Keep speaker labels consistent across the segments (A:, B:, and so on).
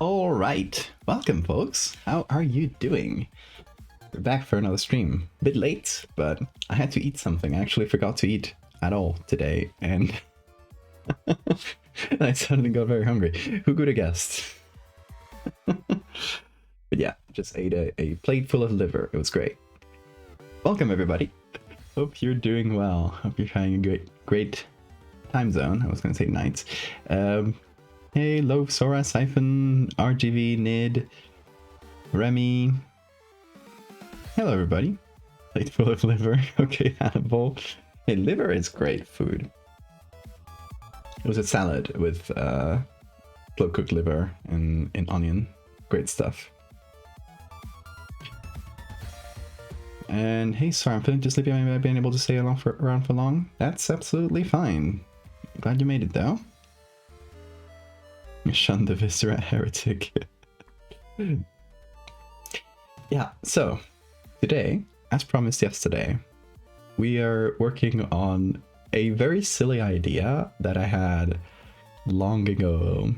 A: All right, welcome, folks. How are you doing? We're back for another stream. A bit late, but I had to eat something. I actually forgot to eat at all today, and I suddenly got very hungry. Who could have guessed? But yeah, just ate a plate full of liver. It was great. Welcome, everybody. Hope you're doing well. Hope you're having a great time zone. I was going to say night. Hey, Loaf, Sora, Siphon, RGV, Nid, Remy. Hello, everybody. Plate full of liver. Okay, Hannibal. Hey, liver is great food. It was a salad with slow cooked liver and onion. Great stuff. And hey, sorry, I'm feeling just sleepy. I haven't been able to stay around for long. That's absolutely fine. Glad you made it, though. Shun the Viscera heretic. Yeah, so today, as promised yesterday, we are working on a very silly idea that I had long ago,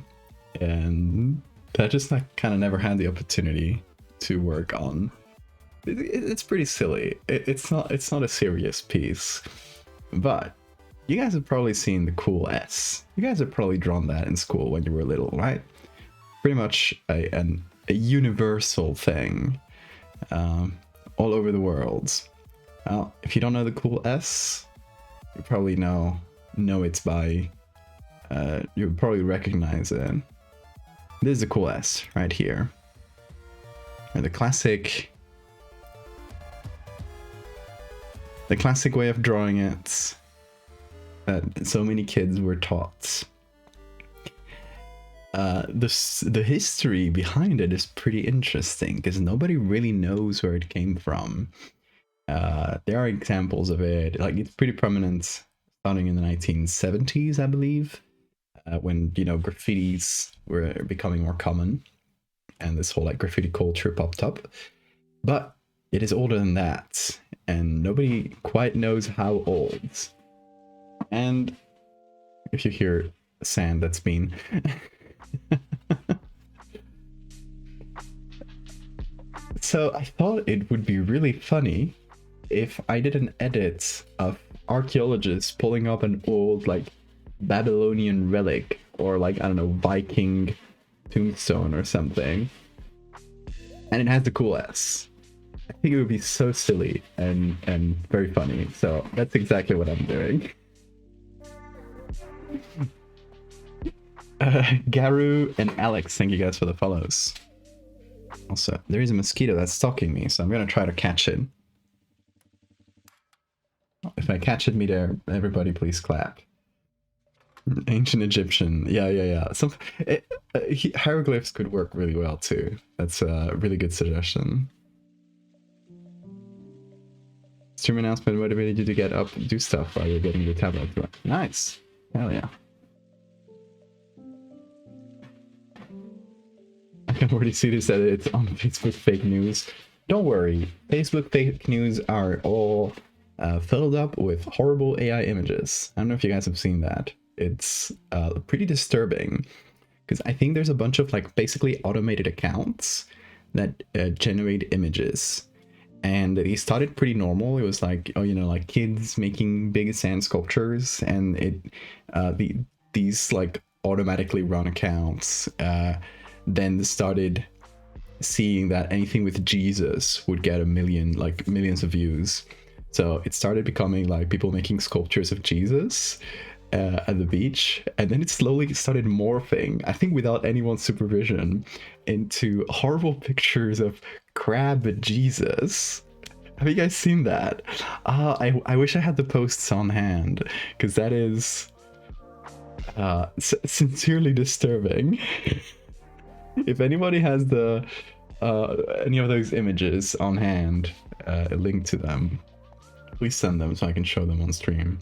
A: and that just kind of never had the opportunity to work on. It's pretty silly. It's not a serious piece, but you guys have probably seen the cool S. You guys have probably drawn that in school when you were little, right? Pretty much a universal thing all over the world. Well, if you don't know the cool S, you probably know it's by... you would probably recognize it. This is a cool S right here. And the classic way of drawing it that so many kids were taught. The history behind it is pretty interesting because nobody really knows where it came from. There are examples of it, like it's pretty prominent starting in the 1970s, I believe, when, you know, graffitis were becoming more common and this whole like graffiti culture popped up. But it is older than that, and nobody quite knows how old. And if you hear sand, that's mean. So I thought it would be really funny if I did an edit of archaeologists pulling up an old like Babylonian relic or like, I don't know, Viking tombstone or something, and it has the cool S. I think it would be so silly and very funny. So that's exactly what I'm doing. Garu and Alex, thank you guys for the follows. Also, there is a mosquito that's stalking me, so I'm gonna try to catch it. If I catch it midair, everybody please clap. Ancient Egyptian, yeah. Hieroglyphs could work really well too. That's a really good suggestion. Stream announcement motivated you to get up and do stuff while you're getting your tablet. Nice, hell yeah. I can already see this that it's on Facebook fake news. Don't worry, Facebook fake news are all filled up with horrible AI images. I don't know if you guys have seen that. It's pretty disturbing because I think there's a bunch of like basically automated accounts that generate images, and they started pretty normal. It was like, oh, you know, like kids making big sand sculptures, and these like automatically run accounts then started seeing that anything with Jesus would get millions of views. So it started becoming like people making sculptures of Jesus at the beach, and then it slowly started morphing, I think without anyone's supervision, into horrible pictures of crab Jesus. Have you guys seen that? I wish I had the posts on hand, because that is sincerely disturbing. If anybody has the any of those images on hand, a link to them, please send them so I can show them on stream.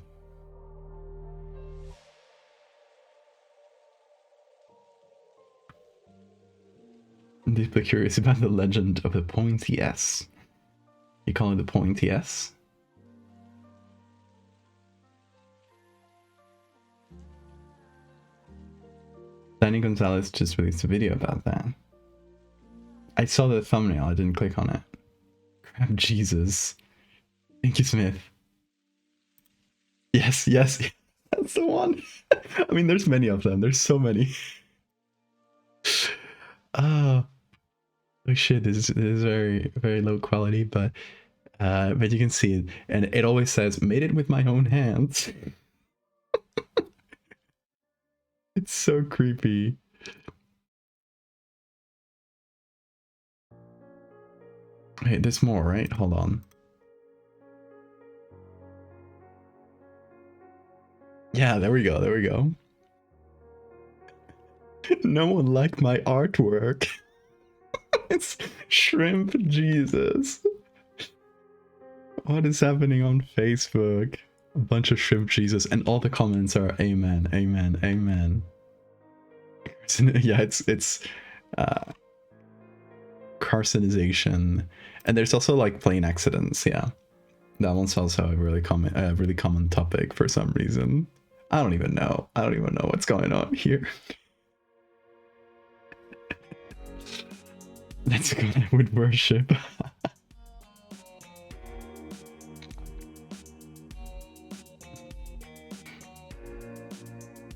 A: I'm deeply curious about the legend of the pointy S. You call it the pointy S? Danny Gonzalez just released a video about that. I saw the thumbnail, I didn't click on it. Crap Jesus. Thank you, Smith. Yes, yes, that's the one. I mean, there's many of them. There's so many. Oh shit, this is very, very low quality, but you can see it. And it always says, made it with my own hands. It's so creepy. Hey, there's more, right? Hold on. Yeah, there we go, there we go. No one liked my artwork. It's shrimp Jesus. What is happening on Facebook? A bunch of shrimp Jesus, and all the comments are amen, amen, amen. Yeah, it's carcinization, and there's also like plane accidents. Yeah, that one's also a really common topic for some reason. I don't even know what's going on here. That's good. I would worship.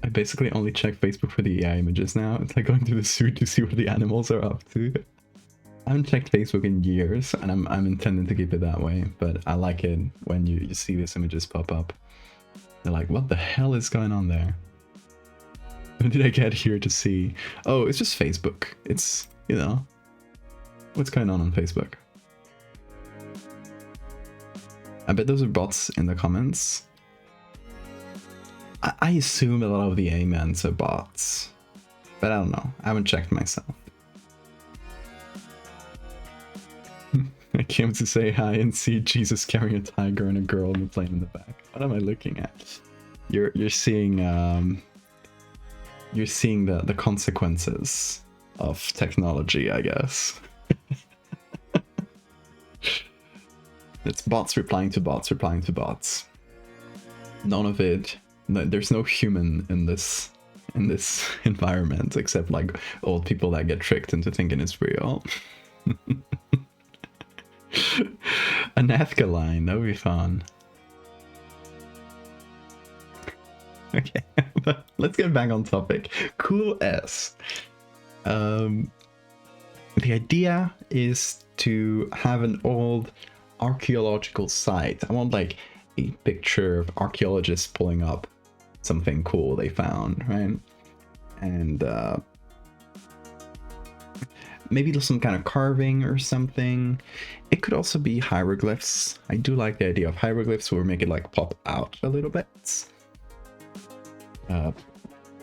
A: I basically only check Facebook for the AI images now. It's like going to the zoo to see what the animals are up to. I haven't checked Facebook in years, and I'm intending to keep it that way, but I like it when you see these images pop up. They're like, what the hell is going on there? When did I get here to see? Oh, it's just Facebook. It's, you know, what's going on Facebook? I bet those are bots in the comments. I assume a lot of the amens are bots, but I don't know. I haven't checked myself. I came to say hi and see Jesus carrying a tiger and a girl on the plane in the back. What am I looking at? You're seeing the consequences of technology, I guess. It's bots replying to bots replying to bots. None of it. No, there's no human in this environment except like old people that get tricked into thinking it's real. A Nazca line, that would be fun. Okay, but let's get back on topic. Cool S. The idea is to have an old archaeological site. I want like a picture of archaeologists pulling up something cool they found, right? And maybe some kind of carving or something. It could also be hieroglyphs. I do like the idea of hieroglyphs where we make it like pop out a little bit.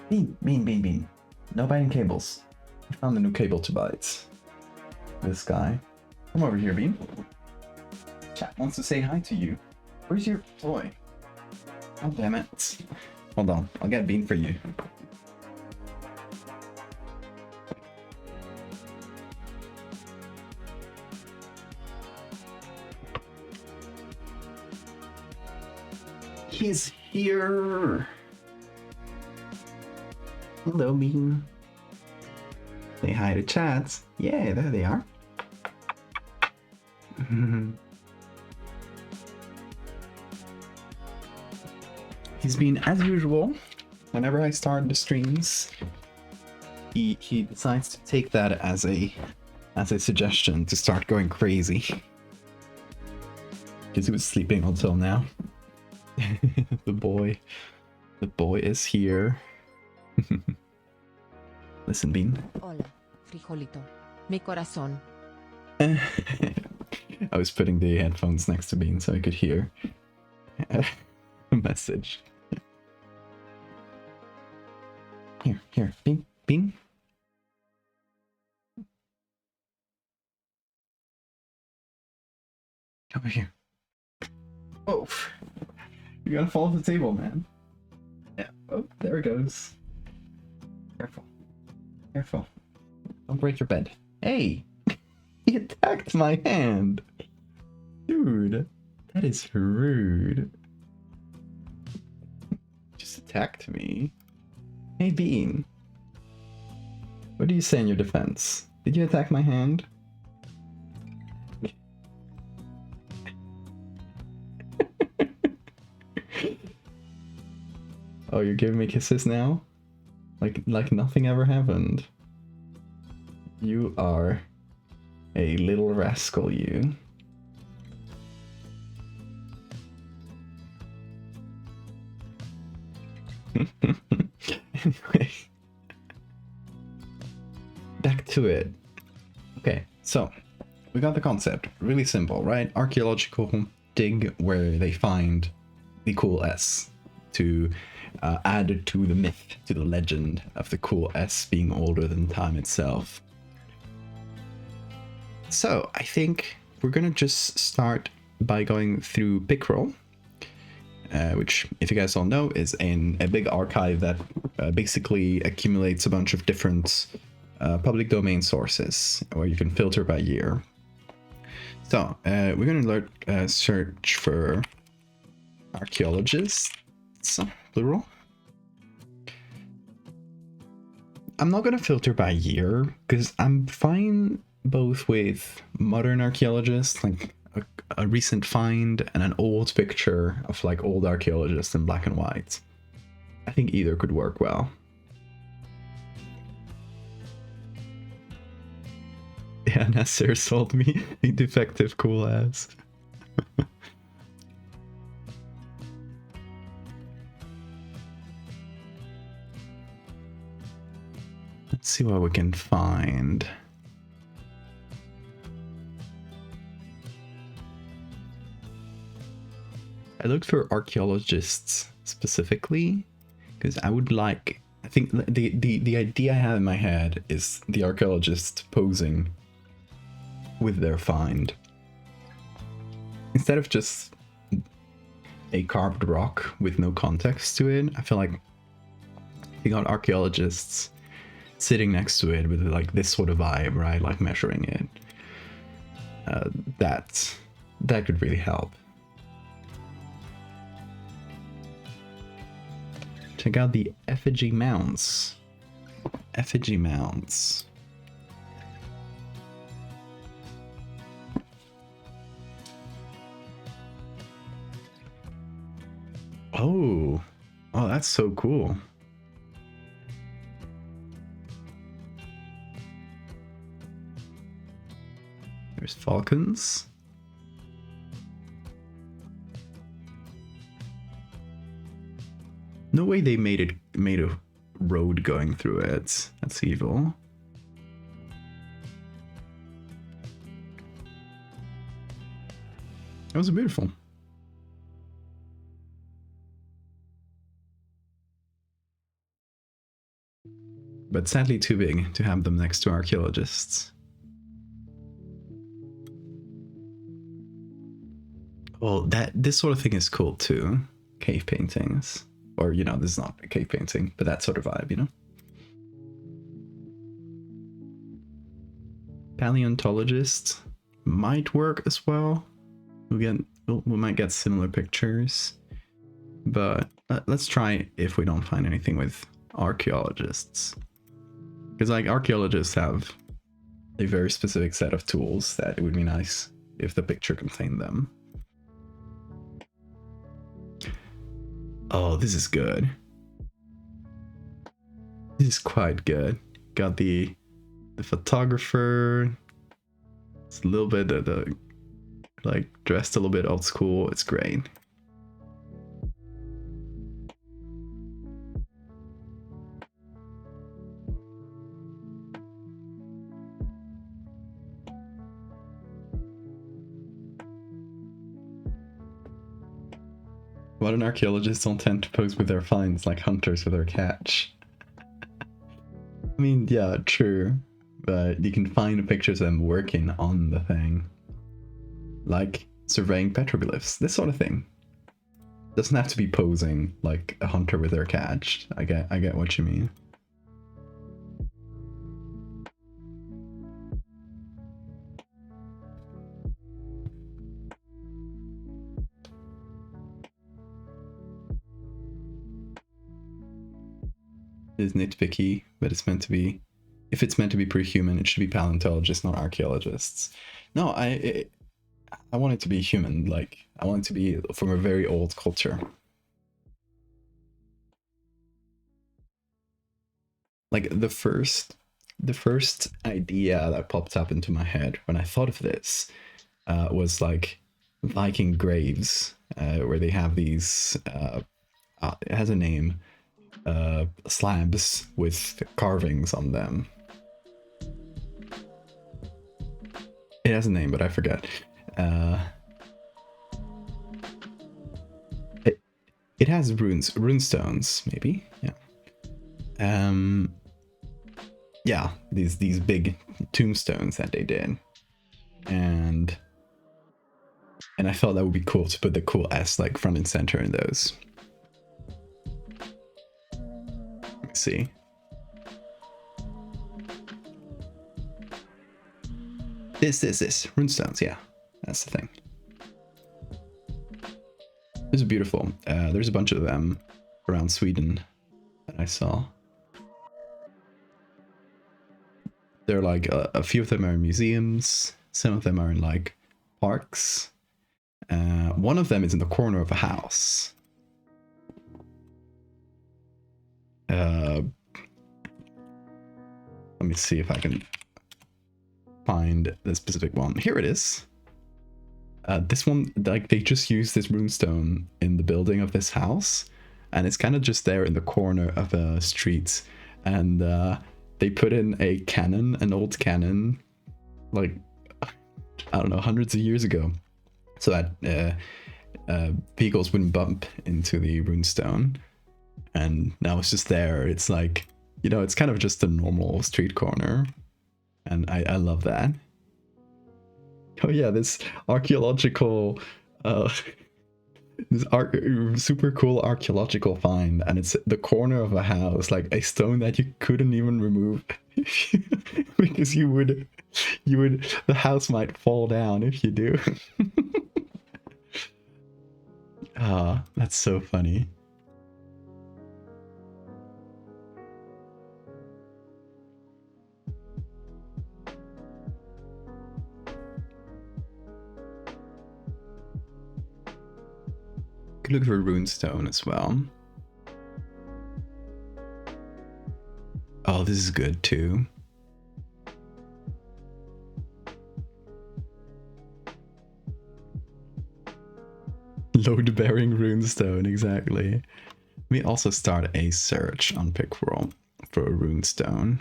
A: Bean. No biting cables. I found a new cable to bite. This guy. Come over here, Bean. Chat wants to say hi to you. Where's your toy? Oh, damn it. Hold on, I'll get Bean for you. He's here. Hello, Bean. Say hi to chat. Yeah, there they are. He's been, as usual, whenever I start the streams, he decides to take that as a suggestion to start going crazy. Because he was sleeping until now. The boy is here. Listen, Bean.
B: Hola, frijolito. Mi corazón.
A: I was putting the headphones next to Bean so I could hear a message. Here, Bean. Over here. Oh, you gotta fall off the table, man. Yeah. Oh, there it goes. Careful. Don't break your bed. Hey, he attacked my hand. Dude, that is rude. Just attacked me. Hey, Bean. What do you say in your defense? Did you attack my hand? Oh, you're giving me kisses now? Like nothing ever happened. You are a little rascal, you. Anyway, back to it. Okay, so we got the concept. Really simple, right? Archaeological dig where they find the cool S to add to the myth, to the legend of the cool S being older than time itself. So I think we're gonna just start by going through Pickrell, which, if you guys don't know, is a big archive that basically accumulates a bunch of different public domain sources, where you can filter by year. So we're gonna search for archaeologists, plural. I'm not gonna filter by year because I'm fine both with modern archaeologists, like a recent find, and an old picture of like old archaeologists in black and white. I think either could work well. Yeah, Nasser sold me a defective cool ass. Let's see what we can find. I looked for archaeologists specifically because I would like, I think the idea I have in my head is the archaeologist posing with their find. Instead of just a carved rock with no context to it, I feel like you got archaeologists sitting next to it with like this sort of vibe, right? Like measuring it. That could really help. Check out the effigy mounts. Effigy mounts. Oh, that's so cool. There's falcons. No way they made a road going through it. That's evil. That was beautiful. But sadly too big to have them next to archaeologists. Well, this sort of thing is cool too. Cave paintings. Or, you know, this is not a cave painting, but that sort of vibe, you know? Paleontologists might work as well. We might get similar pictures. But let's try if we don't find anything with archaeologists. Because, like, archaeologists have a very specific set of tools that it would be nice if the picture contained them. Oh, this is good. This is quite good. Got the photographer. It's a little bit of the like dressed a little bit old school. It's great. Modern archaeologists don't tend to pose with their finds like hunters with their catch. I mean, yeah, true. But you can find pictures of them working on the thing. Like surveying petroglyphs, this sort of thing. Doesn't have to be posing like a hunter with their catch. I get what you mean. It is nitpicky, but it's meant to be if it's meant to be pre-human, it should be paleontologists, not archaeologists. No, I want it to be human. Like, I want it to be from a very old culture. Like the first idea that popped up into my head when I thought of this was like Viking graves, where they have these. It has a name. Slabs with carvings on them. It has a name, but I forget. It has runestones, maybe. Yeah. Yeah, these big tombstones that they did, and I thought that would be cool to put the cool S like front and center in those. Let's see. This runestones. Yeah, that's the thing. This is beautiful. There's a bunch of them around Sweden that I saw. They're like a few of them are in museums. Some of them are in like parks. One of them is in the corner of a house. Let me see if I can find the specific one. Here it is. This one, like, they just used this runestone in the building of this house, and it's kind of just there in the corner of a street, and they put in a cannon, an old cannon, like, I don't know, hundreds of years ago, so that vehicles wouldn't bump into the runestone. And now it's just there. It's like, you know, it's kind of just a normal street corner, and I love that. Oh yeah, this archaeological, super cool archaeological find, and it's the corner of a house, like a stone that you couldn't even remove because you would, the house might fall down if you do. Ah, that's so funny. Could look for runestone as well. Oh, this is good too. Load-bearing runestone, exactly. Let me also start a search on Pickworld for a runestone.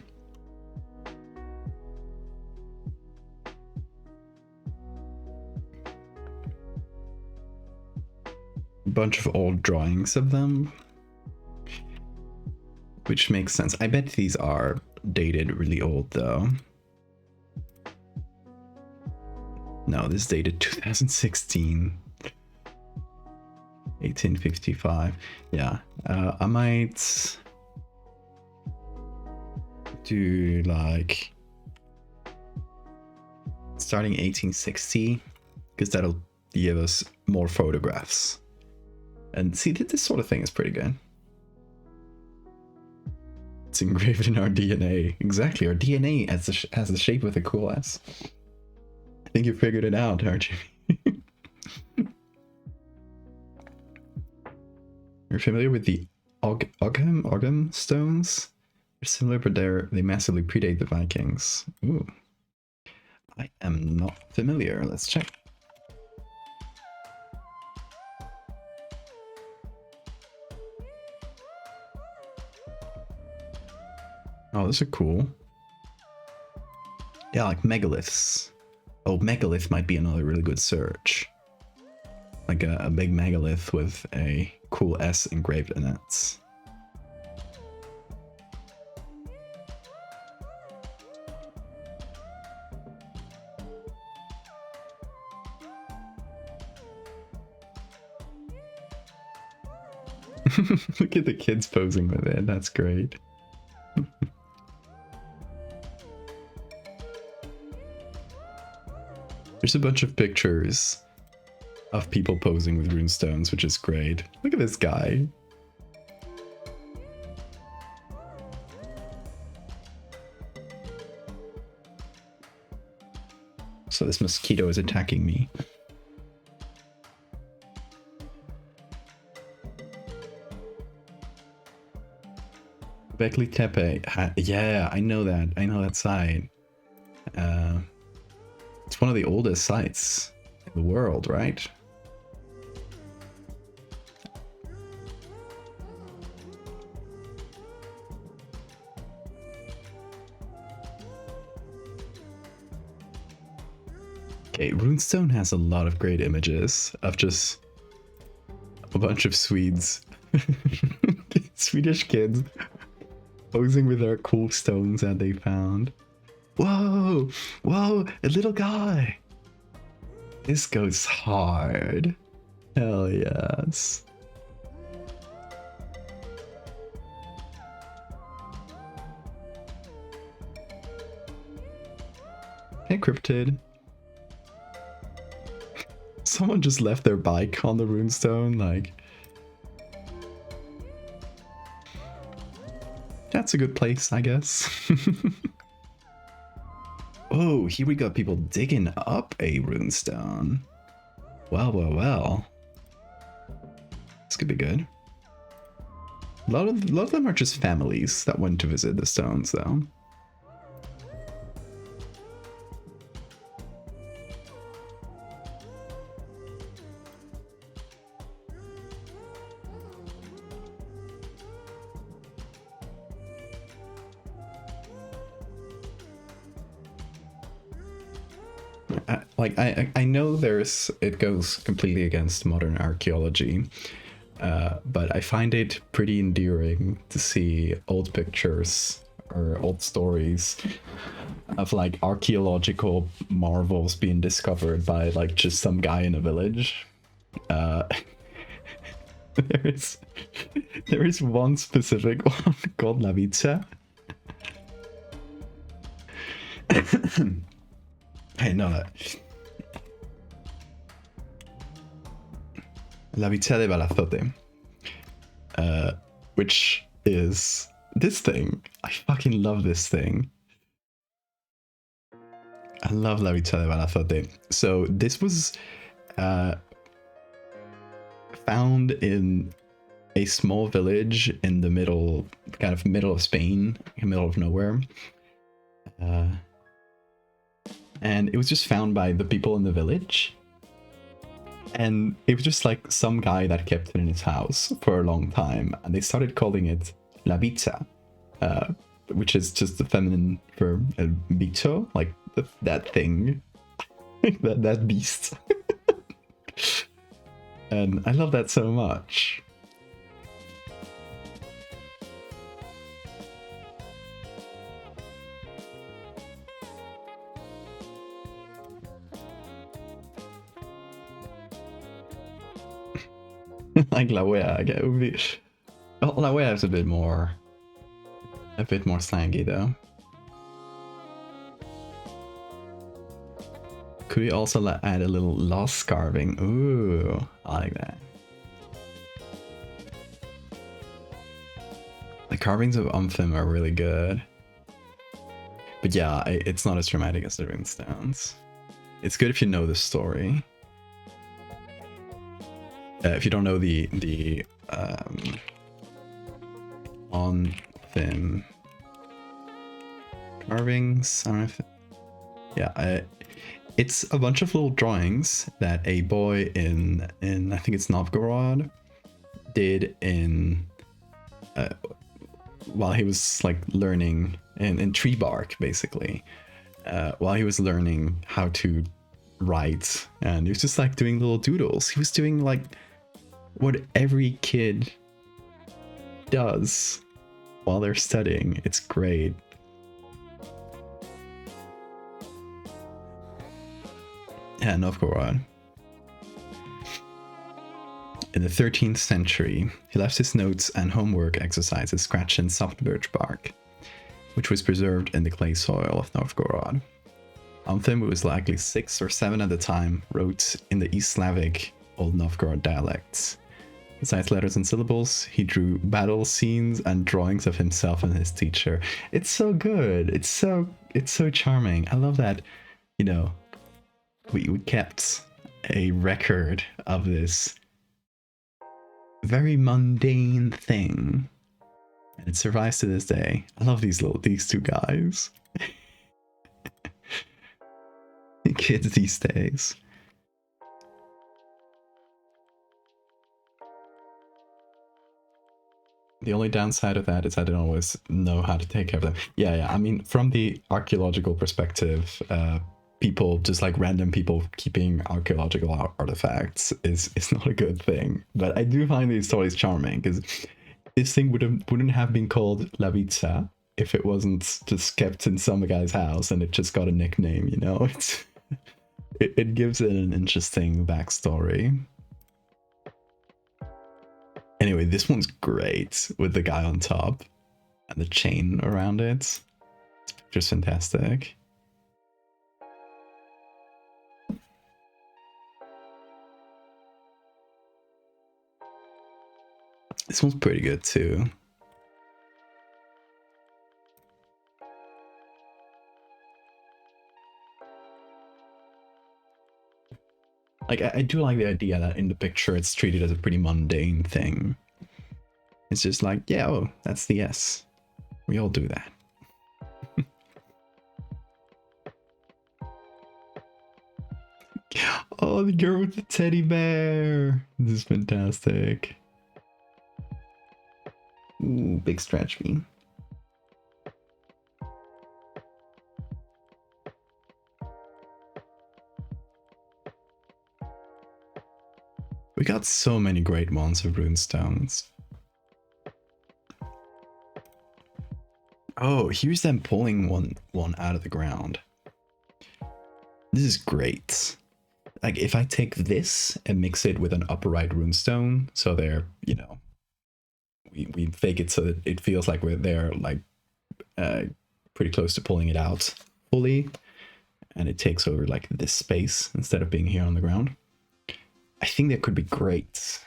A: Bunch of old drawings of them, which makes sense. I bet these are dated really old though. No, this is dated 2016. 1855. Yeah, I might do like starting 1860, because that'll give us more photographs. And see, this sort of thing is pretty good. It's engraved in our DNA. Exactly, our DNA has the shape with a cool S. I think you figured it out, aren't you? You're familiar with the Ogham stones? They're similar, but they massively predate the Vikings. Ooh. I am not familiar. Let's check. Oh, those are cool. Yeah, like megaliths. Oh, megalith might be another really good search. Like a big megalith with a cool S engraved in it. Look at the kids posing with it. That's great. There's a bunch of pictures of people posing with runestones, which is great. Look at this guy. So this mosquito is attacking me. Göbekli Tepe. Yeah, I know that. I know that site. It's one of the oldest sites in the world, right? Okay, Runestone has a lot of great images of just a bunch of Swedes. Swedish kids posing with their cool stones that they found. Whoa! Whoa! A little guy! This goes hard. Hell yes. Hey, Cryptid. Someone just left their bike on the runestone, like... That's a good place, I guess. Oh, here we got people digging up a runestone. Well, well, well. This could be good. A lot of them are just families that went to visit the stones, though. I know it goes completely against modern archaeology, but I find it pretty endearing to see old pictures or old stories of like archaeological marvels being discovered by like just some guy in a village. There is one specific one called La Vita. I know that. La Vita de Balazote. Which is this thing. I fucking love this thing. I love La Vita de Balazote. So this was found in a small village in the middle of Spain, in the middle of nowhere. And it was just found by the people in the village. And it was just like some guy that kept it in his house for a long time. And they started calling it La Vita, which is just the feminine verb, bito, like that thing, that beast. And I love that so much. Like La Wea, it would be... Oh, La Wea is a bit more slangy though. Could we also add a little lost carving? Ooh, I like that. The carvings of Umfim are really good. But yeah, it's not as dramatic as the runestones. It's good if you know the story. If you don't know the Umfim carvings, I don't know if... Yeah, it's a bunch of little drawings that a boy in I think it's Novgorod did in while he was like learning in tree bark, basically, while he was learning how to write, and he was just like doing little doodles. He was doing like what every kid does while they're studying. It's great. Yeah, Novgorod. In the 13th century, he left his notes and homework exercises scratched in soft birch bark, which was preserved in the clay soil of Novgorod. Umfim, who was likely 6 or 7 at the time, wrote in the East Slavic Old Novgorod dialects. Besides letters and syllables, he drew battle scenes and drawings of himself and his teacher. It's so good. It's so charming. I love that, you know, we kept a record of this very mundane thing, and it survives to this day. I love these two guys. Kids these days. The only downside of that is I don't always know how to take care of them. Yeah. I mean, from the archaeological perspective, people, just like random people keeping archaeological artifacts is not a good thing. But I do find these stories charming, because this thing wouldn't have been called La Pizza if it wasn't just kept in some guy's house and it just got a nickname, you know? It gives it an interesting backstory. Anyway, this one's great with the guy on top and the chain around it. It's just fantastic. This one's pretty good too. Like, I do like the idea that in the picture it's treated as a pretty mundane thing. It's just like, yeah, oh, that's the S. We all do that. Oh, the girl with the teddy bear. This is fantastic. Ooh, big stretch beam. We got so many great ones of runestones. Oh, here's them pulling one out of the ground. This is great. Like, if I take this and mix it with an upper right runestone, so they're, you know, we fake it so that it feels like we're there, like, pretty close to pulling it out fully, and it takes over like this space instead of being here on the ground. I think that could be great.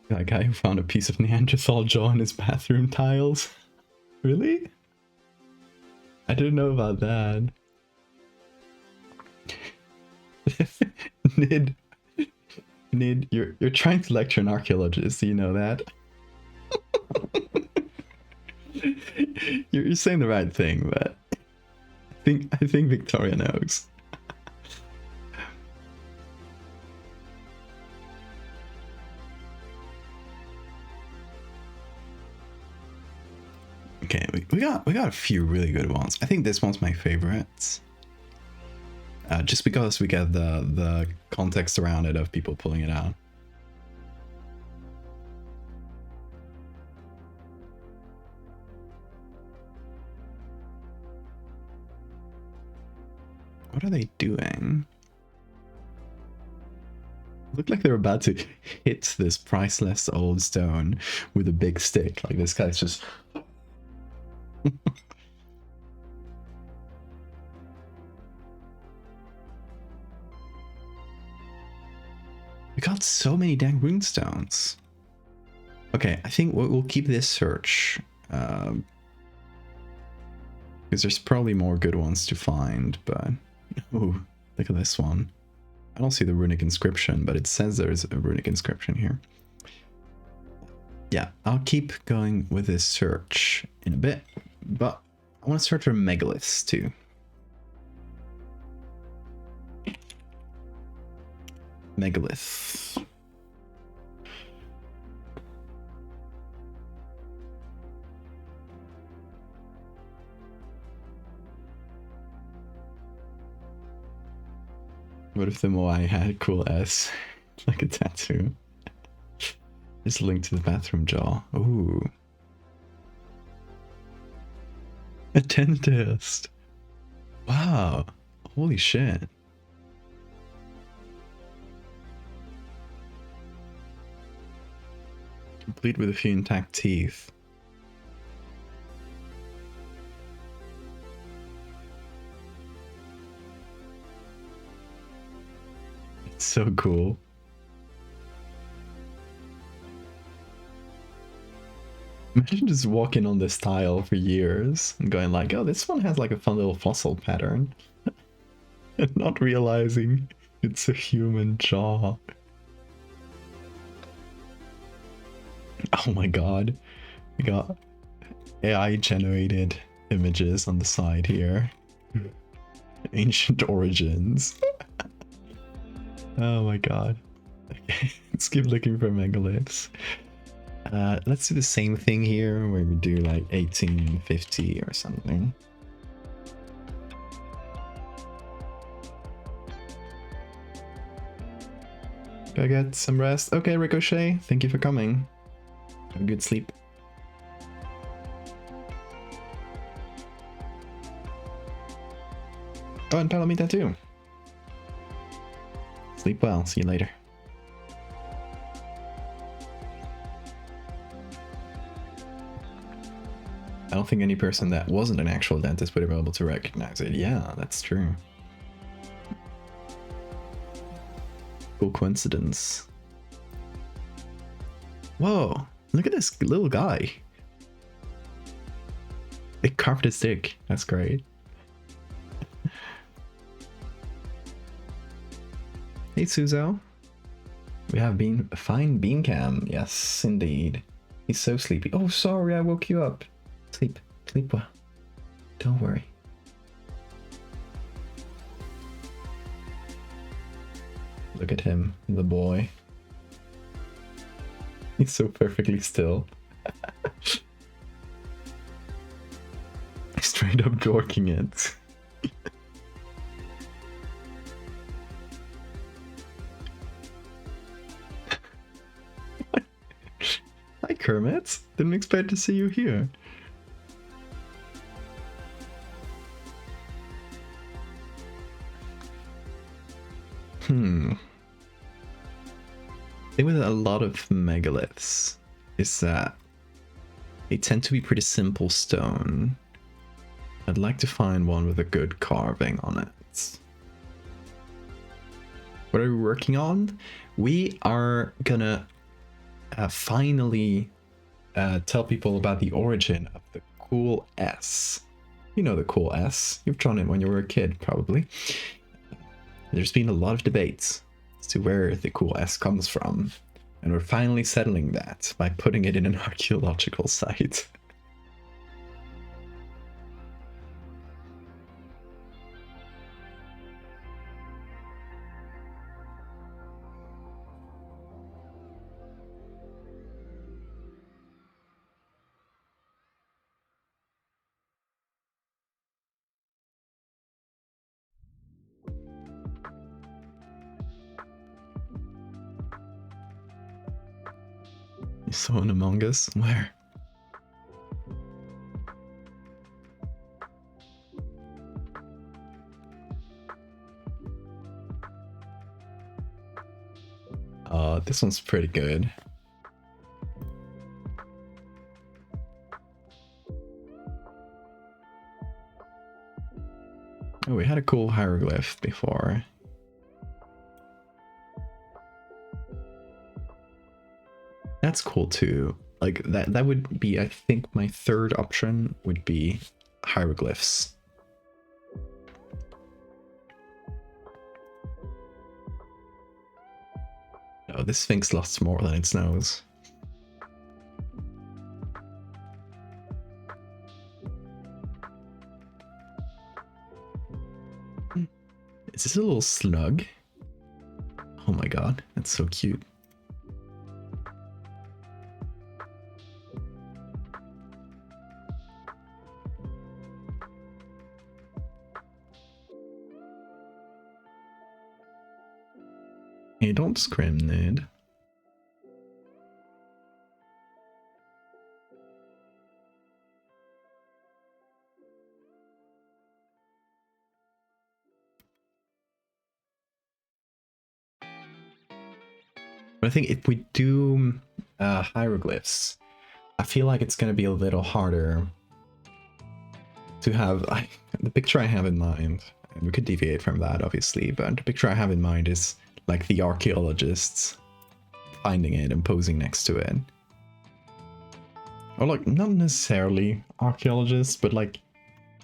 A: That guy who found a piece of Neanderthal jaw in his bathroom tiles. Really? I didn't know about that. Nid, you're trying to lecture an archaeologist, do you know that? You're saying the right thing, but I think Victoria knows. Okay, we got a few really good ones. I think this one's my favorite. Just because we get the context around it of people pulling it out. What are they doing? Look like they're about to hit this priceless old stone with a big stick. Like, this guy's just... We got so many dang runestones. Okay, I think we'll keep this search. Because there's probably more good ones to find, but... Ooh, look at this one. I don't see the runic inscription, but it says there's a runic inscription here. Yeah, I'll keep going with this search in a bit, but I want to search for megaliths too. Megalith. What if the Moai had a cool S? Like a tattoo. Just linked to the bathroom jaw. Ooh. A dentist. Wow. Holy shit. Complete with a few intact teeth. So cool. Imagine just walking on this tile for years and going like, oh, this one has like a fun little fossil pattern. And not realizing it's a human jaw. Oh my god. We got AI generated images on the side here. Ancient origins. Oh my god. Okay, let's keep looking for megaliths. Let's do the same thing here where we do like 1850 or something. Gotta get some rest. Okay, Ricochet, thank you for coming. Have a good sleep. Oh, and Palomita too. Sleep well. See you later. I don't think any person that wasn't an actual dentist would have been able to recognize it. Yeah, that's true. Cool coincidence. Whoa, look at this little guy. They carved his dick. That's great. Hey, Suzo. We have fine bean cam. Yes, indeed. He's so sleepy. Oh, sorry, I woke you up. Sleep well. Don't worry. Look at him, the boy. He's so perfectly still. Straight up dorking it. Hi Kermit, didn't expect to see you here. The thing with a lot of megaliths is that they tend to be pretty simple stone. I'd like to find one with a good carving on it. What are we working on? We are gonna finally tell people about the origin of the cool S. You know the cool S. You've drawn it when you were a kid, probably. There's been a lot of debates as to where the cool S comes from, and we're finally settling that by putting it in an archaeological site. You saw an Among Us? Where? This one's pretty good. Oh, we had a cool hieroglyph before. That's cool too. Like that would be, I think my third option would be hieroglyphs. Oh, this Sphinx lost more than its nose. Is this a little slug? Oh my god, that's so cute. Hey, don't scream, Ned. But I think if we do hieroglyphs, I feel like it's going to be a little harder to have... the picture I have in mind, and we could deviate from that obviously, but the picture I have in mind is like the archaeologists finding it and posing next to it. Or like, not necessarily archaeologists, but like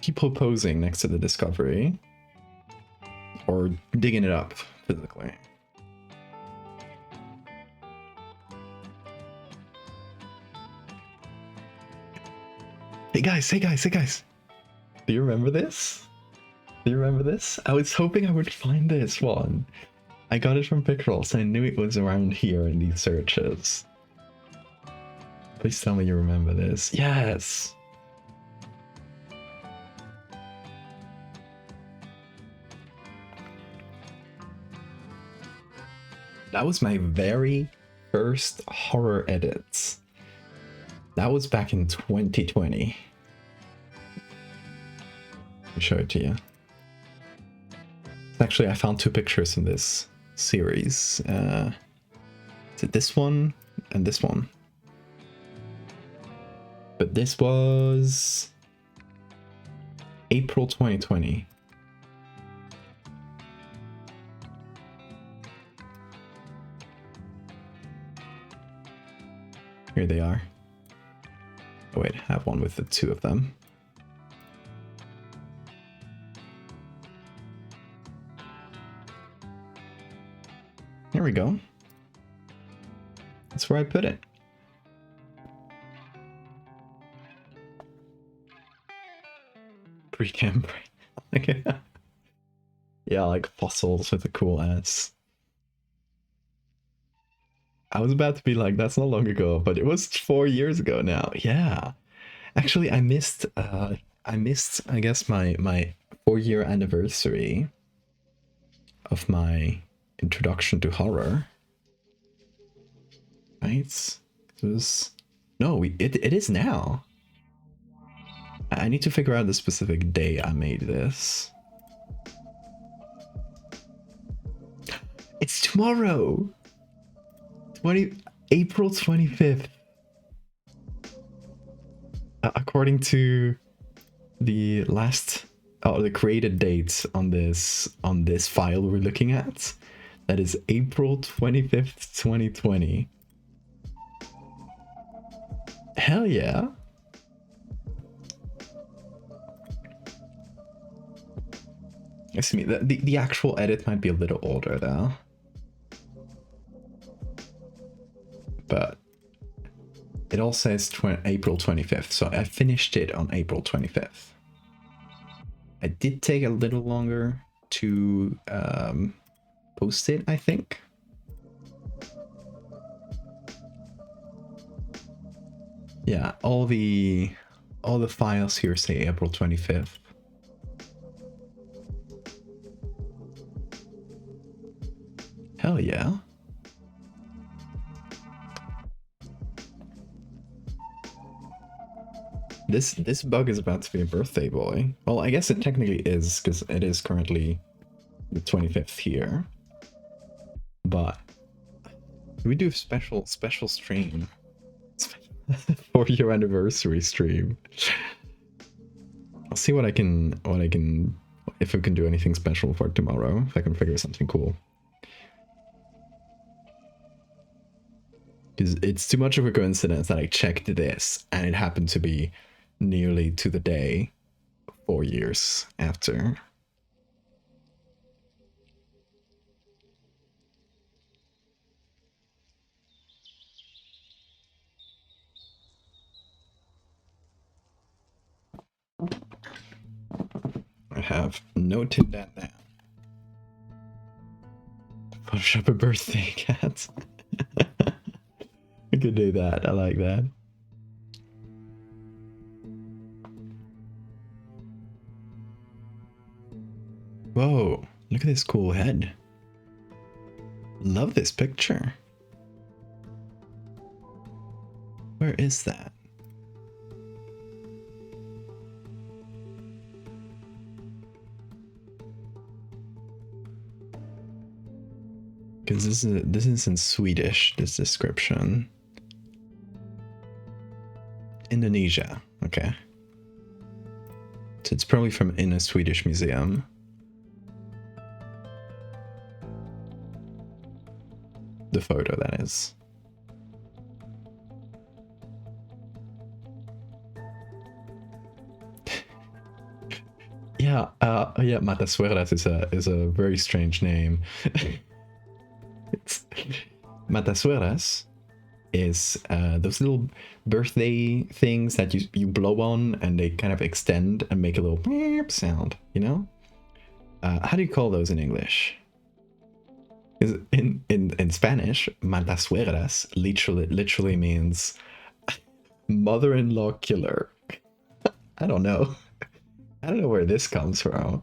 A: people posing next to the discovery. Or digging it up physically. Hey guys, hey guys, hey guys! Do you remember this? Do you remember this? I was hoping I would find this one. I got it from Pickrolls. I knew it was around here in these searches. Please tell me you remember this. Yes! That was my very first horror edits. That was back in 2020. Let me show it to you. Actually, I found two pictures in this series. Is it this one and this one? But this was April 2020. Here they are. Oh wait, I have one with the two of them. Here we go. That's where I put it. Pre-Cambrian. Yeah, like fossils with a cool ass. I was about to be like, that's not long ago, but it was 4 years ago now. Yeah. Actually, I missed, I guess, my 4-year anniversary of my introduction to horror. Right? It was... No, it is now. I need to figure out the specific day I made this. It's tomorrow! April 25th. According to the last, the created date on this file we're looking at, that is April 25th, 2020. Hell yeah. Excuse me, the actual edit might be a little older though. But it all says April 25th, so I finished it on April 25th. I did take a little longer to post it, I think. Yeah, all the files here say April 25th. Hell yeah. This bug is about to be a birthday boy. Well, I guess it technically is, because it is currently the 25th here. But we do a special stream. 4-year anniversary stream. I'll see what I can if we can do anything special for tomorrow, if I can figure something cool. Because it's too much of a coincidence that I checked this and it happened to be nearly to the day 4 years after. I have noted that down. Photoshop a birthday cat. I could do that. I like that. Whoa, look at this cool head. Love this picture. Where is that? Because this is in Swedish, this description. Indonesia, okay. So it's probably from in a Swedish museum. the photo, that is. Yeah, yeah, Matasueras is a very strange name. Matasueras is those little birthday things that you blow on and they kind of extend and make a little beep sound, you know? How do you call those in English? Is in Spanish, Matasueras literally means mother-in-law killer. I don't know. I don't know where this comes from.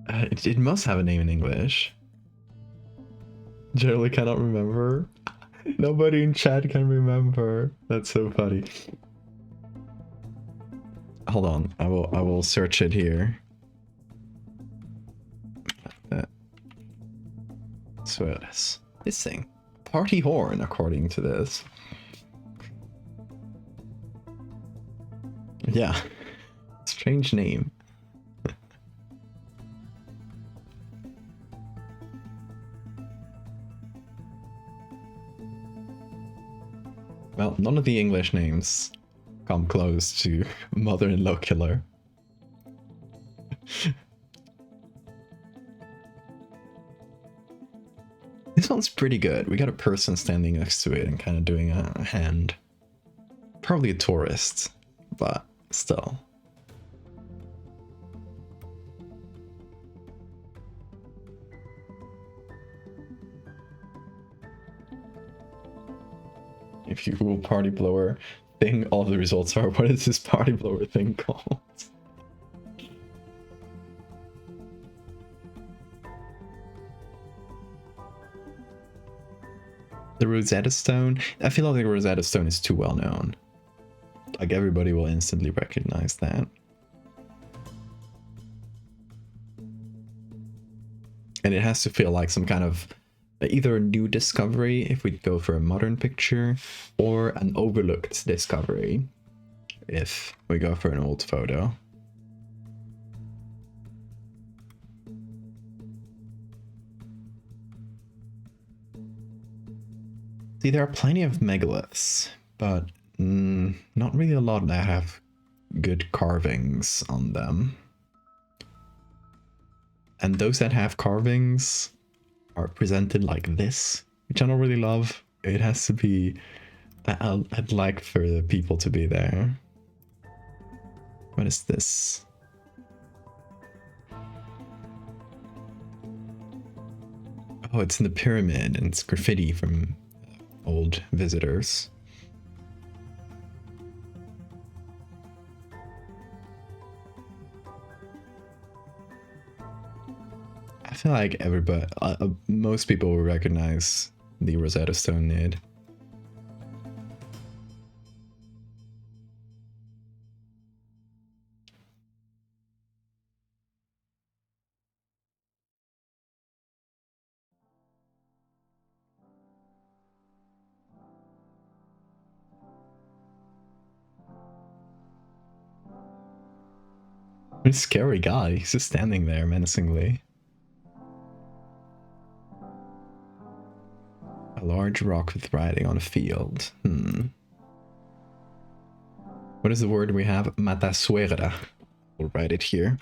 A: It must have a name in English. Generally cannot remember. Nobody in chat can remember. That's so funny. Hold on, I will search it here. Sueras. This thing. Party horn, according to this. Yeah. Strange name. Well, none of the English names come close to mother-in-law killer. This one's pretty good. We got a person standing next to it and kind of doing a hand. Probably a tourist, but still. If you Google party blower thing, all the results are, what is this party blower thing called? The Rosetta Stone? I feel like the Rosetta Stone is too well known. Like everybody will instantly recognize that. And it has to feel like some kind of either a new discovery if we go for a modern picture, or an overlooked discovery if we go for an old photo. See, there are plenty of megaliths, but not really a lot that have good carvings on them. And those that have carvings are presented like this, which I don't really love. It has to be... I'd like for the people to be there. What is this? Oh, it's in the pyramid, and it's graffiti from old visitors. I feel like everybody, most people will recognize the Rosetta Stone nid. A scary guy, he's just standing there menacingly. A large rock with writing on a field. What is the word we have? Matasuegra. We'll write it here.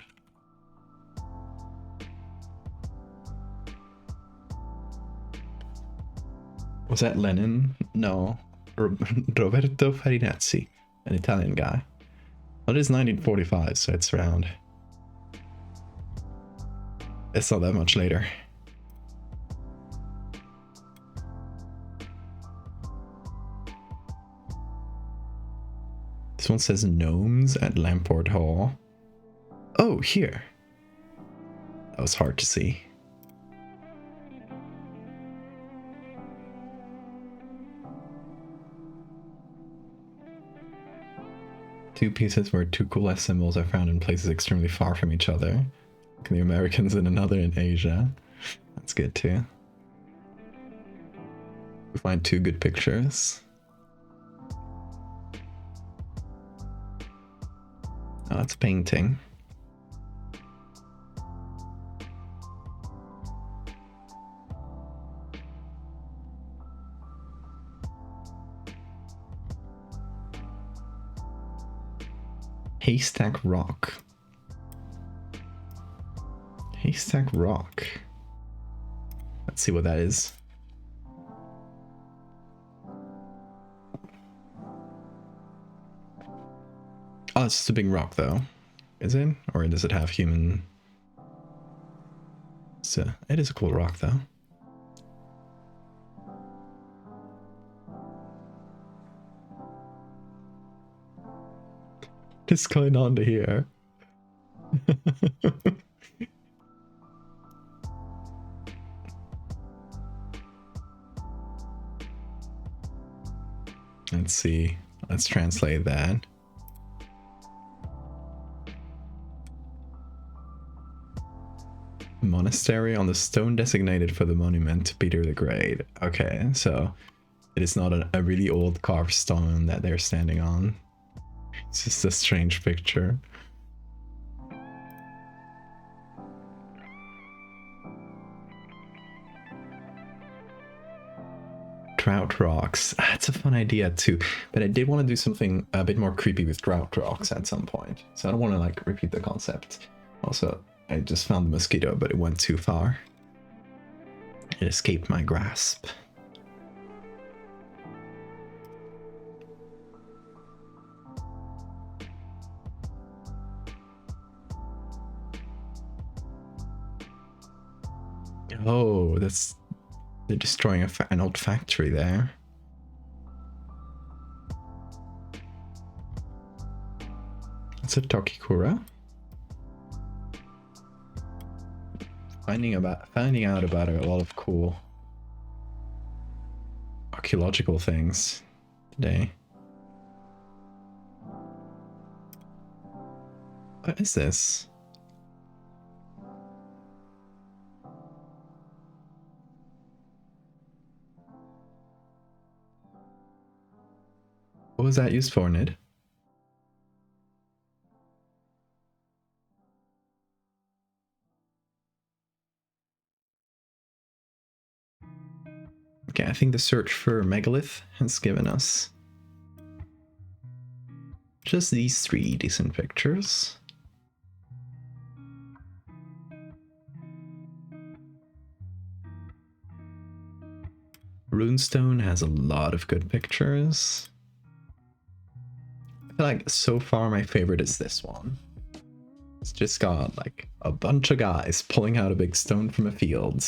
A: Was that Lenin? No. Roberto Farinazzi, an Italian guy. Well, it is 1945, so it's around. It's not that much later. This one says gnomes at Lamport Hall. Oh, here. That was hard to see. Two pieces where two cool S symbols are found in places extremely far from each other. The Americans and another in Asia. That's good too. We find two good pictures. Oh, that's painting. Haystack Rock. Haystack Rock. Let's see what that is. Oh, it's just a big rock though. Is it? Or does it have human... So, it is a cool rock though. What's going on to here? Let's see. Let's translate that. Monastery on the stone designated for the monument to Peter the Great. Okay, so it is not a really old carved stone that they're standing on. It's just a strange picture. Drought rocks. That's a fun idea too. But I did want to do something a bit more creepy with drought rocks at some point. So I don't want to like repeat the concept. Also, I just found the mosquito, but it went too far. It escaped my grasp. Oh, that's... They're destroying an old factory there. It's a Tokikura. Finding out about a lot of cool archaeological things today. What is this? What was that used for, Nid? Okay, I think the search for megalith has given us just these 3 decent pictures. Runestone has a lot of good pictures. I feel like so far my favorite is this one. It's just got like a bunch of guys pulling out a big stone from a field.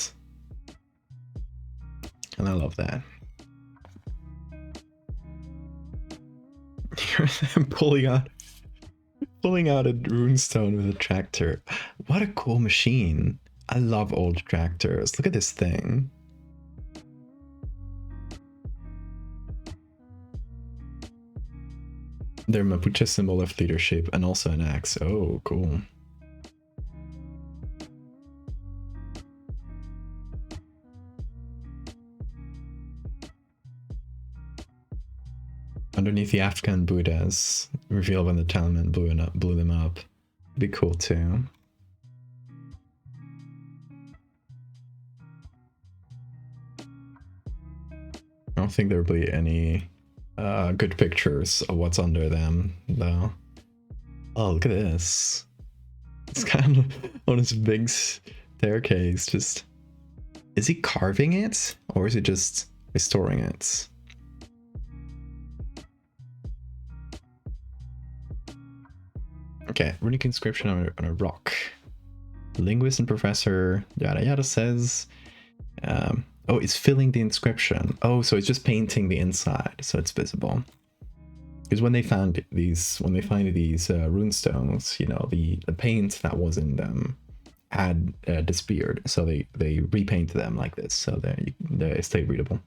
A: And I love that. Hear them pulling out a runestone with a tractor. What a cool machine. I love old tractors. Look at this thing. They're Mapuche symbol of leadership and also an axe. Oh, cool. Underneath the African Buddhas, revealed when the Talman blew them up. Be cool too. I don't think there'll be any good pictures of what's under them, though. Oh, look at this. It's kind of on this big staircase. Just, is he carving it or is he just restoring it? Okay, runic inscription on a rock. Linguist and professor yada yada says, oh, it's filling the inscription. Oh, so it's just painting the inside, so it's visible. Because when they find these runestones, you know, the paint that was in them had disappeared, so they repaint them like this, so they stay readable.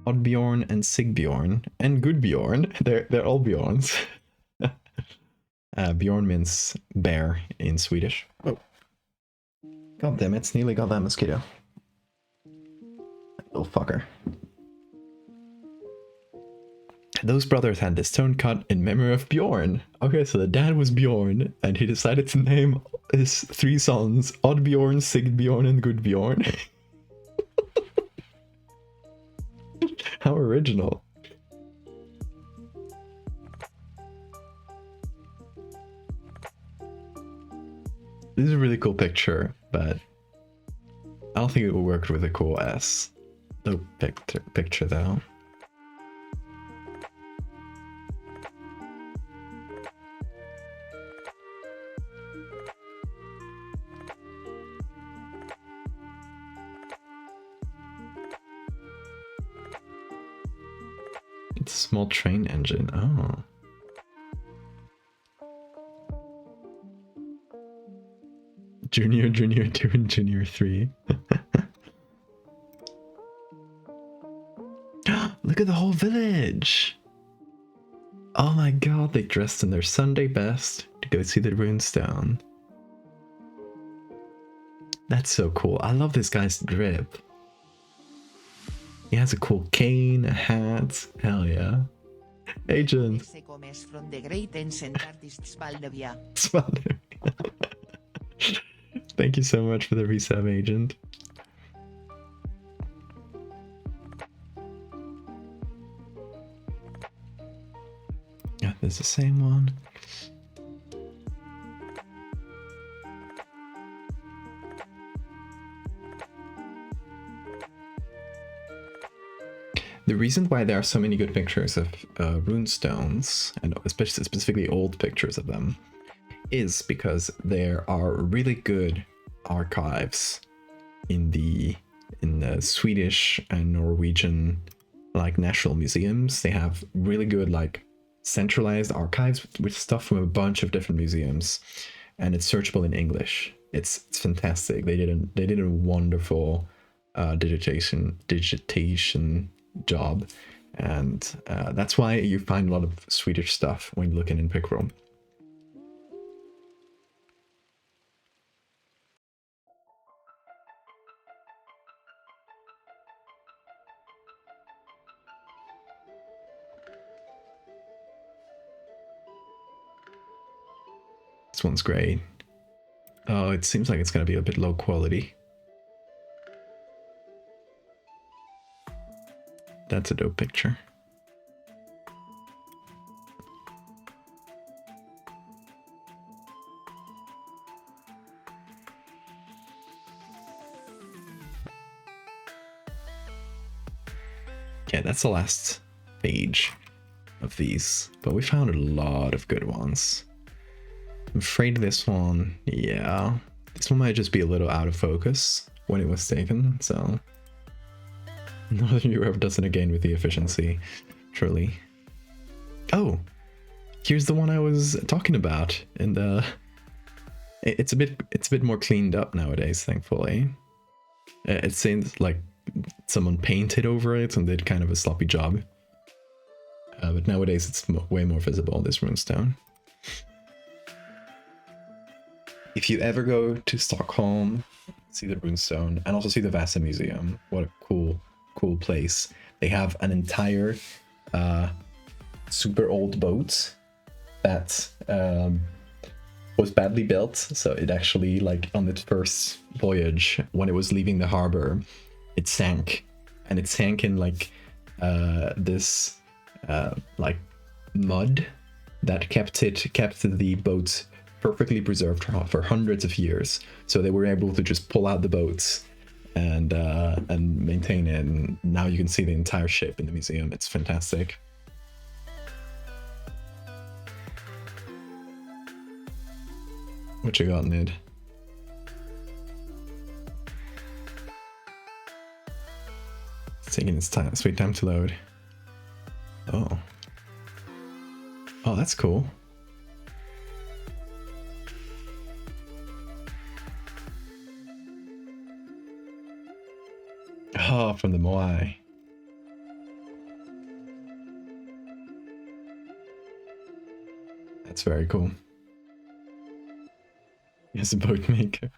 A: Oddbjorn and Sigbjorn and Gudbjorn, they're all Bjorns. Bjorn means bear in Swedish. Oh. God damn it, nearly got that mosquito. Little fucker. Those brothers had the stone cut in memory of Bjorn. Okay, so the dad was Bjorn, and he decided to name his 3 sons Oddbjorn, Sigbjorn, and Gudbjorn. How original. This is a really cool picture, but I don't think it will work with a cool S. No picture though. It's a small train engine. Oh. Junior 2 and Junior 3. Look at the whole village! Oh my god, they dressed in their Sunday best to go see the runestone. That's so cool. I love this guy's drip. He has a cool cane, a hat. Hell yeah. Agent.
C: From the great ancient artists Valdevia.
A: Thank you so much for the resub, Agent. Yeah, there's the same one. The reason why there are so many good pictures of runestones, and especially specifically old pictures of them, is because there are really good archives in the Swedish and Norwegian like national museums. They have really good like centralized archives with stuff from a bunch of different museums, and it's searchable in English. It's fantastic. They did a wonderful digitation job, and that's why you find a lot of Swedish stuff when looking in Pickroom. This one's great. Oh, it seems like it's going to be a bit low quality. That's a dope picture. Okay, that's the last page of these, but we found a lot of good ones. I'm afraid this one, yeah, this one might just be a little out of focus when it was taken, so Northern Europe doesn't again with the efficiency, truly. Oh, here's the one I was talking about, and it's a bit more cleaned up nowadays, thankfully. It seems like someone painted over it and did kind of a sloppy job, but nowadays it's way more visible, this runestone. If you ever go to Stockholm, see the runestone and also see the Vasa Museum. What a cool place. They have an entire super old boat that was badly built, so it actually, like, on its first voyage when it was leaving the harbor, it sank, and it sank in like this like mud that kept the boat perfectly preserved for hundreds of years. So they were able to just pull out the boats and maintain it, and now you can see the entire ship in the museum. It's fantastic. What you got, Nid? It's taking its time, sweet time to load. Oh, that's cool. Oh, from the Moai. That's very cool. He has a boat maker.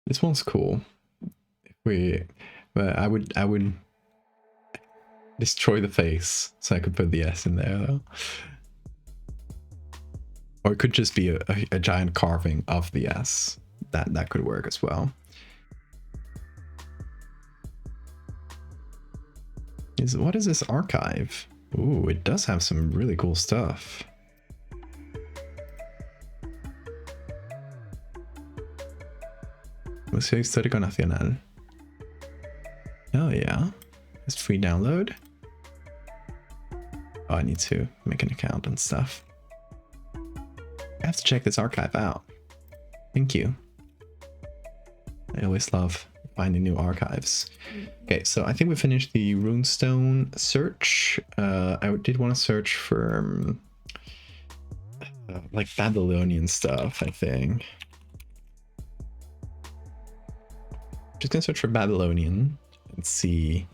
A: This one's cool. But I would destroy the face so I could put the S in there though. Or it could just be a giant carving of the S. That could work as well. What is this archive? Ooh, it does have some really cool stuff. Museo Histórico Nacional. Oh yeah. It's free download. Oh, I need to make an account and stuff. I have to check this archive out. Thank you. I always love finding new archives. Okay, so I think we finished the runestone search. I did want to search for like Babylonian stuff, I think. Just gonna search for Babylonian and see.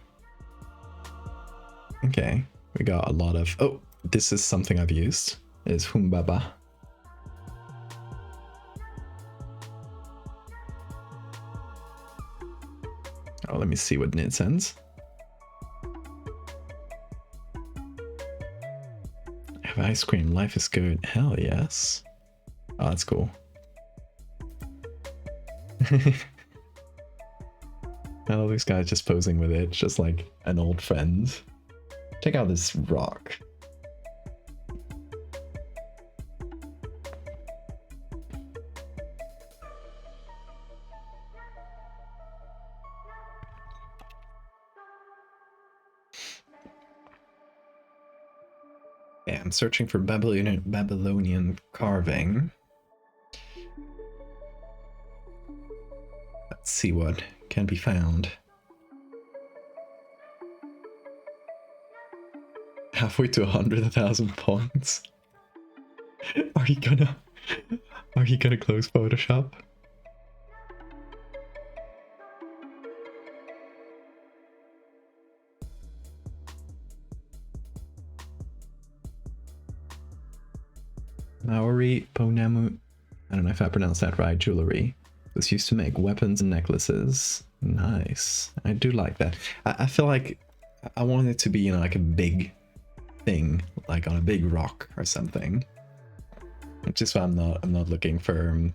A: Okay, we got a lot of, oh, this is something I've used. It's Humbaba. Oh, let me see what it sends. Have ice cream, life is good. Hell yes. Oh, that's cool. I love these guys just posing with it, just like an old friend. Check out this rock. Yeah, I'm searching for Babylonian carving. Let's see what can be found. Halfway to 100,000 points. Are you gonna close Photoshop? Maori Ponamu, I don't know if I pronounced that right, jewelry. This used to make weapons and necklaces. Nice. I do like that. I feel like I want it to be, you know, like a big thing, like on a big rock or something. Which is why I'm not looking for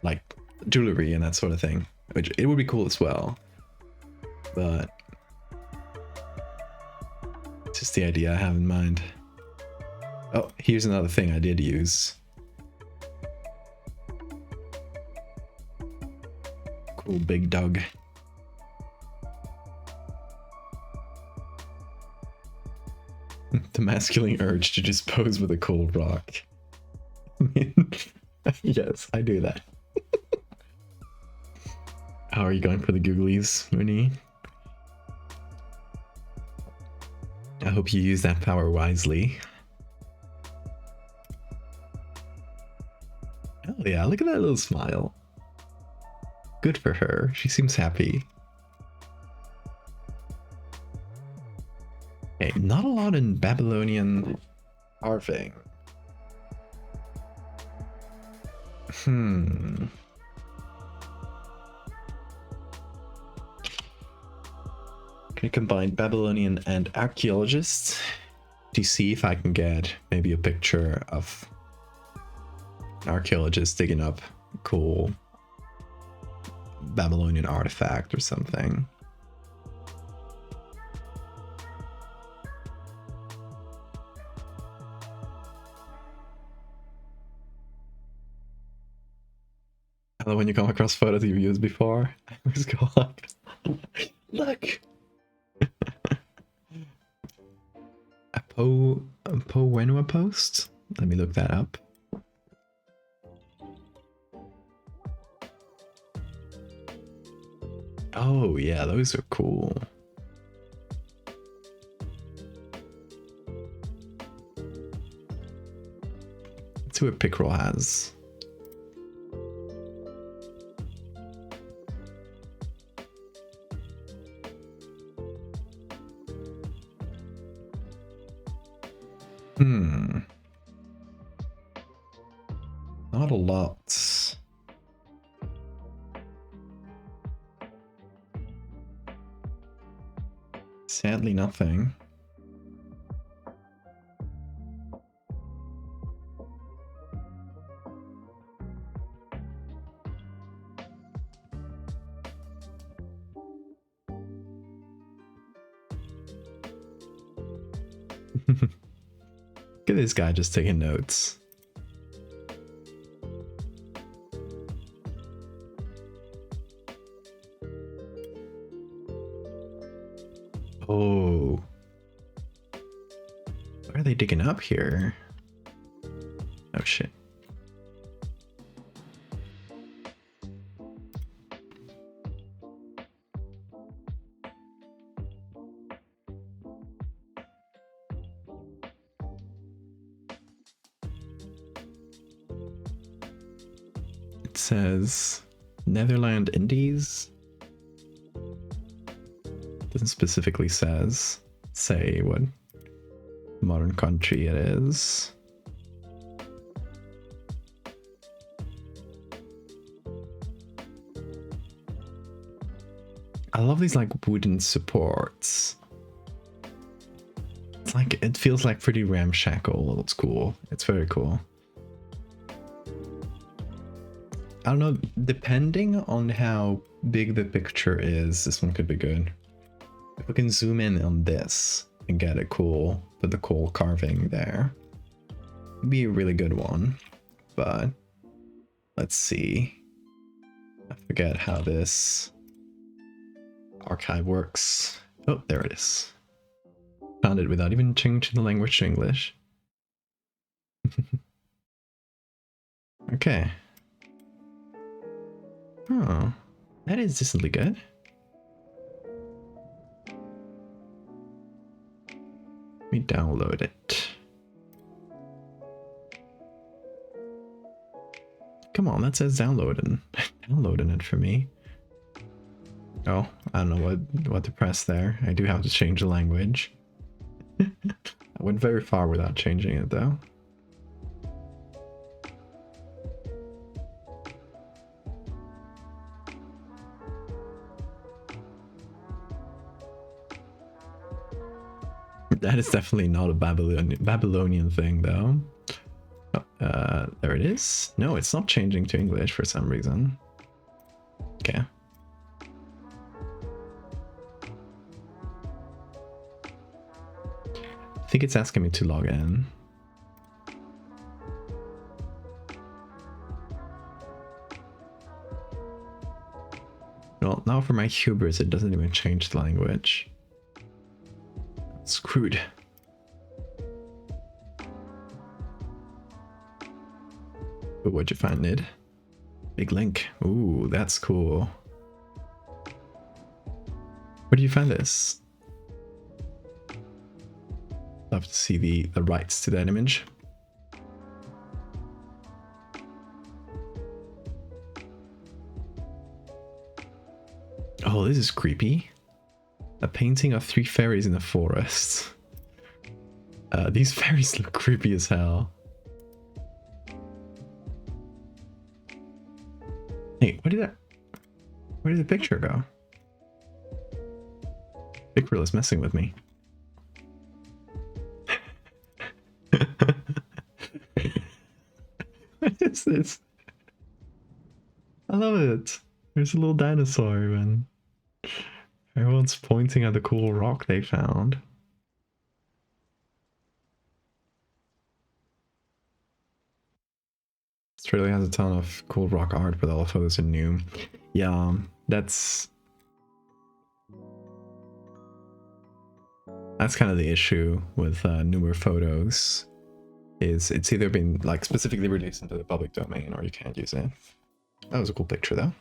A: like jewelry and that sort of thing. Which it would be cool as well. But it's just the idea I have in mind. Oh, here's another thing I did use. Cool big dog. The masculine urge to just pose with a cool rock. I mean, yes, I do that. How are you going for the googlies, Mooney? I hope you use that power wisely. Oh yeah, look at that little smile. Good for her. She seems happy. Okay, not a lot in Babylonian carving. Can I combine Babylonian and archaeologists to see if I can get maybe a picture of an archaeologist digging up a cool Babylonian artifact or something. I love when you come across photos you've used before. I always go like, look! A Po Wenua post? Let me look that up. Oh yeah, those are cool. Let's see what Pickerel has. Not a lot. Sadly, nothing. Look at this guy just taking notes. Oh. Why are they digging up here? Oh shit. It says Netherlands Indies. Doesn't specifically say what modern country it is. I love these like wooden supports. It's like, it feels like pretty ramshackle. It's cool. It's very cool. I don't know, depending on how big the picture is, this one could be good. If we can zoom in on this and get it cool, put the cool carving there, it'd be a really good one. But let's see. I forget how this archive works. Oh, there it is. Found it without even changing the language to English. Okay. Oh, that is decently good. Let me download it. Come on, that says downloading. Downloading it for me. Oh, I don't know what to press there. I do have to change the language. I went very far without changing it though. That is definitely not a Babylonian thing though. Oh, there it is. No, it's not changing to English for some reason. Okay. I think it's asking me to log in. Well, now for my hubris, it doesn't even change the language. Screwed. But what'd you find, Nid? Big link. Ooh, that's cool. Where do you find this? Love to see the rights to that image. Oh, this is creepy. A painting of 3 fairies in the forest. These fairies look creepy as hell. Hey, where did the picture go? Pickrel is messing with me. What is this? I love it. There's a little dinosaur even. Everyone's pointing at the cool rock they found. Australia has a ton of cool rock art, but all the photos are new. Yeah, that's kind of the issue with newer photos. Is it's either been like specifically released into the public domain or you can't use it. That was a cool picture though.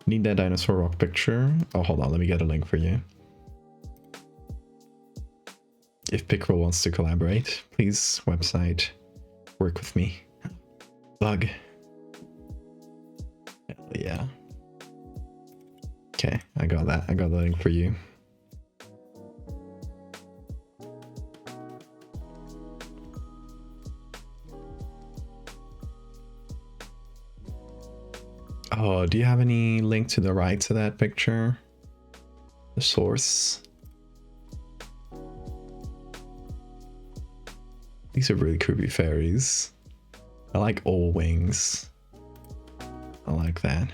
A: Need that dinosaur rock picture. Oh, hold on, let me get a link for you. If Pickrel wants to collaborate, please, website, work with me. Bug. Hell yeah. Okay, I got that. I got the link for you. Oh, do you have any link to the right to that picture? The source? These are really creepy fairies. I like all wings. I like that.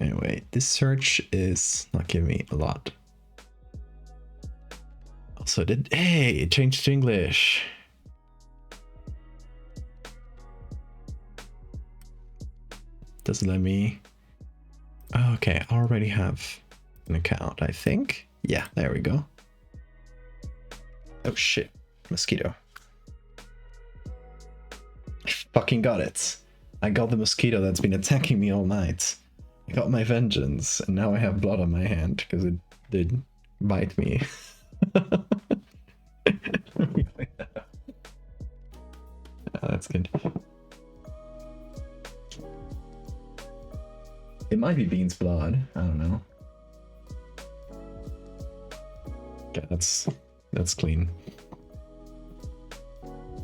A: Anyway, this search is not giving me a lot. Also, hey, it changed to English. Doesn't let me. Oh, okay, I already have an account, I think. Yeah, there we go. Oh shit, mosquito. I fucking got it. I got the mosquito that's been attacking me all night. I got my vengeance, and now I have blood on my hand because it did bite me. Oh, that's good. It might be Bean's blood. I don't know. Okay, that's clean.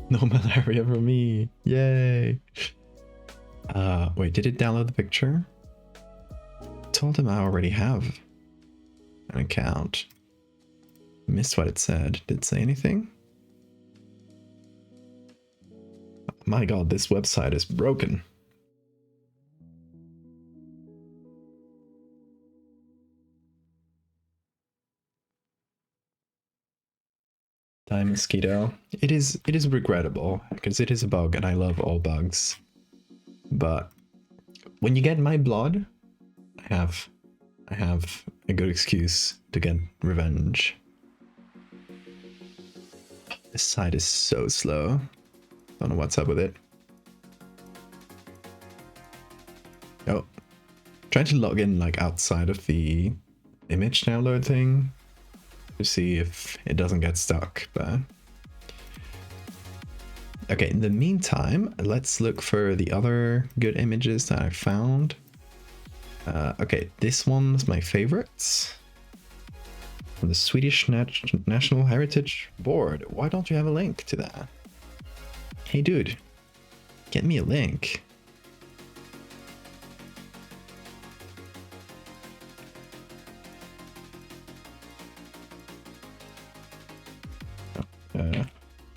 A: No malaria for me. Yay. Wait, did it download the picture? Told him I already have an account. Missed what it said. Did it say anything? My god, this website is broken. Die mosquito. It is regrettable because it is a bug and I love all bugs. But when you get my blood, I have a good excuse to get revenge. This site is so slow. Don't know what's up with it. Oh, trying to log in like outside of the image download thing to see if it doesn't get stuck, but okay, in the meantime, let's look for the other good images that I found. Okay, this one's my favorites. From the Swedish National Heritage Board. Why don't you have a link to that? Hey dude, get me a link.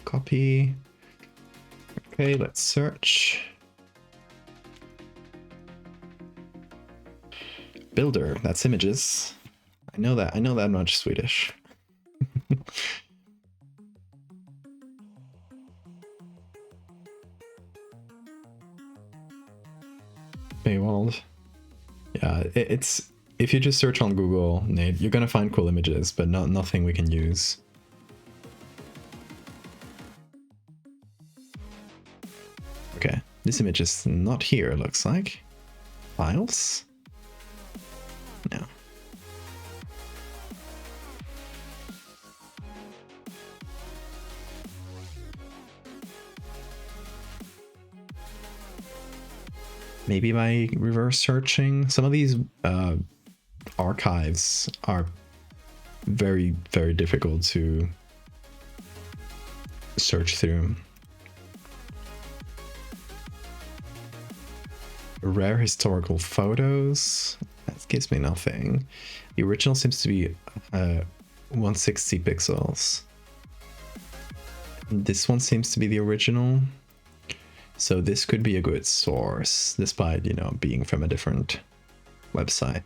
A: Copy. Okay, let's search. Builder, that's images. I know that much Swedish. Paywalled. Yeah, it's if you just search on Google, Nate, you're gonna find cool images, but nothing we can use. Okay, this image is not here, it looks like. Files? No. Maybe by reverse searching. Some of these archives are very, very difficult to search through. Rare historical photos. That gives me nothing. The original seems to be 160 pixels. This one seems to be the original. So this could be a good source, despite, you know, being from a different website.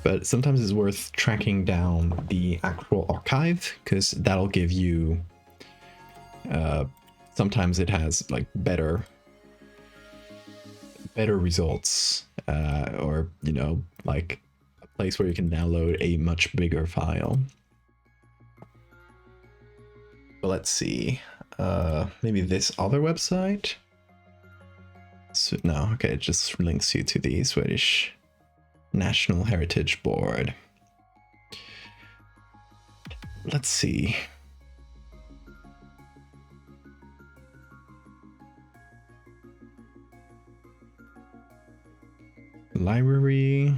A: But sometimes it's worth tracking down the actual archive, because that'll give you... sometimes it has like better results, or, you know, like a place where you can download a much bigger file. But let's see, maybe this other website? So, no, okay, it just links you to the Swedish National Heritage Board. Let's see. Library,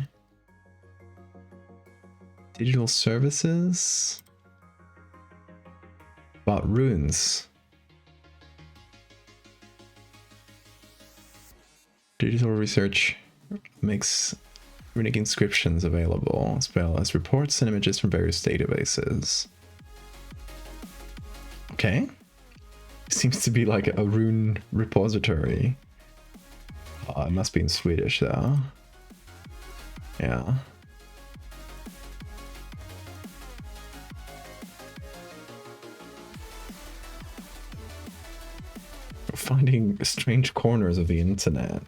A: digital services, about runes, digital research makes runic inscriptions available, as well as reports and images from various databases. Okay, seems to be like a rune repository. Oh, it must be in Swedish though. Yeah. We're finding strange corners of the internet.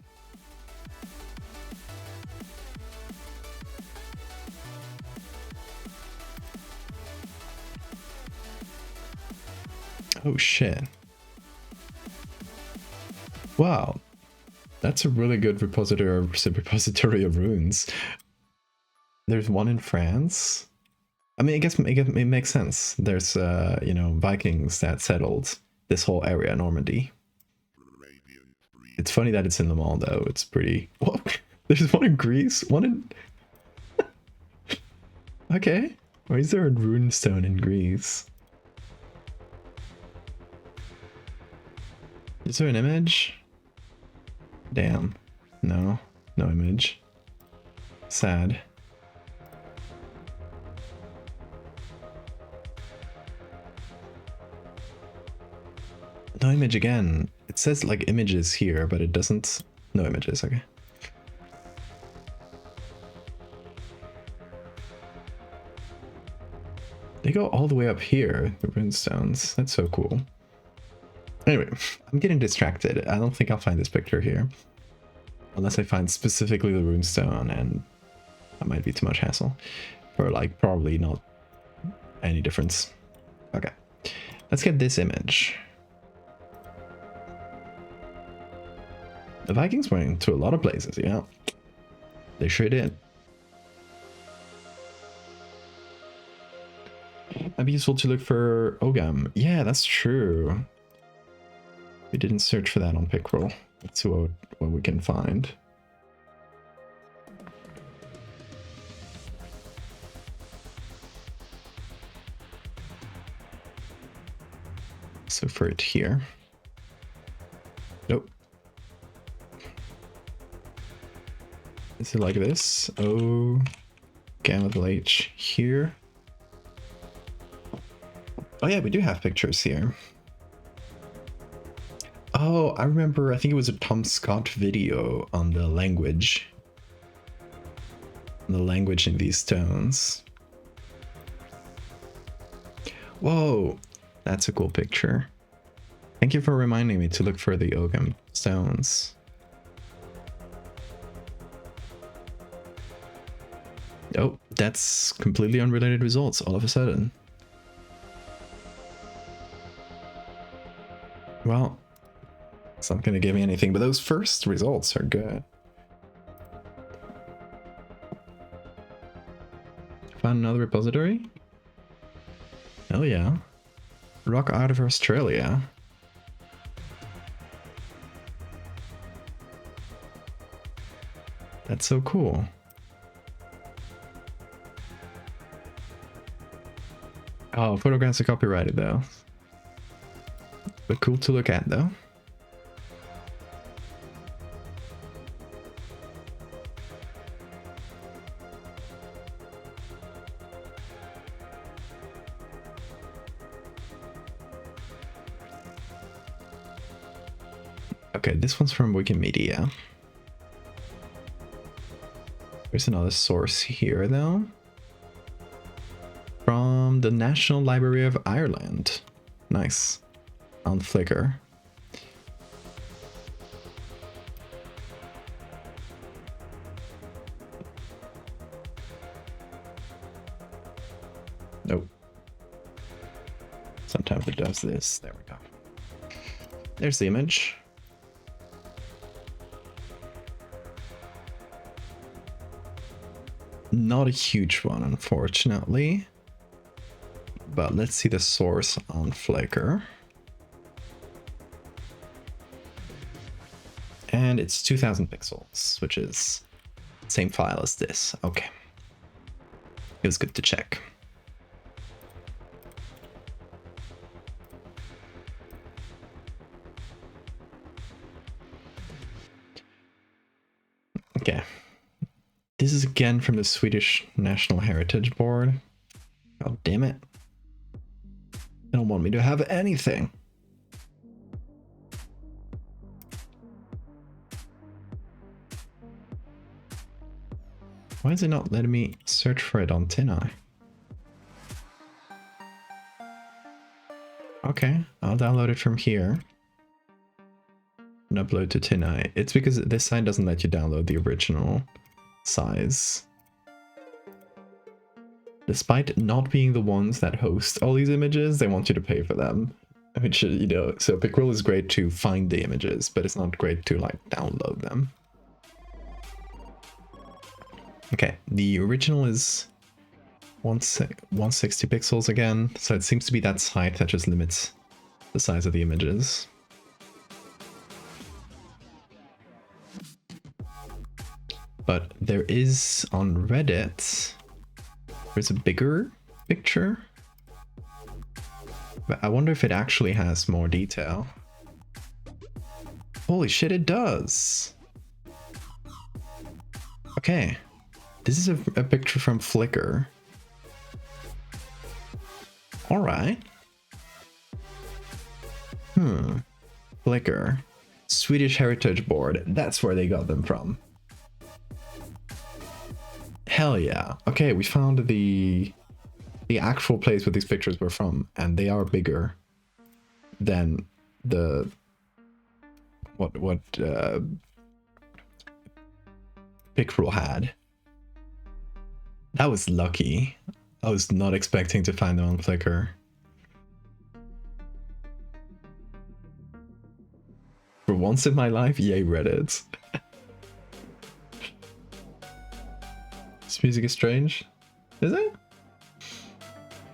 A: Oh shit. Wow. That's a really good repository of runes. There's one in France. I mean, I guess it makes sense. There's, you know, Vikings that settled this whole area, Normandy. It's funny that it's in Le Mans, though. It's pretty... Whoa. There's one in Greece? One in... Okay. Why is there a rune stone in Greece? Is there an image? Damn. No. No image. Sad. No image again. It says like images here, but it doesn't. No images, okay. They go all the way up here, the runestones. That's so cool. Anyway, I'm getting distracted. I don't think I'll find this picture here. Unless I find specifically the runestone, and that might be too much hassle. For like probably not any difference. Okay. Let's get this image. The Vikings went into a lot of places, yeah. They sure did. Might be useful to look for Ogam. Yeah, that's true. We didn't search for that on Pickrel. Let's see what we can find. So for it here. Nope. Is it like this? O, gamma with H here. Oh yeah, we do have pictures here. Oh, I remember, I think it was a Tom Scott video on the language. The language in these stones. Whoa, that's a cool picture. Thank you for reminding me to look for the Ogam stones. Oh, that's completely unrelated results all of a sudden. Well, it's not going to give me anything, but those first results are good. Found another repository? Hell yeah. Rock out of Australia. That's so cool. Oh, photographs are copyrighted though. But cool to look at though. Okay, this one's from Wikimedia. There's another source here though. From the National Library of Ireland. Nice. On Flickr. Nope. Sometimes it does this. There we go. There's the image. Not a huge one, unfortunately. But let's see the source on Flickr. And it's 2000 pixels, which is the same file as this. Okay. It was good to check. Okay. This is again from the Swedish National Heritage Board. God damn it. They don't want me to have anything. Why is it not letting me search for it on TinEye? Okay, I'll download it from here and upload to TinEye. It's because this site doesn't let you download the original size. Despite not being the ones that host all these images, they want you to pay for them. Which, you know, so Picroll is great to find the images, but it's not great to, like, download them. Okay, the original is 160 pixels again, so it seems to be that site that just limits the size of the images. But there is on Reddit, there's a bigger picture. But I wonder if it actually has more detail. Holy shit, it does! Okay. This is a picture from Flickr. Alright. Flickr. Swedish Heritage Board. That's where they got them from. Hell yeah. Okay, we found the actual place where these pictures were from, and they are bigger than the what Picroll had. That was lucky. I was not expecting to find them on Flickr. For once in my life, yay Reddit. This music is strange. Is it?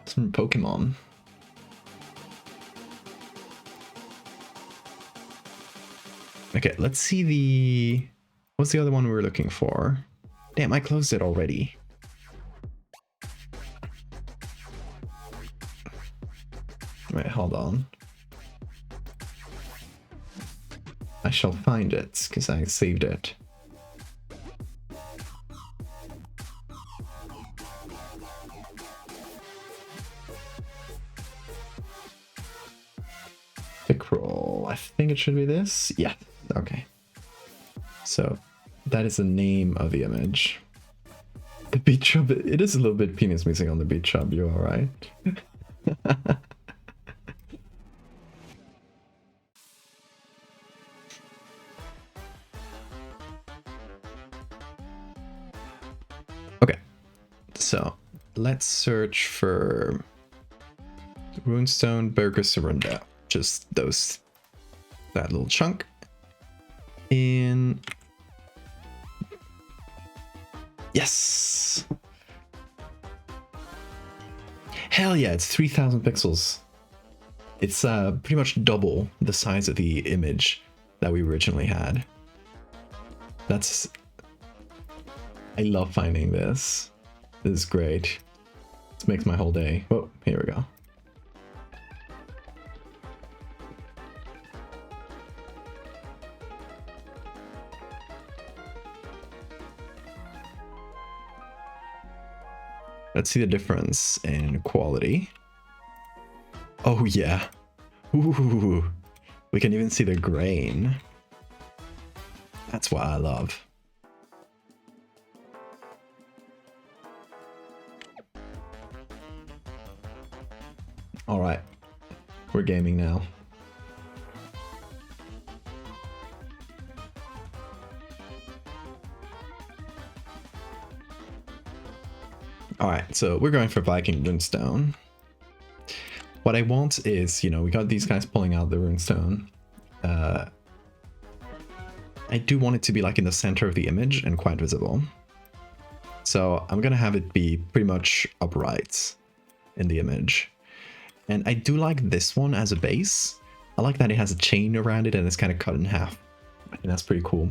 A: It's from Pokemon. Okay, let's see the... What's the other one we were looking for? Damn, I closed it already. Wait, hold on. I shall find it, because I saved it. Picroll. I think it should be this. Yeah, okay. So, that is the name of the image. The beat chub, it is a little bit penis missing on the beat chub, you alright? Okay, so let's search for Runestone, Burger Surrender. Just that little chunk. In... Yes! Hell yeah, it's 3000 pixels. It's pretty much double the size of the image that we originally had. That's... I love finding this. This is great. This makes my whole day. Oh, here we go. Let's see the difference in quality. Oh yeah. Ooh. We can even see the grain. That's what I love. All right. We're gaming now. Alright, so we're going for Viking Runestone. What I want is, you know, we got these guys pulling out the Runestone. I do want it to be like in the center of the image and quite visible. So I'm gonna have it be pretty much upright in the image. And I do like this one as a base. I like that it has a chain around it and it's kind of cut in half. I think that's pretty cool.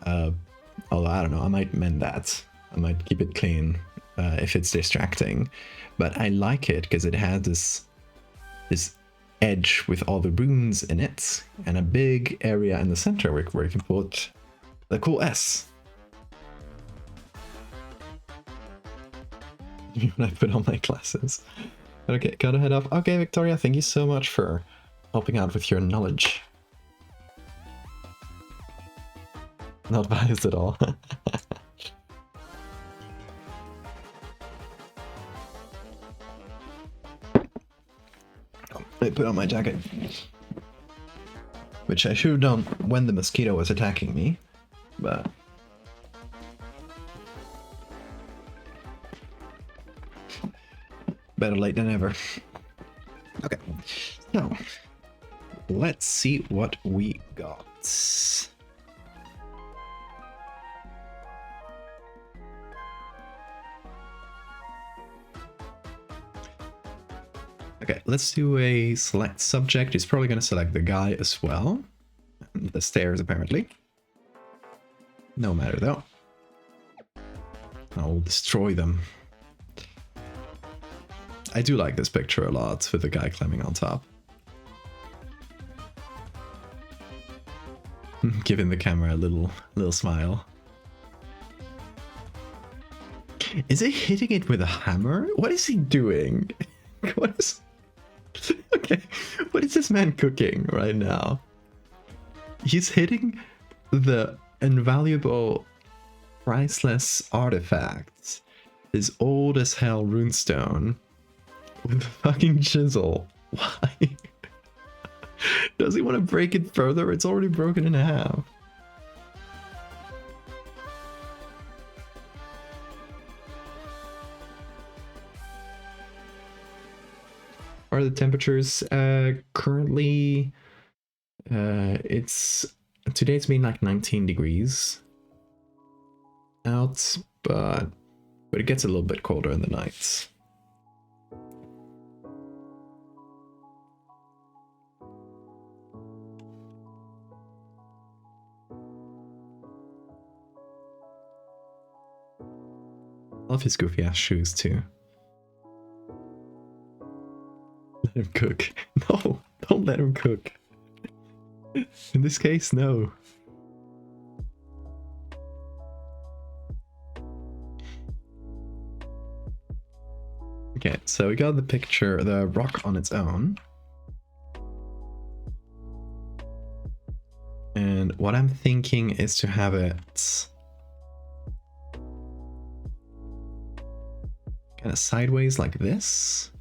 A: Although, I don't know, I might mend that. I might keep it clean. If it's distracting, but I like it because it has this edge with all the runes in it and a big area in the center where you can put the cool S. When I put on my glasses. Okay, gotta head off. Okay, Victoria, thank you so much for helping out with your knowledge. Not biased at all. I put on my jacket. Which I should have done when the mosquito was attacking me, but... better late than never. Okay, so let's see what we got. Okay, let's do a select subject. He's probably going to select the guy as well. And the stairs, apparently. No matter, though. I'll destroy them. I do like this picture a lot, with the guy climbing on top. Giving the camera a little smile. Is he hitting it with a hammer? What is he doing? What is... Okay, what is this man cooking right now? He's hitting the invaluable, priceless artifacts, his old as hell runestone, with a fucking chisel. Why? Does he want to break it further? It's already broken in half. Are the temperatures currently today's been like 19 degrees out, but it gets a little bit colder in the nights. Love his goofy ass shoes too. Let him cook. No, don't let him cook. In this case, no. Okay, so we got the picture, the rock on its own. And what I'm thinking is to have it kind of sideways like this.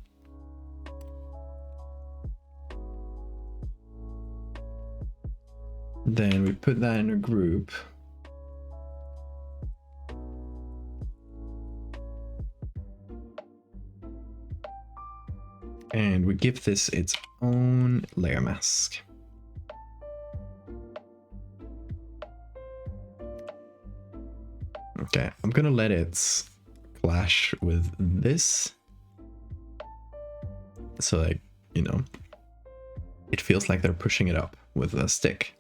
A: Then we put that in a group. And we give this its own layer mask. Okay, I'm gonna let it clash with this. So like, you know, it feels like they're pushing it up with a stick.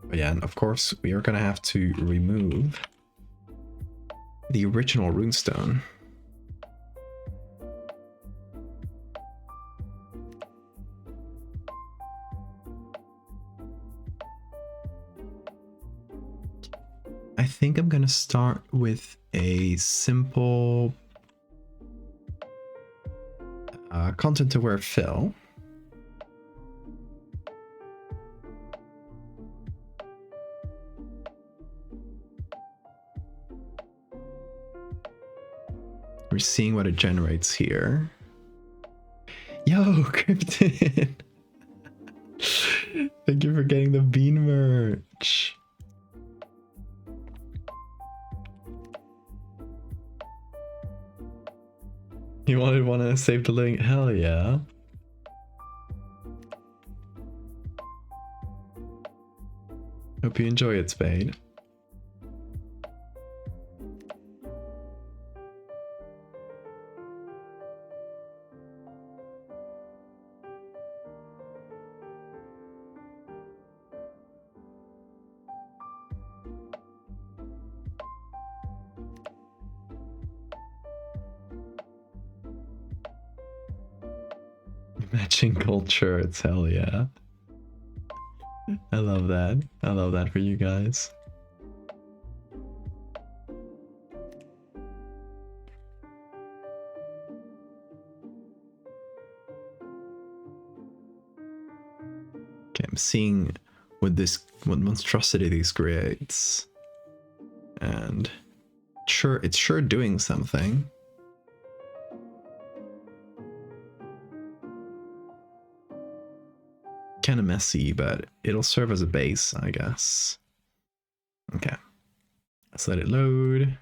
A: But yeah, and of course we are gonna have to remove the original runestone. I think I'm gonna start with a simple content-aware fill. We're seeing what it generates here. Yo, Krypton! Thank you for getting the bean merch. You want to save the link? Hell yeah. Hope you enjoy it, Spade. Matching gold shirts, hell yeah. I love that. I love that for you guys. Okay, I'm seeing what monstrosity this creates. And sure, it's sure doing something. Kind of messy, but it'll serve as a base, I guess. Okay, let's let it load.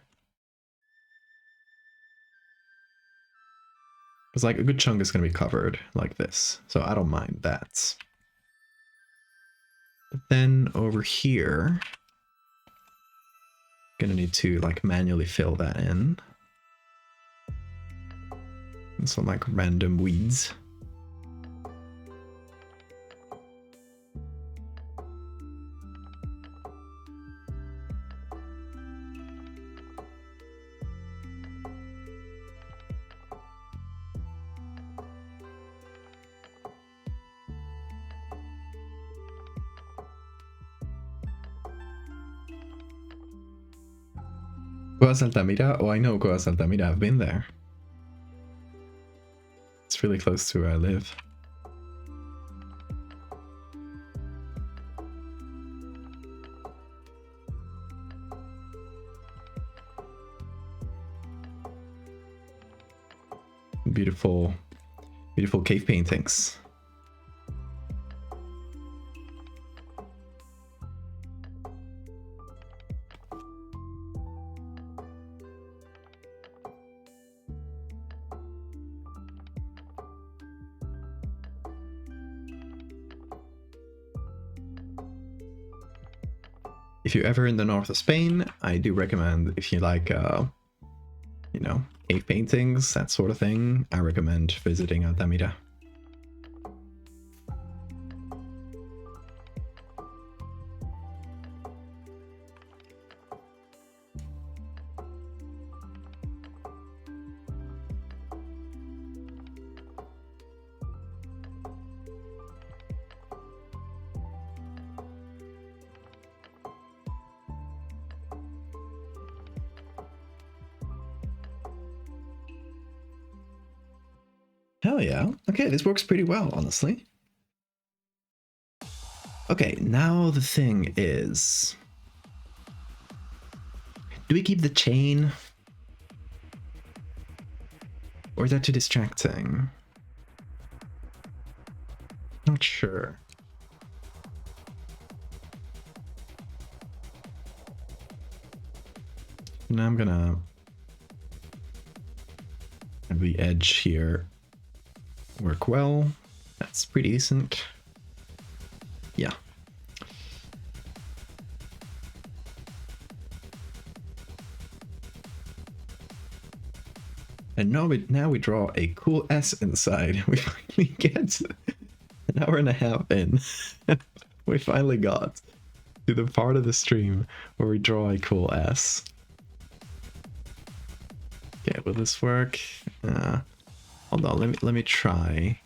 A: Because like a good chunk is going to be covered like this, so I don't mind that. But then over here, gonna need to like manually fill that in. And some like random weeds. Cuevas Altamira? Oh, I know Cuevas Altamira. I've been there. It's really close to where I live. Beautiful, beautiful cave paintings. If you're ever in the north of Spain, I do recommend, if you like, you know, cave paintings, that sort of thing, I recommend visiting Altamira. Hell yeah. Okay, this works pretty well, honestly. Okay, now the thing is... do we keep the chain? Or is that too distracting? Not sure. Now I'm gonna have the edge here work well. That's pretty decent. Yeah. And now we draw a cool S inside. We finally get an hour and a half in. We finally got to the part of the stream where we draw a cool S. Okay, will this work? Hold on, let me try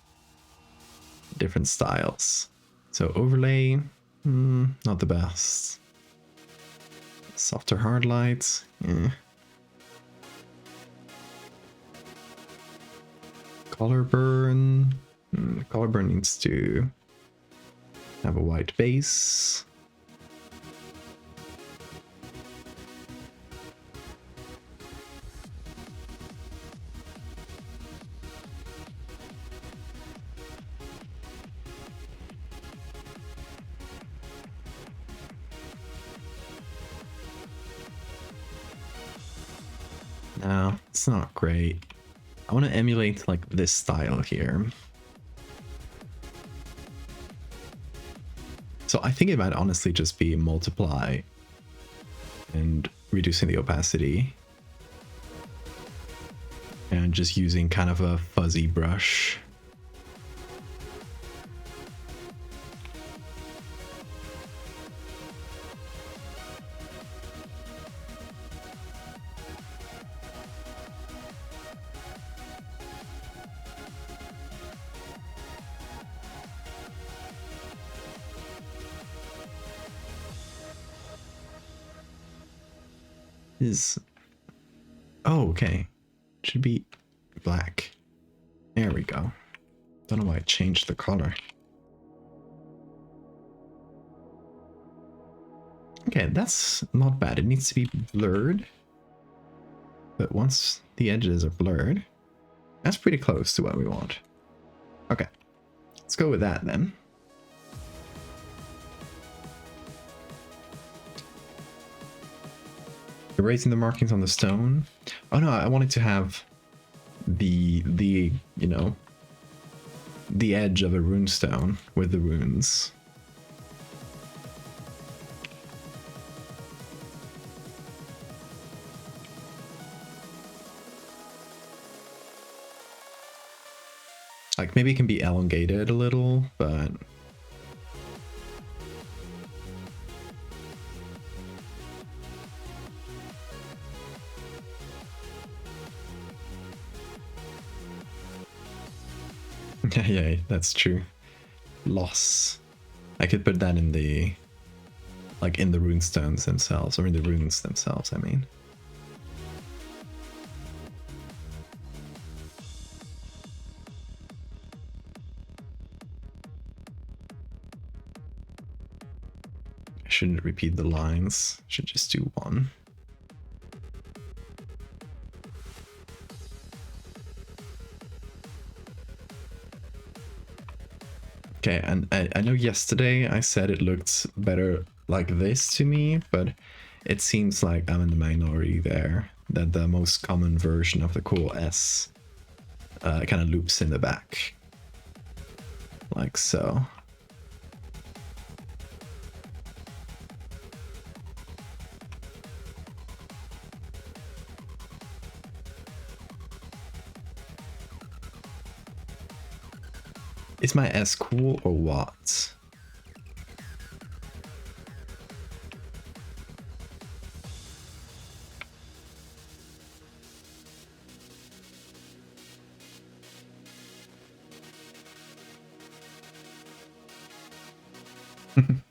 A: different styles. So overlay, not the best. Softer hard lights, Color burn. Color burn needs to have a white base. No, it's not great. I want to emulate like this style here. So I think it might honestly just be multiply and reducing the opacity. And just using kind of a fuzzy brush. Oh, okay. Should be black. There we go. Don't know why I changed the color. Okay, that's not bad. It needs to be blurred. But once the edges are blurred, that's pretty close to what we want. Okay, let's go with that then. Erasing the markings on the stone. Oh no, I wanted to have the you know, the edge of a runestone with the runes. Like, maybe it can be elongated a little, but... yeah, that's true. Loss. I could put that in the... like, in the runestones themselves, or in the runes themselves, I mean. I shouldn't repeat the lines, should just do one. Okay, and I know yesterday I said it looked better like this to me, but it seems like I'm in the minority there, that the most common version of the cool S kind of loops in the back. Like so. Is my S cool or what?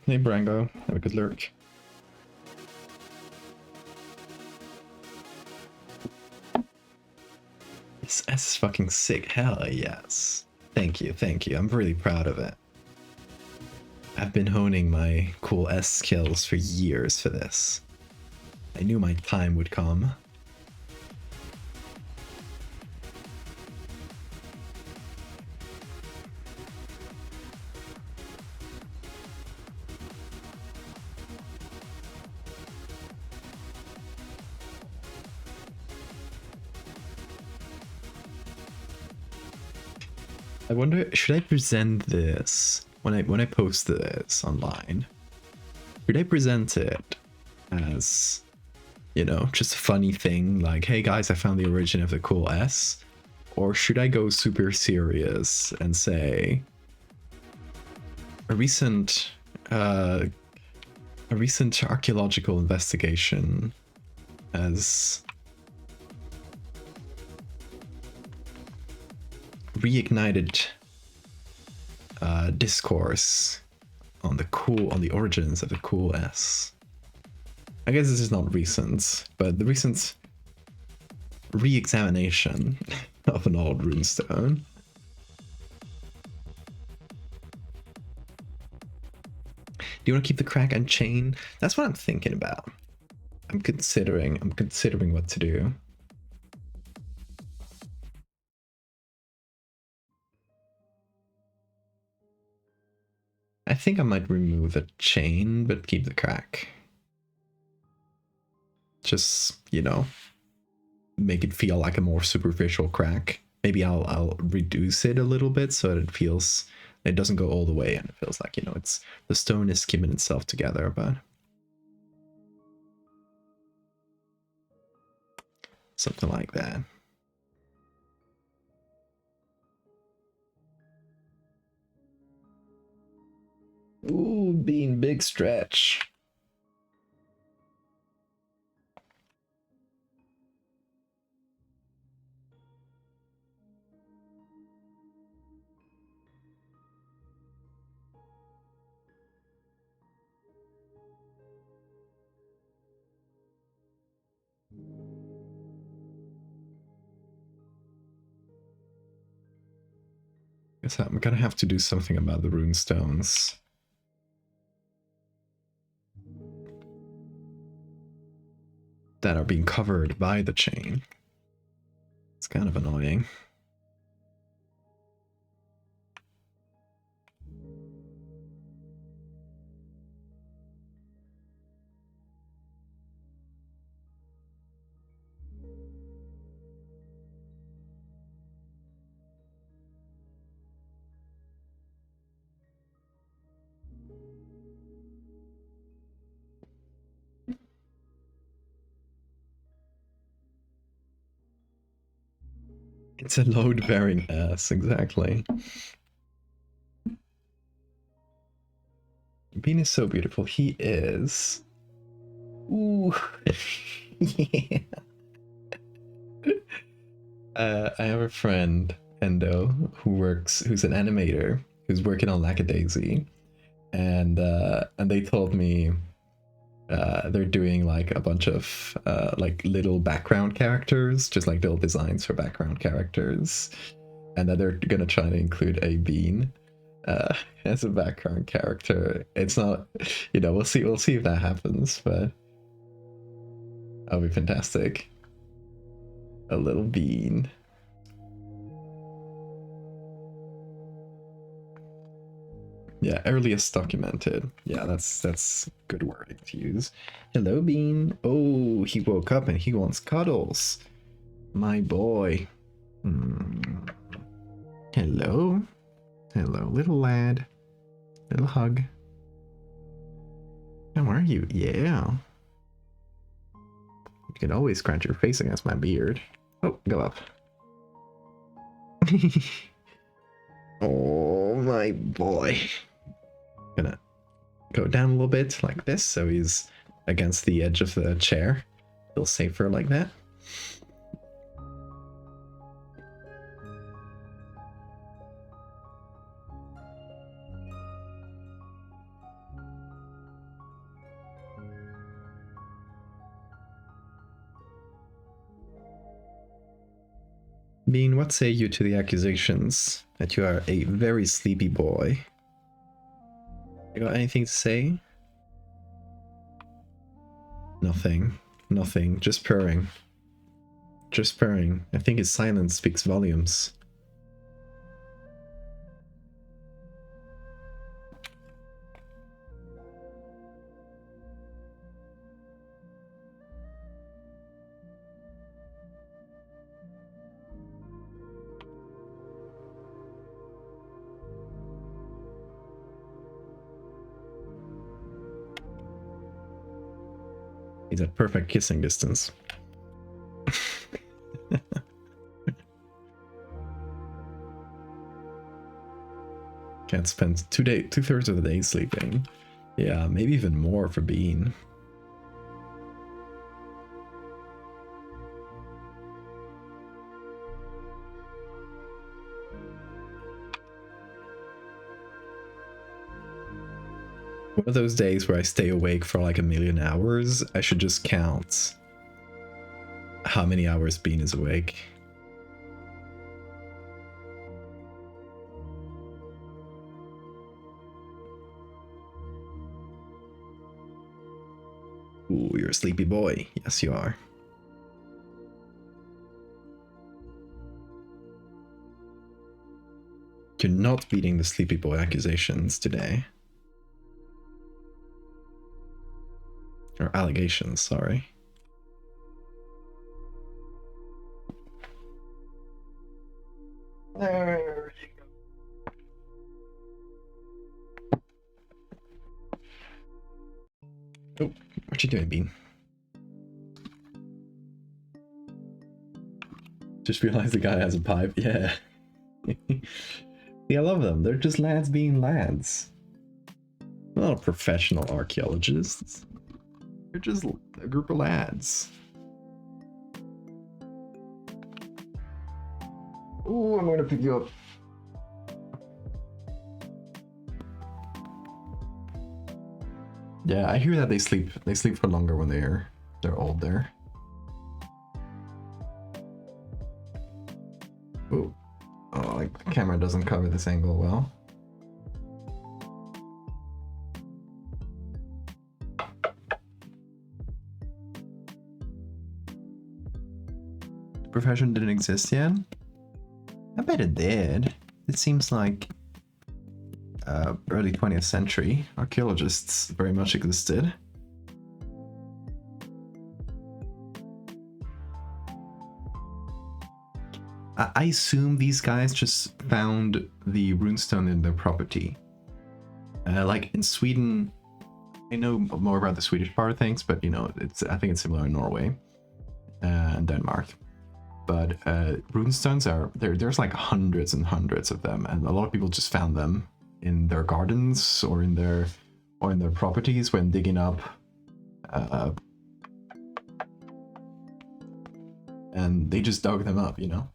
A: Hey Brango, have a good lurk. This S is fucking sick, hell yes. Thank you, I'm really proud of it. I've been honing my cool S skills for years for this. I knew my time would come. I wonder, should I present this when I post this online? Should I present it as, you know, just a funny thing like, hey guys, I found the origin of the cool S? Or should I go super serious and say a recent archaeological investigation has reignited discourse on the origins of the cool S. I guess this is not recent, but the recent re-examination of an old runestone. Do you want to keep the crack and chain? That's what I'm thinking about. I'm considering what to do. I think I might remove the chain, but keep the crack. Just, you know, make it feel like a more superficial crack. Maybe I'll reduce it a little bit so that it doesn't go all the way and it feels like, you know, it's the stone is keeping itself together, but something like that. Ooh, being big stretch. Guess I'm gonna have to do something about the rune stones. that are being covered by the chain. It's kind of annoying. It's a load-bearing ass, exactly. Bean is so beautiful. He is. Ooh. Yeah. I have a friend, Endo, who's an animator, who's working on Lackadaisy, and they told me they're doing like a bunch of like little background characters, just like little designs for background characters, and that they're gonna try to include a bean as a background character. It's not, you know, we'll see if that happens, but that'll be fantastic. A little bean. Yeah, earliest documented. Yeah, that's good wording to use. Hello, Bean. Oh, he woke up and he wants cuddles. My boy. Hello. Hello, little lad. Little hug. How are you? Yeah. You can always scratch your face against my beard. Oh, go up. Oh, my boy. Gonna go down a little bit like this so he's against the edge of the chair. Feel safer like that. Bean, what say you to the accusations that you are a very sleepy boy? You got anything to say? Nothing. Nothing. Just purring. Just purring. I think his silence speaks volumes. He's at perfect kissing distance. Can't spend 2/3 of the day sleeping. Yeah, maybe even more for Bean. One of those days where I stay awake for like 1,000,000 hours, I should just count how many hours Bean is awake. Ooh, you're a sleepy boy. Yes, you are. You're not beating the sleepy boy accusations today. Or allegations, sorry. There you go. Oh, what you doing, Bean? Just realized the guy has a pipe. Yeah. See, I love them. They're just lads being lads. They're not professional archaeologists. They're just a group of lads. Oh, I'm gonna pick you up. Yeah, I hear that they sleep for longer when they're older. Ooh. Oh, like the camera doesn't cover this angle well. profession didn't exist yet? I bet it did. It seems like early 20th century archaeologists very much existed. I assume these guys just found the runestone in their property. Like in Sweden, I know more about the Swedish part of things, but you know, I think it's similar in Norway and Denmark. But runestones there's like hundreds and hundreds of them, and a lot of people just found them in their gardens or in their properties when digging up. And they just dug them up, you know.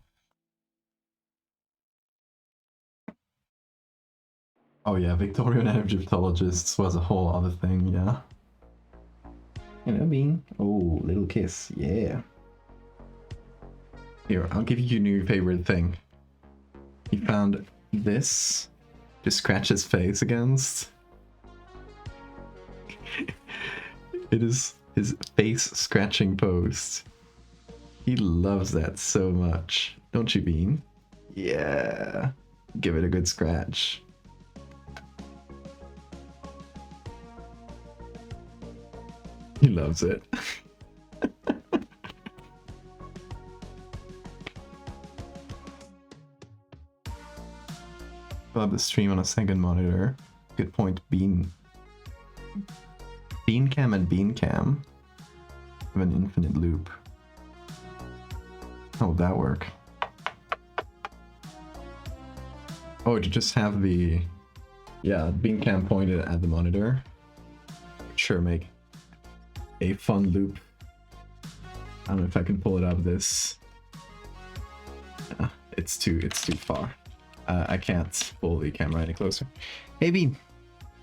A: Oh yeah, Victorian Egyptologists was a whole other thing, yeah. You know, Bean. Oh, little kiss, yeah. Here, I'll give you your new favorite thing. He found this to scratch his face against. It is his face scratching post. He loves that so much. Don't you, Bean? Yeah. Give it a good scratch. He loves it. Pull up the stream on a second monitor. Good point, Bean. Beancam and Beancam have an infinite loop. How would that work? Oh, to just have the... Yeah, Beancam pointed at the monitor. Sure, make a fun loop. I don't know if I can pull it out of this. It's too far. I can't pull the camera any closer. Hey Bean,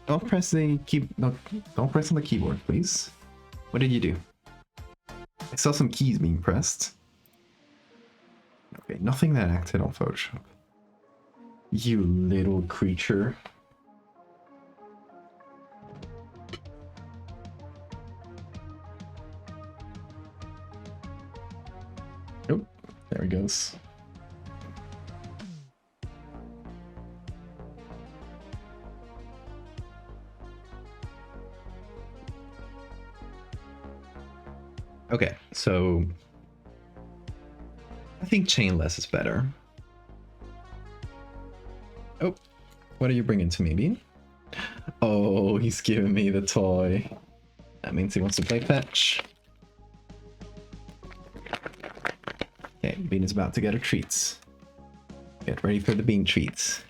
A: don't press the don't press on the keyboard, please. What did you do? I saw some keys being pressed. Okay, nothing that acted on Photoshop. You little creature. Nope, there he goes. Okay, so I think chainless is better. Oh, what are you bringing to me, Bean? Oh, he's giving me the toy. That means he wants to play fetch. Okay, Bean is about to get her treats. Get ready for the Bean treats.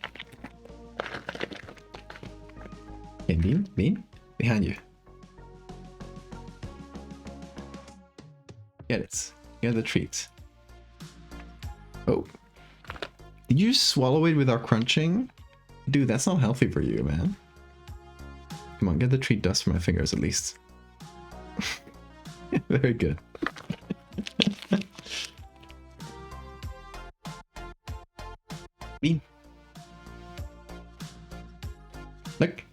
A: Okay, Bean, behind you. Get it. Get the treat. Oh. Did you swallow it without crunching? Dude, that's not healthy for you, man. Come on, get the treat dust from my fingers at least. Very good. Bean. Look.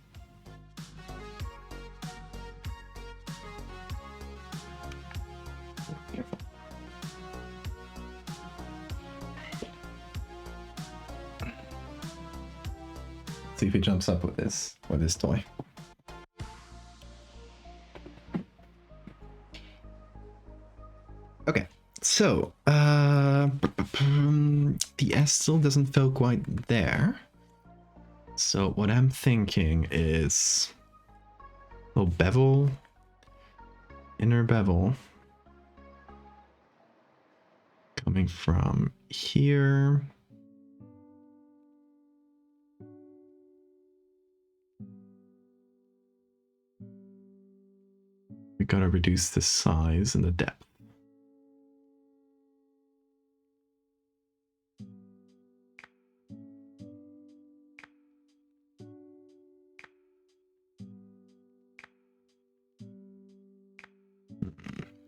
A: See if he jumps up with this toy. Okay, so the S still doesn't feel quite there. So what I'm thinking is a little bevel, inner bevel, coming from here. We gotta reduce the size and the depth.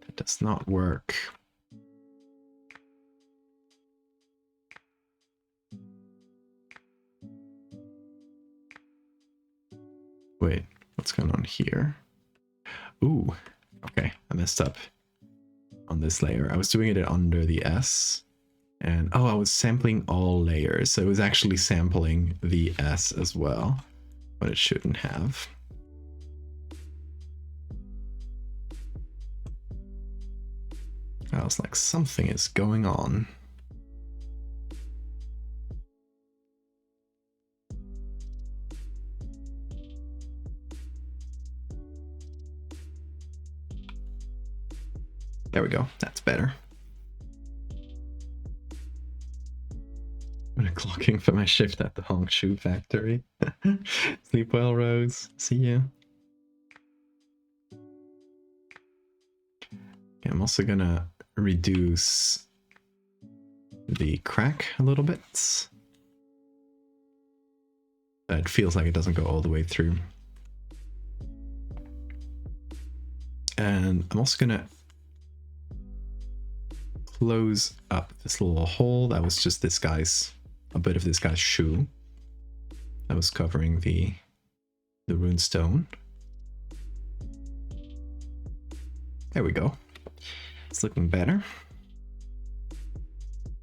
A: That does not work. Wait, what's going on here? Ooh, okay, I messed up. on this layer. I was doing it under the S. And oh, I was sampling all layers. So it was actually sampling the S as well, but it shouldn't have. I was like, something is going on. There we go. That's better. I'm clocking for my shift at the Honk Shoe Factory. Sleep well, Rose. See you. Okay, I'm also gonna reduce the crack a little bit. It feels like it doesn't go all the way through. And I'm also gonna close up this little hole that was just this guy's, a bit of this guy's shoe that was covering the rune stone. There we go. It's looking better.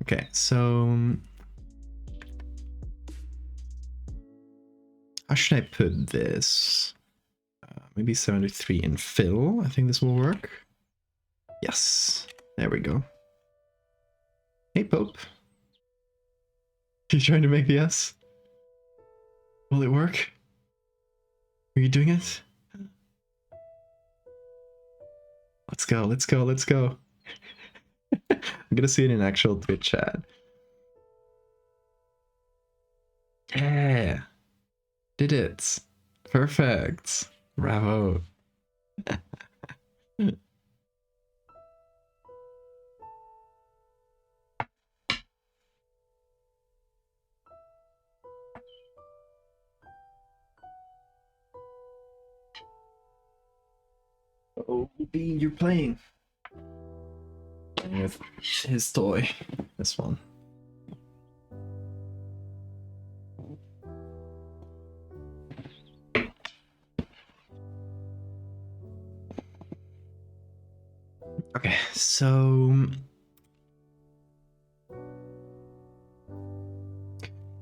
A: Okay, so how should I put this? Maybe 73 in fill. I think this will work. Yes, there we go. Hey, Pope. You trying to make the S? Will it work? Are you doing it? Let's go, let's go, let's go. I'm gonna see it in actual Twitch chat. Yeah. Did it. Perfect. Bravo. Oh, Bean, you're playing. Playing with his toy. This one. Okay, so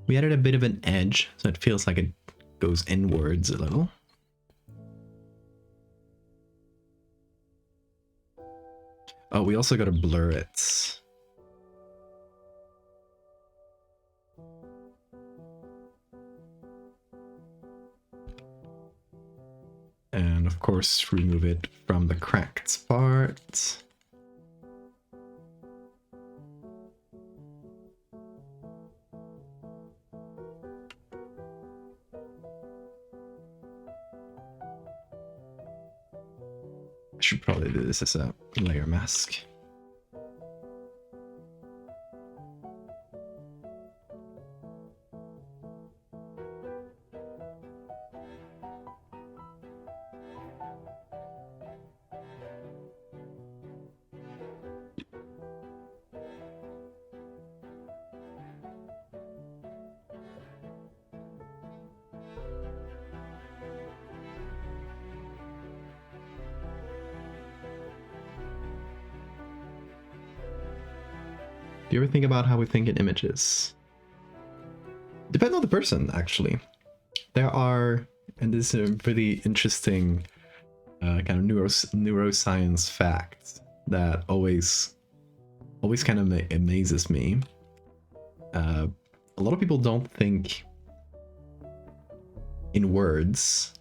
A: we added a bit of an edge, so it feels like it goes inwards a little. Oh, we also gotta blur it. And of course, remove it from the cracked part. I should probably do this as a layer mask. Do you ever think about how we think in images? Depends on the person, actually. There are, and this is a really interesting kind of neuroscience fact that always kind of amazes me. A lot of people don't think in words.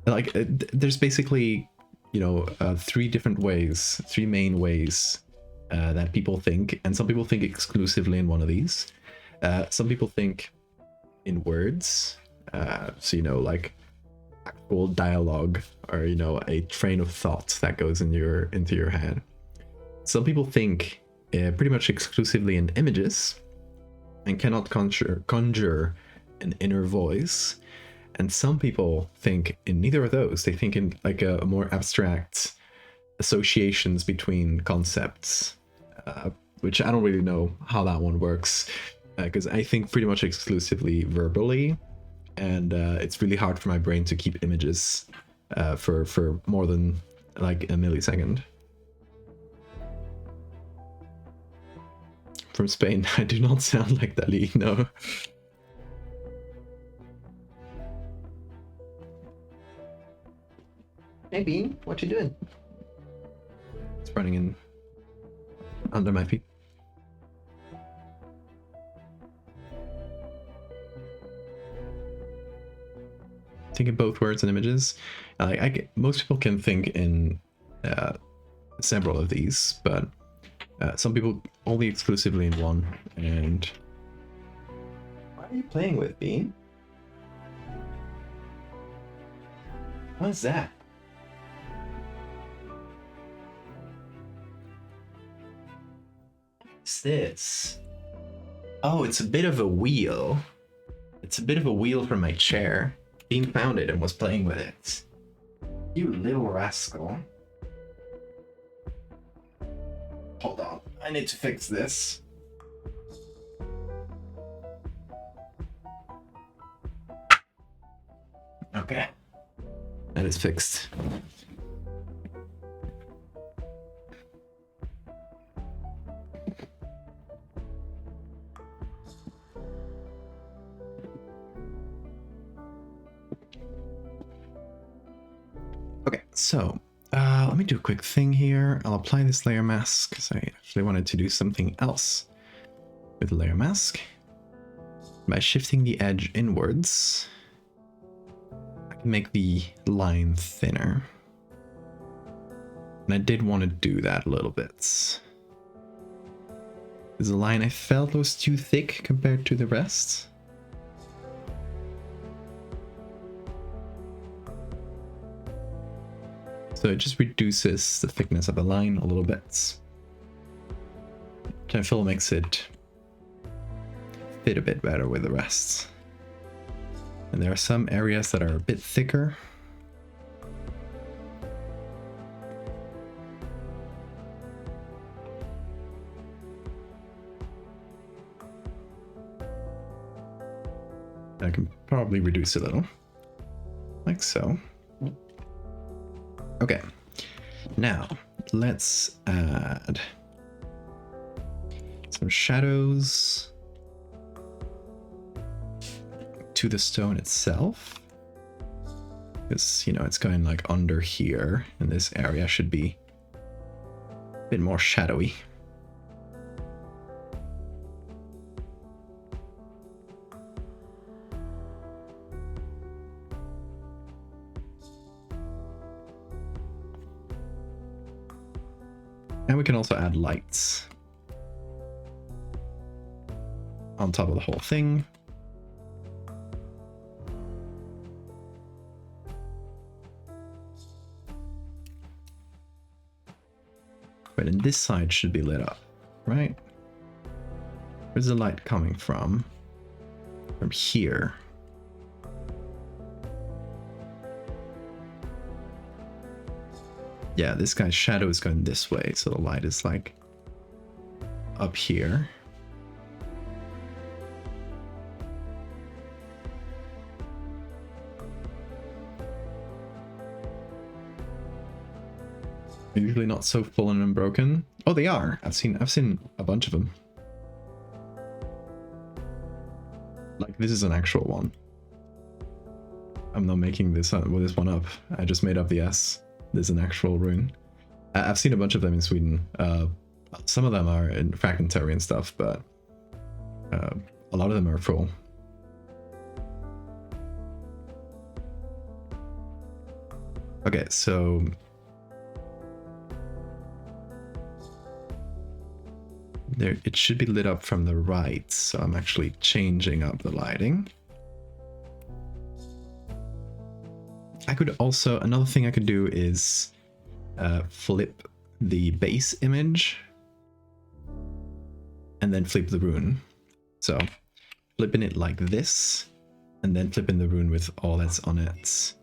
A: Like, there's basically, you know, three main ways that people think, and some people think exclusively in one of these. Some people think in words, so, you know, like actual dialogue, or, you know, a train of thought that goes into your head. Some people think pretty much exclusively in images and cannot conjure an inner voice. And some people think in neither of those. They think in like a more abstract associations between concepts, which I don't really know how that one works, because I think pretty much exclusively verbally, and it's really hard for my brain to keep images for more than like a millisecond. from Spain. I do not sound like Dali, no. Hey Bean, what you doing? It's running in under my feet. Think in both words and images. Most people can think in several of these, but some people only exclusively in one. And what are you playing with, Bean? What is that? What's this? Oh, it's a bit of a wheel. It's a bit of a wheel from my chair. Bean found it and was playing with it. You little rascal. Hold on, I need to fix this. Okay. That is fixed. Okay, so let me do a quick thing here. I'll apply this layer mask because I actually wanted to do something else with the layer mask. By shifting the edge inwards, I can make the line thinner. And I did want to do that a little bit. There's a line I felt was too thick compared to the rest. So it just reduces the thickness of the line a little bit. Which I feel makes it fit a bit better with the rest. And there are some areas that are a bit thicker. I can probably reduce a little, like so. Okay, now let's add some shadows to the stone itself. Because, you know, it's going like under here, and this area should be a bit more shadowy. And we can also add lights on top of the whole thing. But then this side should be lit up, right? Where's the light coming from? From here. Yeah, this guy's shadow is going this way, so the light is like up here. Usually not so full and unbroken. Oh, they are. I've seen a bunch of them. Like this is an actual one. I'm not making this one up. I just made up the S. There's an actual rune. I've seen a bunch of them in Sweden. Some of them are in fragmentary and stuff, but a lot of them are full. Okay, so there it should be lit up from the right, so I'm actually changing up the lighting. I could also, another thing I could do is flip the base image and then flip the rune. So flipping it like this and then flipping the rune with all that's on it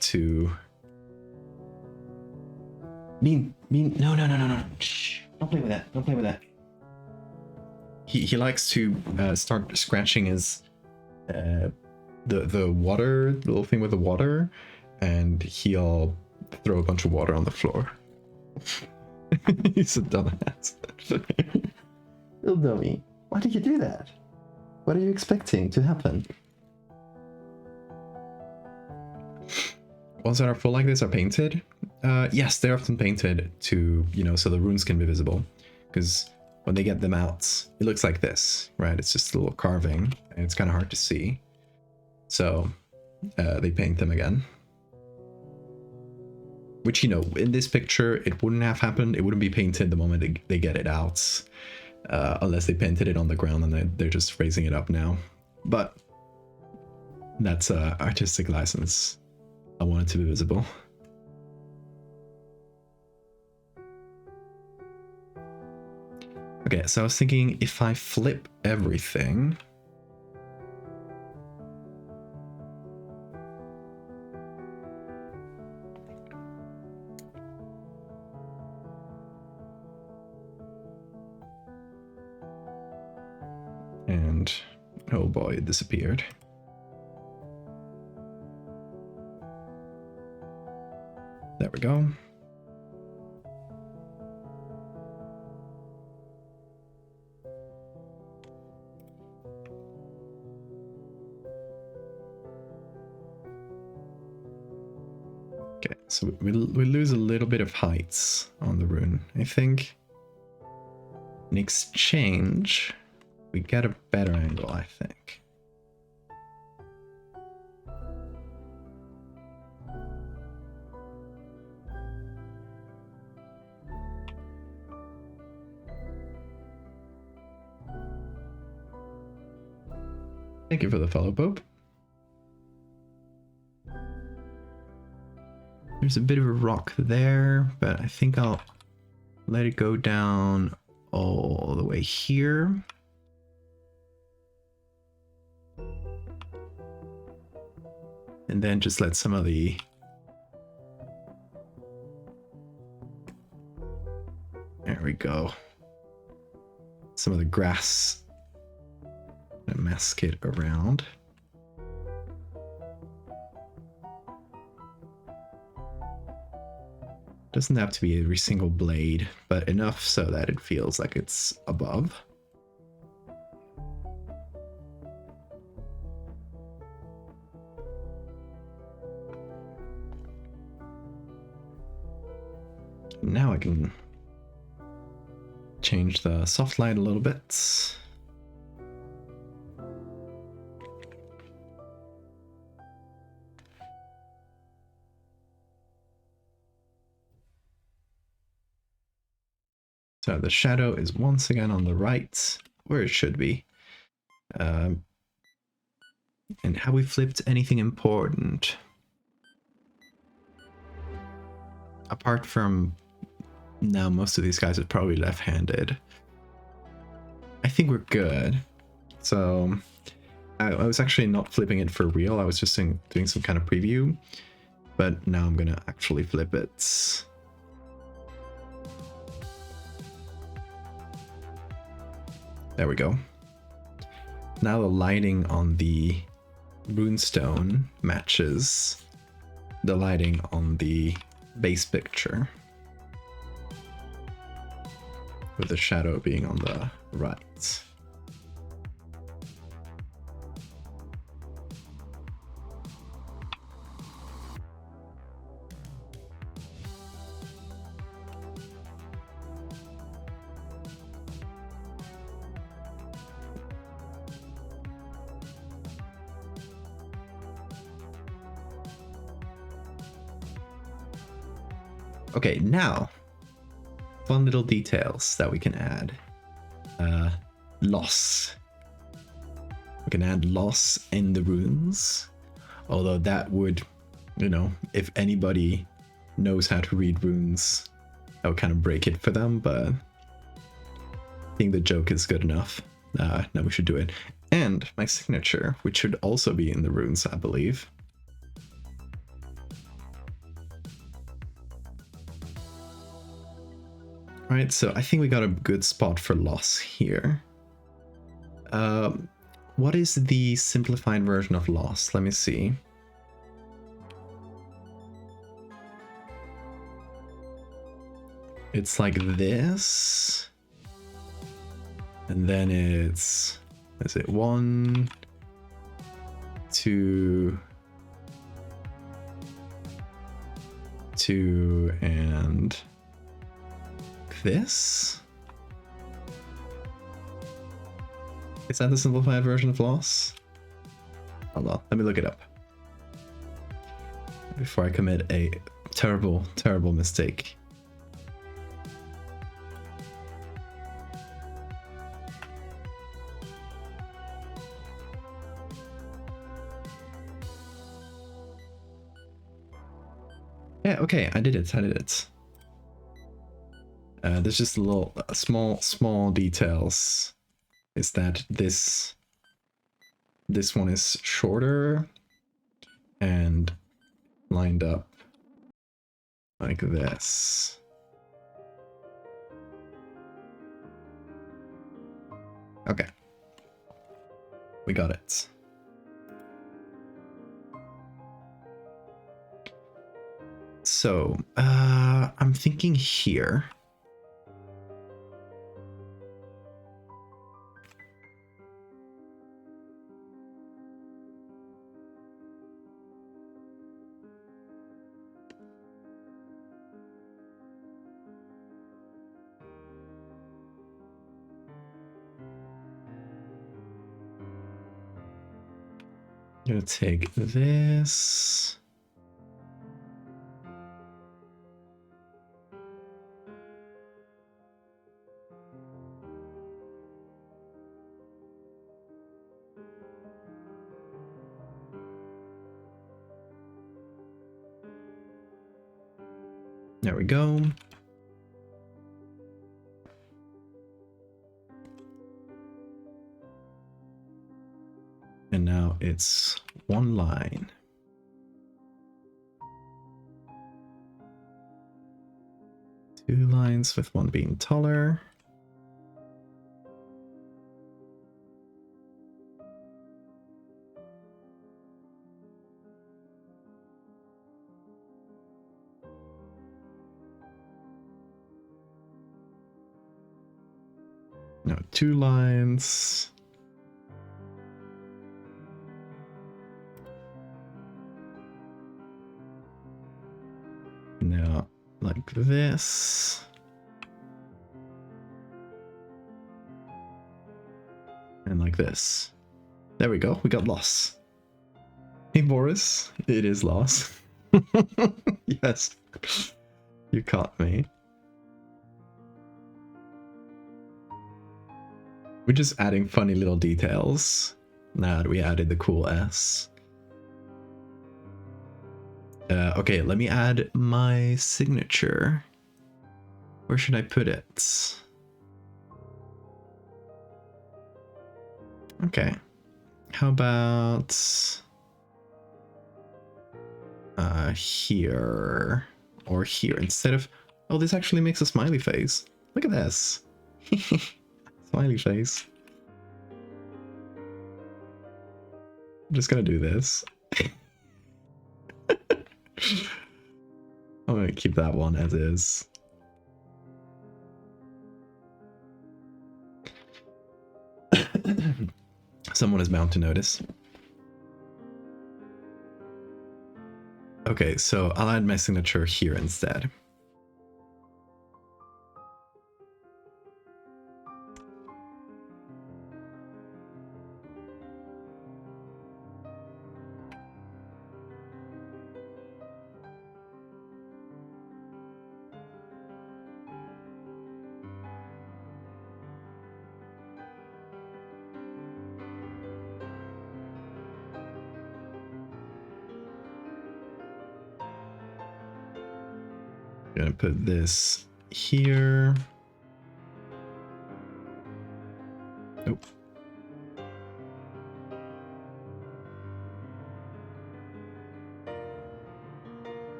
A: to... Bean, no. Shh, don't play with that, don't play with that. He likes to start scratching his... the water, the little thing with the water, and he'll throw a bunch of water on the floor. He's a dumbass. Little dummy, why did you do that? What are you expecting to happen? Ones that are full like this are painted. Yes, they're often painted to, so the runes can be visible. Because when they get them out, it looks like this, right? It's just a little carving, and it's kind of hard to see. So they paint them again. Which, in this picture, it wouldn't have happened. It wouldn't be painted the moment they get it out. Unless they painted it on the ground and they're just raising it up now. But that's artistic license. I want it to be visible. Okay, so I was thinking if I flip everything... And, oh boy, it disappeared. There we go. Okay, so we lose a little bit of heights on the rune, I think. In exchange, we get a better angle, I think. Thank you for the follow, Pope. There's a bit of a rock there, but I think I'll let it go down all the way here. And then just let some of the... There we go. Some of the grass and mask it around. Doesn't have to be every single blade, but enough so that it feels like it's above. Now I can change the soft light a little bit. So the shadow is once again on the right, where it should be. And have we flipped anything important? Apart from... Now most of these guys are probably left-handed. I think we're good. So I was actually not flipping it for real. I was just doing some kind of preview. But now I'm gonna actually flip it. There we go. Now the lighting on the runestone matches the lighting on the base picture, with the shadow being on the right. Okay, now, fun little details that we can add. Loss. We can add loss in the runes. Although that would, if anybody knows how to read runes, that would kind of break it for them, but I think the joke is good enough. Now we should do it. And my signature, which should also be in the runes, I believe. Right, so I think we got a good spot for loss here. What is the simplified version of loss? Let me see. It's like this. And then it's, is it 1, 2, 2, and this? Is that the simplified version of loss? Hold on, let me look it up before I commit a terrible, terrible mistake. Yeah, okay, I did it. There's just a little small details. Is that this one is shorter and lined up like this. Okay, we got it. So, I'm thinking here. I'm gonna take this. There we go. And now it's one line. Two lines with one being taller. No, two lines. Now, like this. And like this. There we go, we got loss. Hey Boris, it is loss. Yes, you caught me. We're just adding funny little details now that we added the cool S. Okay, let me add my signature. Where should I put it? Okay. How about here or here instead of, oh, this actually makes a smiley face. Look at this. Smiley face. I'm just gonna do this. I'm gonna keep that one as is. Someone is bound to notice. Okay, so I'll add my signature here instead. Gonna put this here. Nope.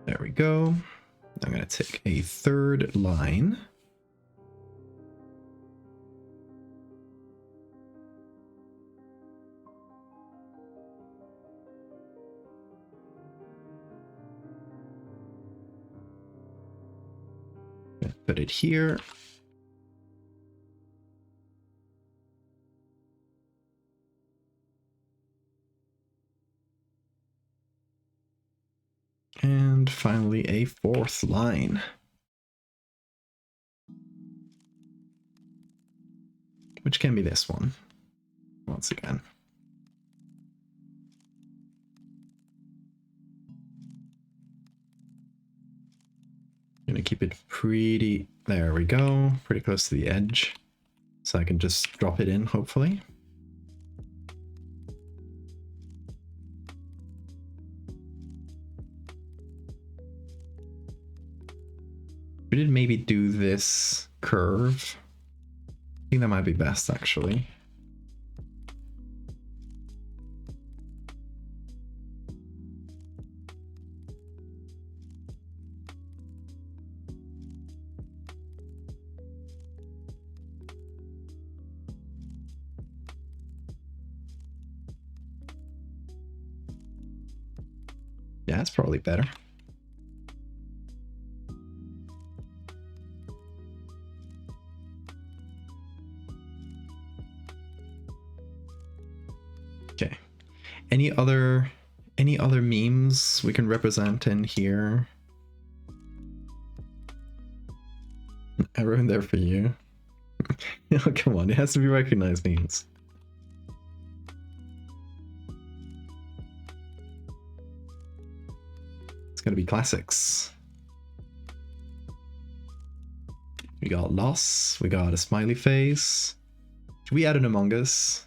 A: There we go. I'm going to take a third line. Put it here. And finally a fourth line. Which can be this one, once again. Gonna keep it pretty, there we go, pretty close to the edge. So I can just drop it in, hopefully. We did maybe do this curve. I think that might be best, actually. Yeah, that's probably better. Okay. Any other memes we can represent in here? I wrote in there for you. Oh, come on, it has to be recognized memes. It's gonna be classics. We got loss, we got a smiley face. Should we add an Among Us?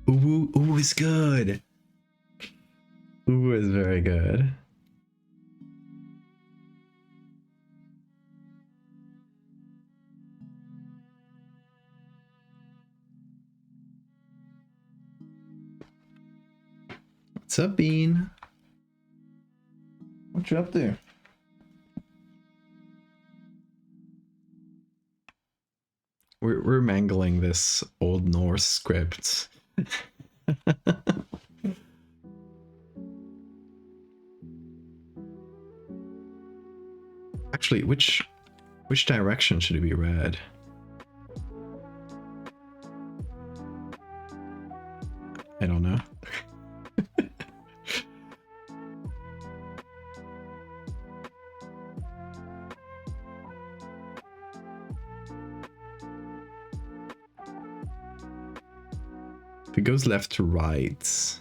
A: Ooh is good. Ooh is very good. What's up, Bean? What you up to? We're mangling this Old Norse script. Actually, which direction should it be read? I don't know. If it goes left to right,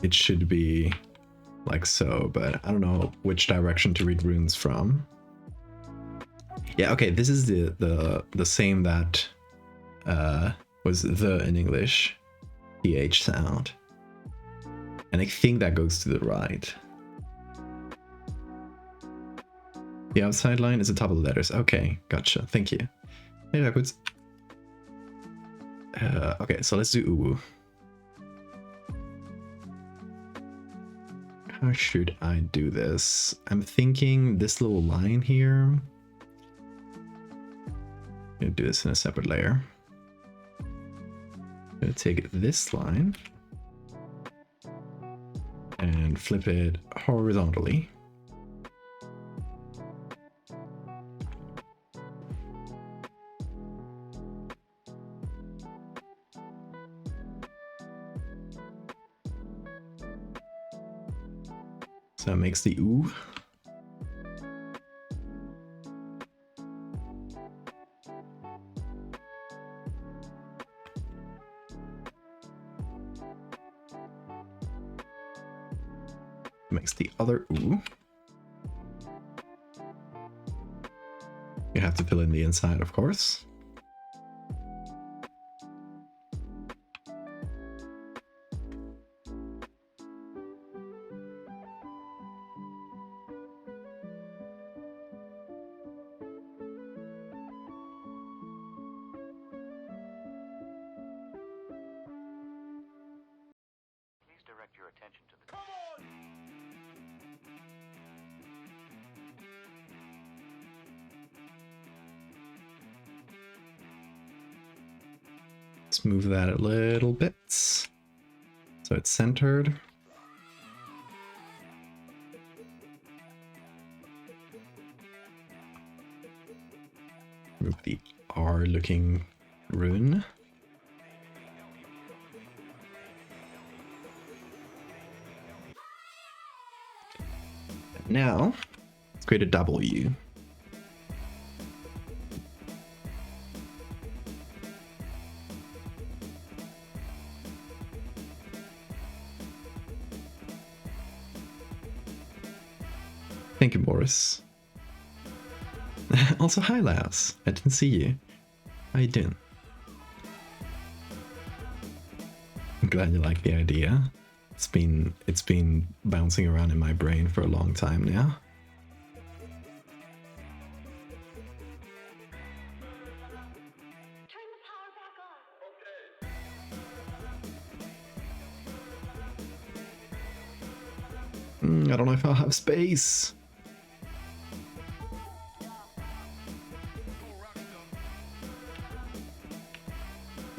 A: it should be like so, but I don't know which direction to read runes from. Yeah, okay, this is the same that was the in English PH sound. And I think that goes to the right. The outside line is the top of the letters. Okay, gotcha. Thank you. Hey, backwards. Okay, so let's do uwu. How should I do this? I'm thinking this little line here. I'm gonna do this in a separate layer. I'm gonna take this line and flip it horizontally. So that makes the ooh. Makes the other ooh. You have to fill in the inside, of course.
D: Your attention to the...
A: Let's move that a little bit so it's centered. Remove the R looking rune. Now, let's create a W. Thank you, Boris. Also, hi, Laos. I didn't see you. How you doing? I'm glad you like the idea. It's been bouncing around in my brain for a long time now. I don't know if I'll have space.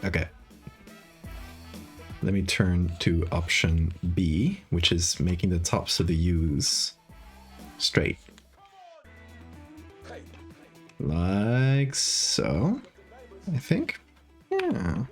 A: Okay. Let me turn to option B, which is making the tops of the U's straight. Like so, I think. Yeah.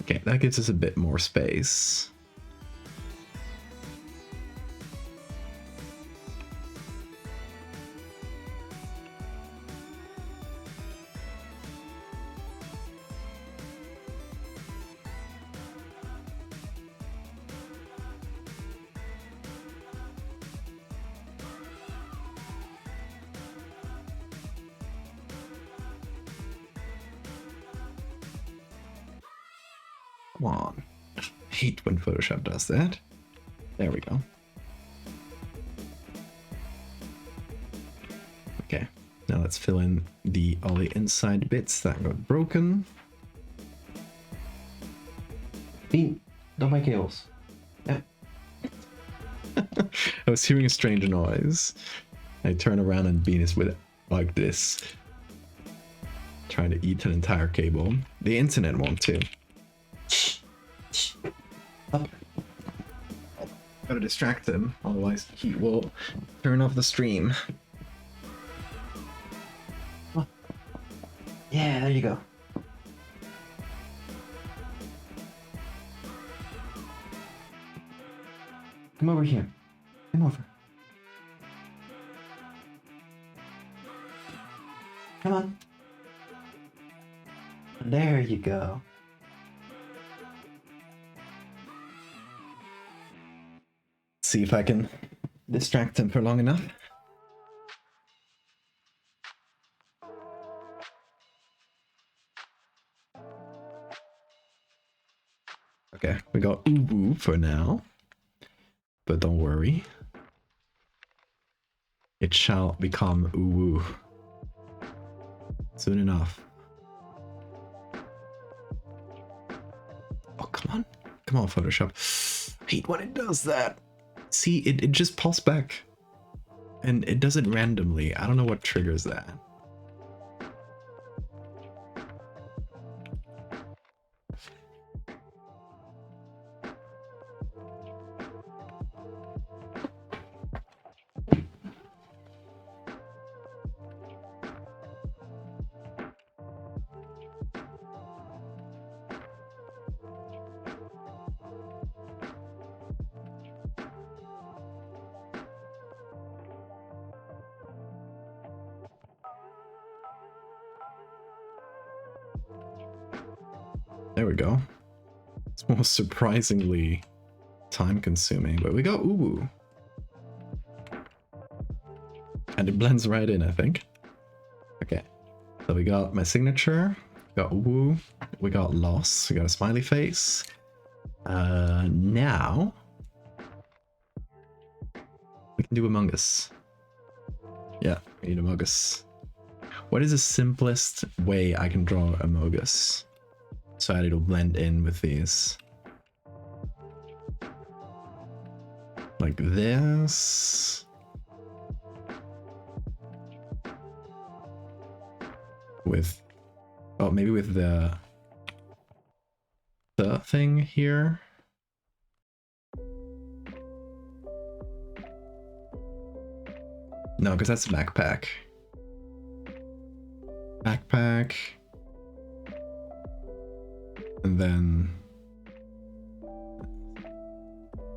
A: Okay, that gives us a bit more space. Come on. I hate when Photoshop does that. There we go. Okay, now let's fill in all the inside bits that got broken.
E: Bean, don't make chaos. Yeah.
A: I was hearing a strange noise. I turn around and Bean is with it like this. Trying to eat an entire cable. The internet won't too.
E: Up.
A: Gotta distract him, otherwise he will turn off the stream.
E: Yeah, there you go. Come over here. Come over. Come on. There you go.
A: See if I can distract him for long enough. Okay, we got Ubu for now. But don't worry. It shall become Uwu soon enough. Oh, come on. Come on, Photoshop. I hate when it does that. See, it just pops back. And it does it randomly. I don't know what triggers that. There we go. It's more surprisingly time consuming, but we got Uwu. And it blends right in, I think. Okay. So we got my signature, we got Uwu, we got loss, we got a smiley face. Now we can do Among Us. Yeah, we need Among Us. What is the simplest way I can draw Among Us so that it'll blend in with these? like this. With, oh, maybe with the thing here. No, because that's a backpack. Backpack. And then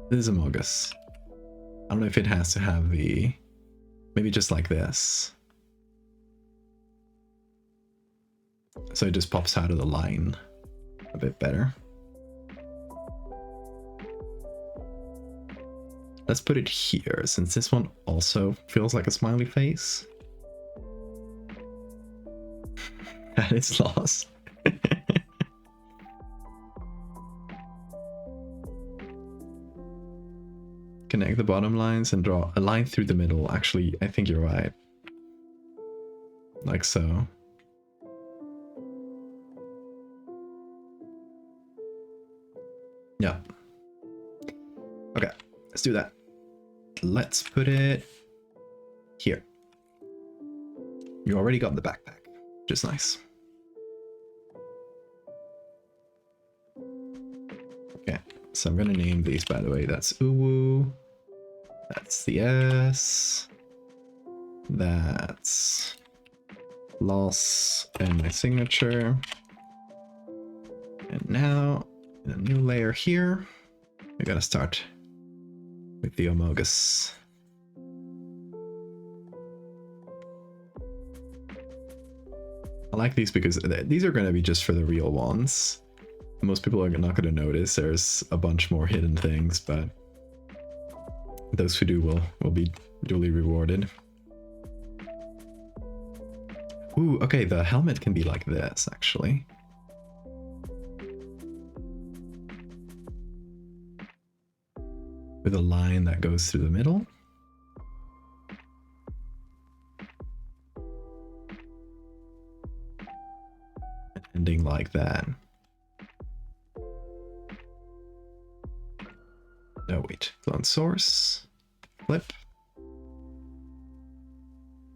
A: this is a Mogus. I don't know if it has to have the, maybe just like this. So it just pops out of the line a bit better. Let's put it here, since this one also feels like a smiley face. And it's lost. Connect the bottom lines and draw a line through the middle. Actually, I think you're right. Like so. Yeah. Okay, let's do that. Let's put it here. You already got the backpack, which is nice. Okay, so I'm gonna name these, by the way. That's Uwu. That's the S. That's loss and my signature. And now, in a new layer here, we gotta start with the Omogus. I like these because these are gonna be just for the real ones. Most people are not gonna notice. There's a bunch more hidden things, but those who do will be duly rewarded. Ooh, okay, the helmet can be like this, actually. With a line that goes through the middle. Ending like that. No, wait. Clone source. Flip.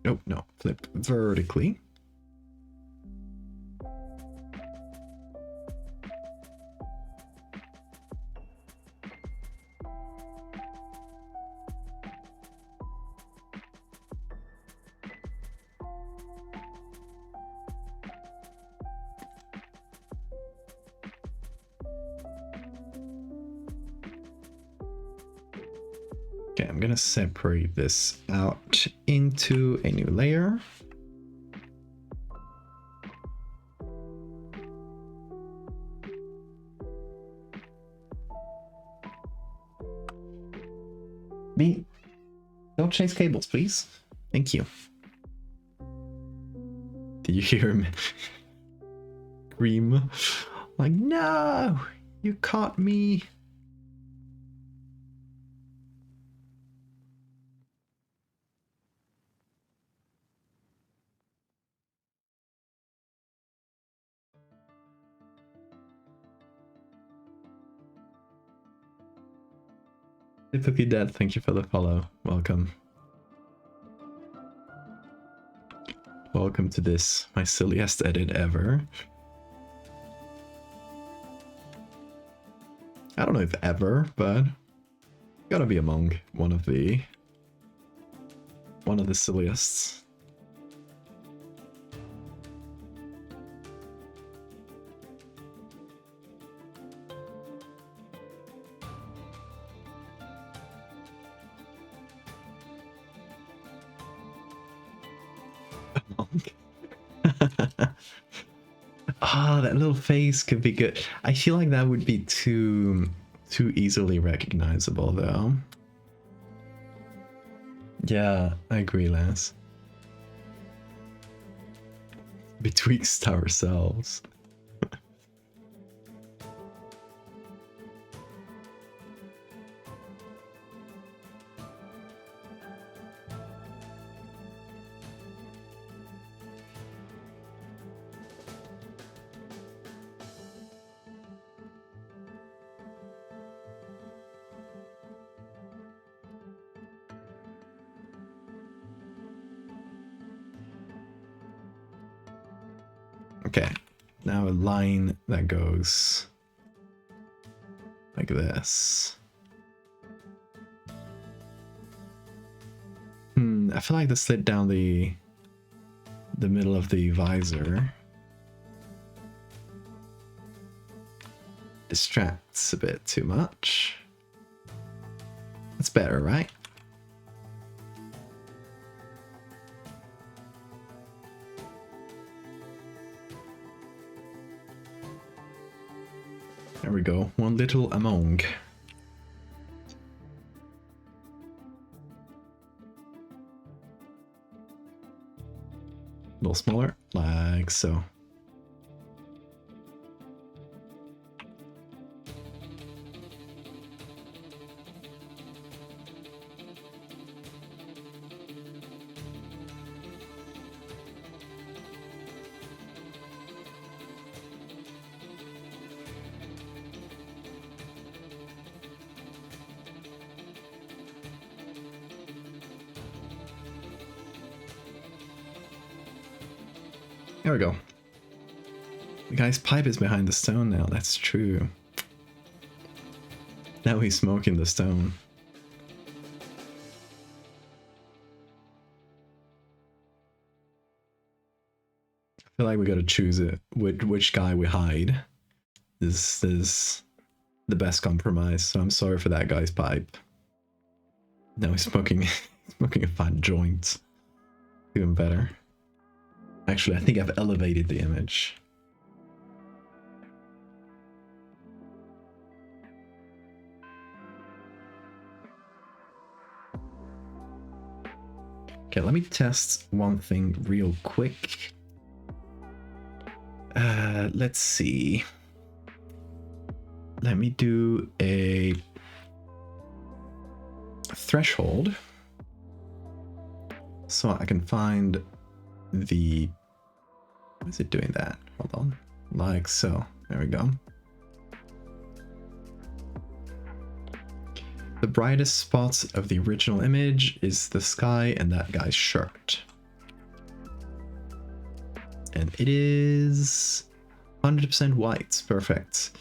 A: Nope, no. Flip vertically. Okay, I'm gonna separate this out into a new layer. B, don't chase cables, please. Thank you. Did you hear him scream? Like, no, you caught me. Typically dead, thank you for the follow. Welcome. Welcome to this, my silliest edit ever. I don't know if ever, but gotta be among one of the silliest. Ah, that little face could be good. I feel like that would be too easily recognizable though. Yeah, I agree, Lance. Betwixt ourselves. Okay, now a line that goes like this. I feel like this slid down the middle of the visor distracts a bit too much. That's better, right? There we go. One little among. A little smaller, like so. There we go. The guy's pipe is behind the stone now, that's true. Now he's smoking the stone. I feel like we gotta choose it. Which guy we hide. This is the best compromise, so I'm sorry for that guy's pipe. Now he's smoking, smoking a fat joint. Even better. Actually, I think I've elevated the image. Okay, let me test one thing real quick. Let's see. Let me do a threshold so I can find the... Why is it doing that? Hold on. Like so. There we go. The brightest spots of the original image is the sky and that guy's shirt. And it is 100% white. Perfect.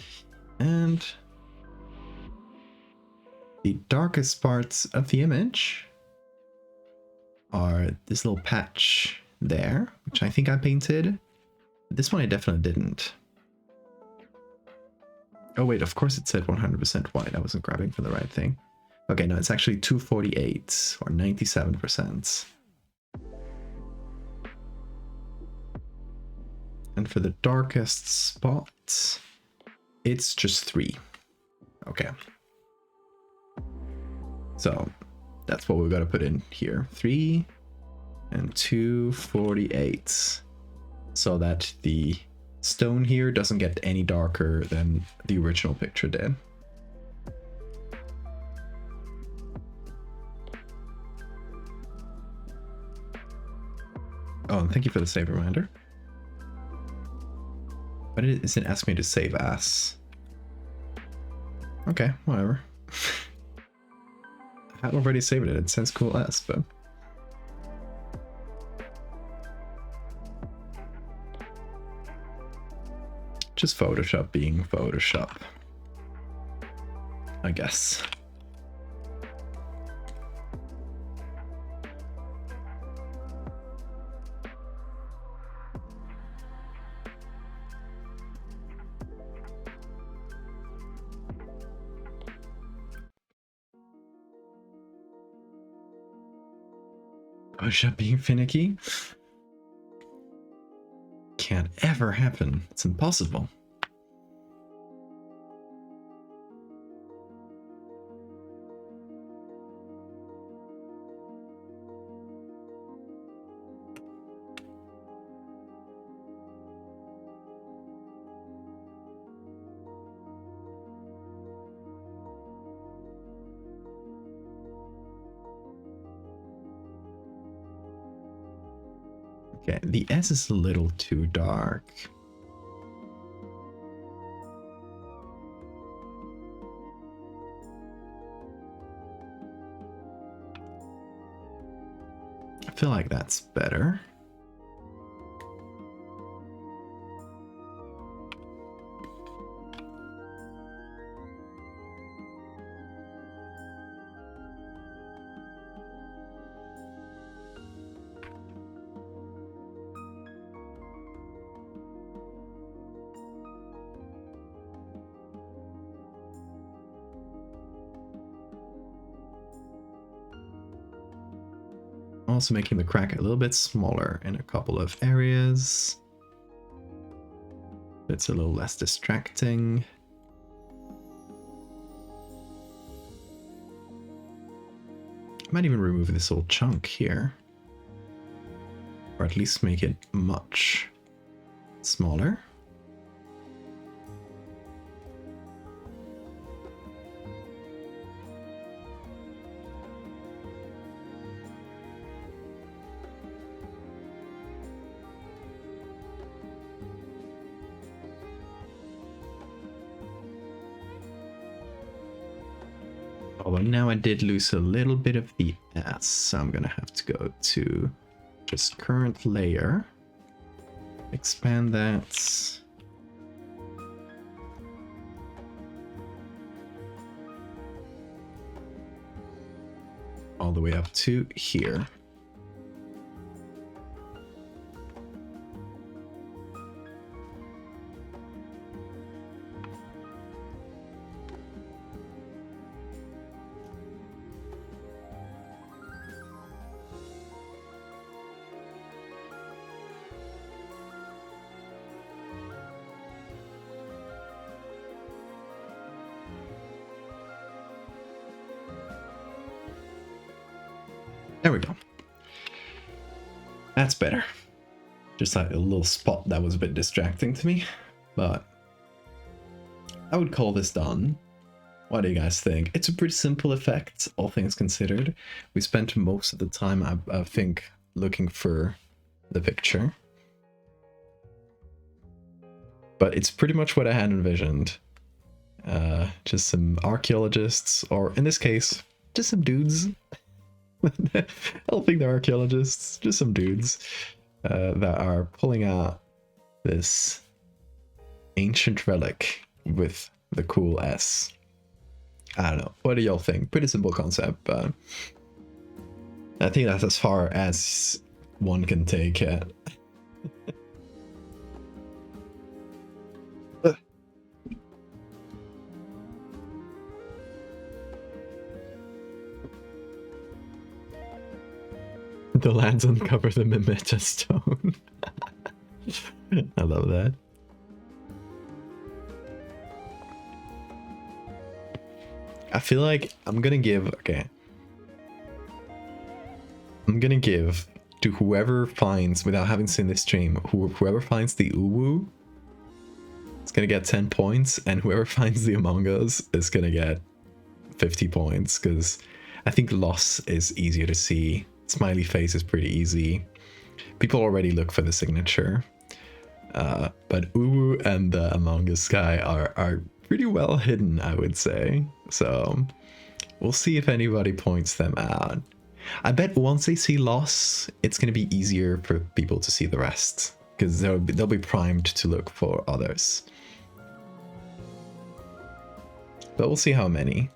A: And the darkest parts of the image are this little patch there, which I think I painted. This one I definitely didn't. Oh wait, of course it said 100% white. I wasn't grabbing for the right thing. Okay, no, it's actually 248 or 97%. And for the darkest spot, it's just 3. Okay. So that's what we've got to put in here. 3 and 248. So that the stone here doesn't get any darker than the original picture did. Oh, and thank you for the save reminder. But it isn't asking me to save as. Okay, whatever. I had already saved it. It says cool as, but... Just Photoshop being Photoshop, I guess. Photoshop being finicky? Can't ever happen. It's impossible. Okay, the S is a little too dark. I feel like that's better. also making the crack a little bit smaller in a couple of areas. It's a little less distracting. I might even remove this whole chunk here. Or at least make it much smaller. Although now I did lose a little bit of the S, so I'm gonna have to go to just current layer, expand that. All the way up to here. There we go. That's better. Just like a little spot that was a bit distracting to me, but I would call this done. What do you guys think? It's a pretty simple effect, all things considered. We spent most of the time, I think, looking for the picture. But it's pretty much what I had envisioned. Just some archaeologists, or in this case, just some dudes. I don't think they're archaeologists, just some dudes that are pulling out this ancient relic with the cool S. I don't know. What do y'all think? Pretty simple concept, but I think that's as far as one can take it. The lands uncover the Mimeta stone. I love that. I feel like I'm gonna give, I'm gonna give to whoever finds, without having seen this stream, whoever finds the Uwu is gonna get 10 points, and whoever finds the Among Us is gonna get 50 points, because I think loss is easier to see. Smiley face is pretty easy. People already look for the signature. But Uwu and the Among Us guy are pretty well hidden, I would say. So we'll see if anybody points them out. I bet once they see loss, it's going to be easier for people to see the rest, because they'll be primed to look for others. But we'll see how many.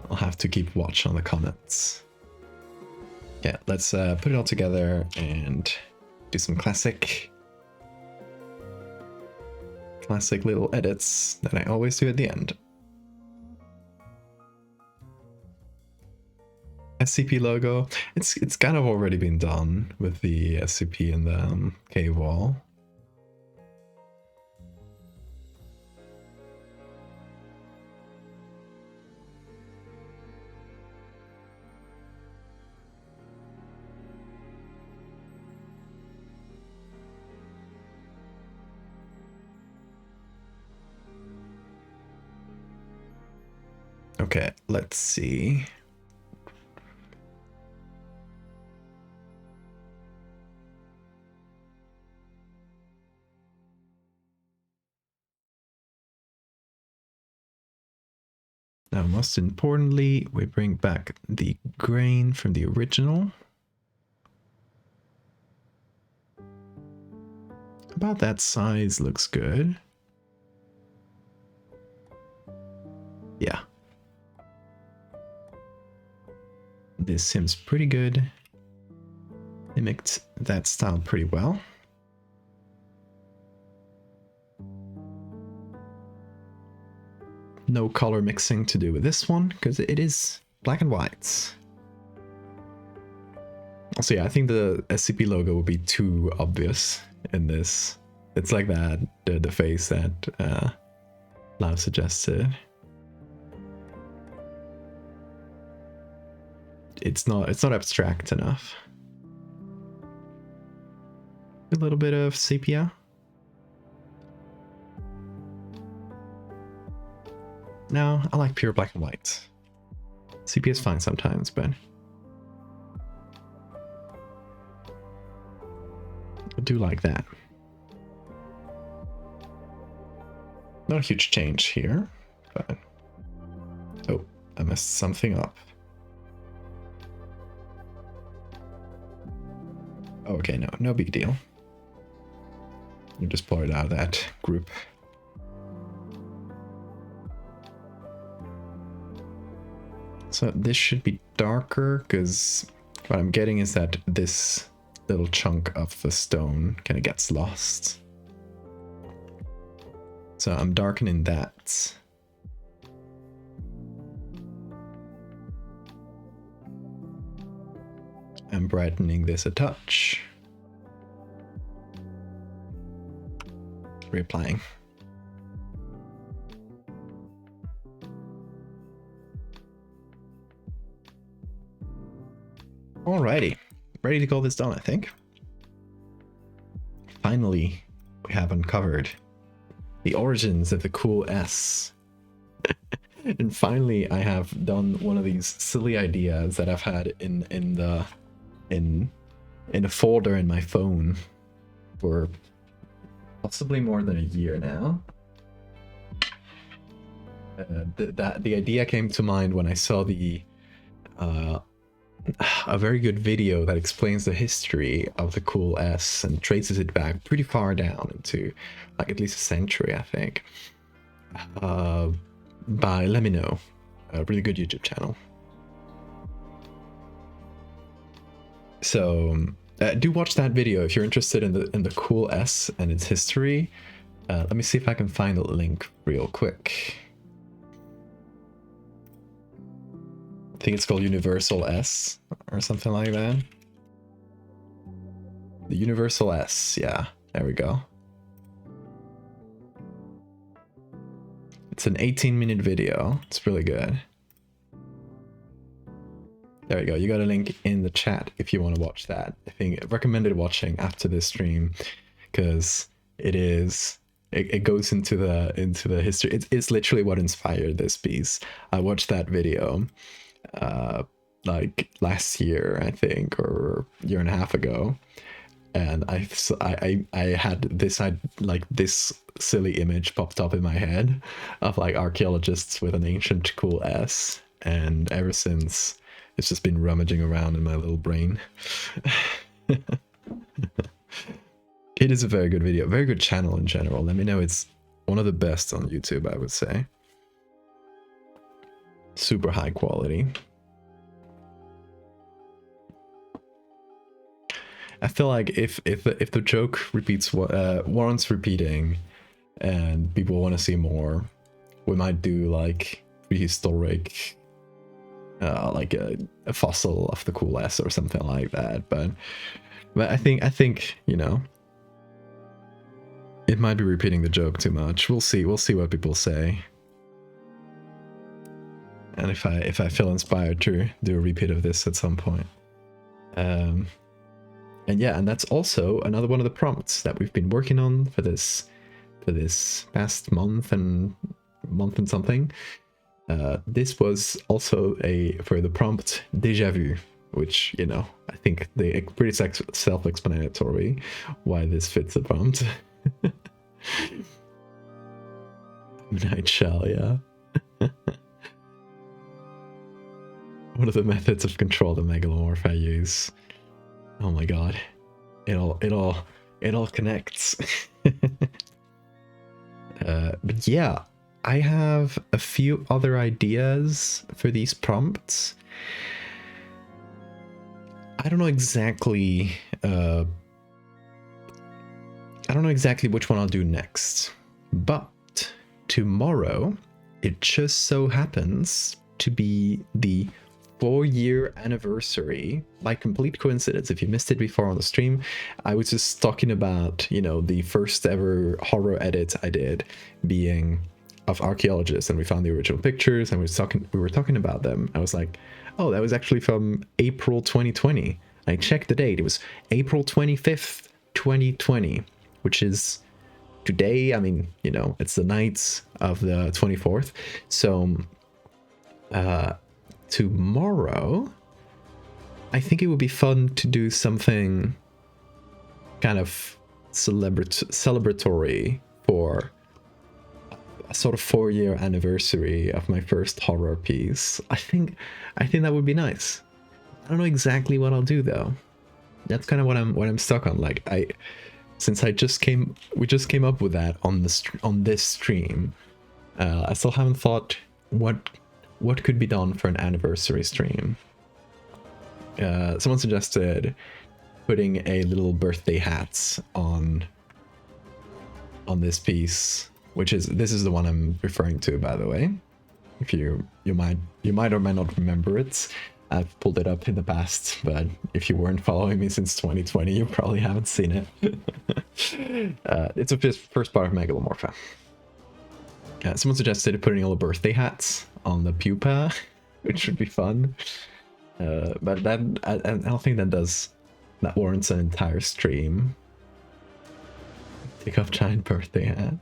A: I'll have to keep watch on the comments. Yeah, let's put it all together and do some classic little edits that I always do at the end. SCP logo, it's kind of already been done with the SCP and the cave wall. Okay, let's see. Now, most importantly, we bring back the grain from the original. About that size looks good. Yeah. This seems pretty good. Mimicked that style pretty well. No color mixing to do with this one, because it is black and white. So yeah, I think the SCP logo would be too obvious in this. It's like that, the face that Lau suggested. It's not abstract enough. A little bit of sepia. No, I like pure black and white. Sepia is fine sometimes, but I do like that. Not a huge change here, but oh, I messed something up. Okay, no big deal. You just pull it out of that group. So this should be darker, because what I'm getting is that this little chunk of the stone kind of gets lost. So I'm darkening that. I'm brightening this a touch. Reapplying. Alrighty, ready to call this done, I think. Finally, we have uncovered the origins of the cool S. And finally, I have done one of these silly ideas that I've had in a folder in my phone for possibly more than a year now. The idea came to mind when I saw a very good video that explains the history of the cool S and traces it back pretty far down into like at least a century, I think, by Let Me Know, a really good YouTube channel. So do watch that video if you're interested in the cool S and its history. Let me see if I can find the link real quick. I think it's called Universal S or something like that. The Universal S, yeah, there we go. It's an 18-minute video. It's really good. There you go. You got a link in the chat if you want to watch that. I think recommended watching after this stream, because it goes into the history. It's literally what inspired this piece. I watched that video like last year, I think, or a year and a half ago, and I had this silly image popped up in my head of like archaeologists with an ancient cool S, and ever since it's just been rummaging around in my little brain. It is a very good video, very good channel in general. Let me know, it's one of the best on YouTube, I would say. Super high quality. I feel like if the joke repeats warrants repeating, and people want to see more, we might do like prehistoric, like a fossil of the cool S or something like that. But I think you know, it might be repeating the joke too much. We'll see what people say. And if I feel inspired to do a repeat of this at some point. And yeah, and that's also another one of the prompts that we've been working on for this past month and something. This was also for the prompt déjà vu, which, you know, I think they pretty self-explanatory why this fits the prompt. Night shell, yeah. One of the methods of control the megalomorph I use. Oh my god, it all connects. But yeah, I have a few other ideas for these prompts. I don't know exactly which one I'll do next, but tomorrow it just so happens to be the 4-year anniversary by complete coincidence. If you missed it before on the stream, I was just talking about, you know, the first ever horror edit I did being of archaeologists, and we found the original pictures and we were talking about them. I was like, oh, that was actually from April 2020. I checked the date. It was April 25th, 2020, which is today. I mean, you know, it's the night of the 24th. So tomorrow, I think it would be fun to do something kind of celebratory for a sort of 4-year anniversary of my first horror piece. I think that would be nice. I don't know exactly what I'll do though. That's kind of what I'm stuck on. Like we just came up with that on this stream. I still haven't thought what could be done for an anniversary stream. Someone suggested putting a little birthday hat on this piece, this is the one I'm referring to, by the way. If you might or might not remember it. I've pulled it up in the past, but if you weren't following me since 2020, you probably haven't seen it. It's a first part of Megalomorpha. Someone suggested putting all the birthday hats on the pupa, which would be fun. But that I don't think that warrants an entire stream. Take off giant birthday hat.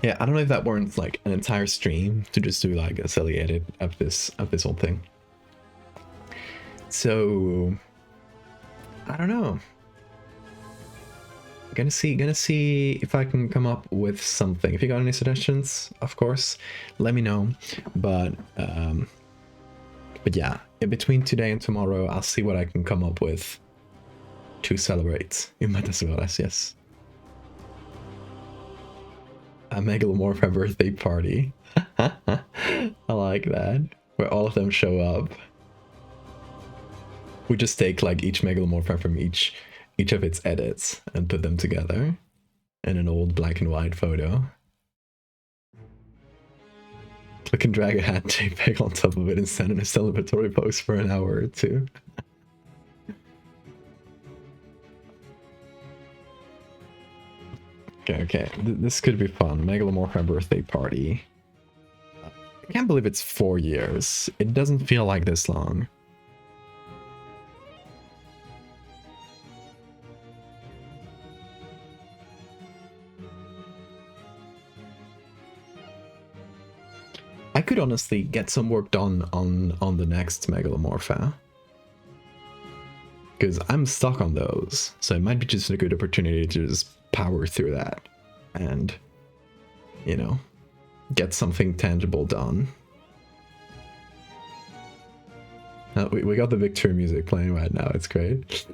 A: Yeah, I don't know if that warrants like an entire stream to just do like a silly edit of this whole thing. So I don't know. Gonna see if I can come up with something. If you got any suggestions, of course, let me know. But yeah, in between today and tomorrow, I'll see what I can come up with to celebrate. You might as well, yes. A Megalomorpha birthday party. I like that. Where all of them show up. We just take like each Megalomorpha from each of its edits and put them together in an old black and white photo. We can drag a hat JPEG on top of it and send in a celebratory post for an hour or two. Okay, this could be fun. Megalomorpha birthday party. I can't believe it's 4 years. It doesn't feel like this long. I could honestly get some work done on the next Megalomorpha. Because I'm stuck on those. So it might be just a good opportunity to just power through that and, you know, get something tangible done. We got the victory music playing right now. It's great.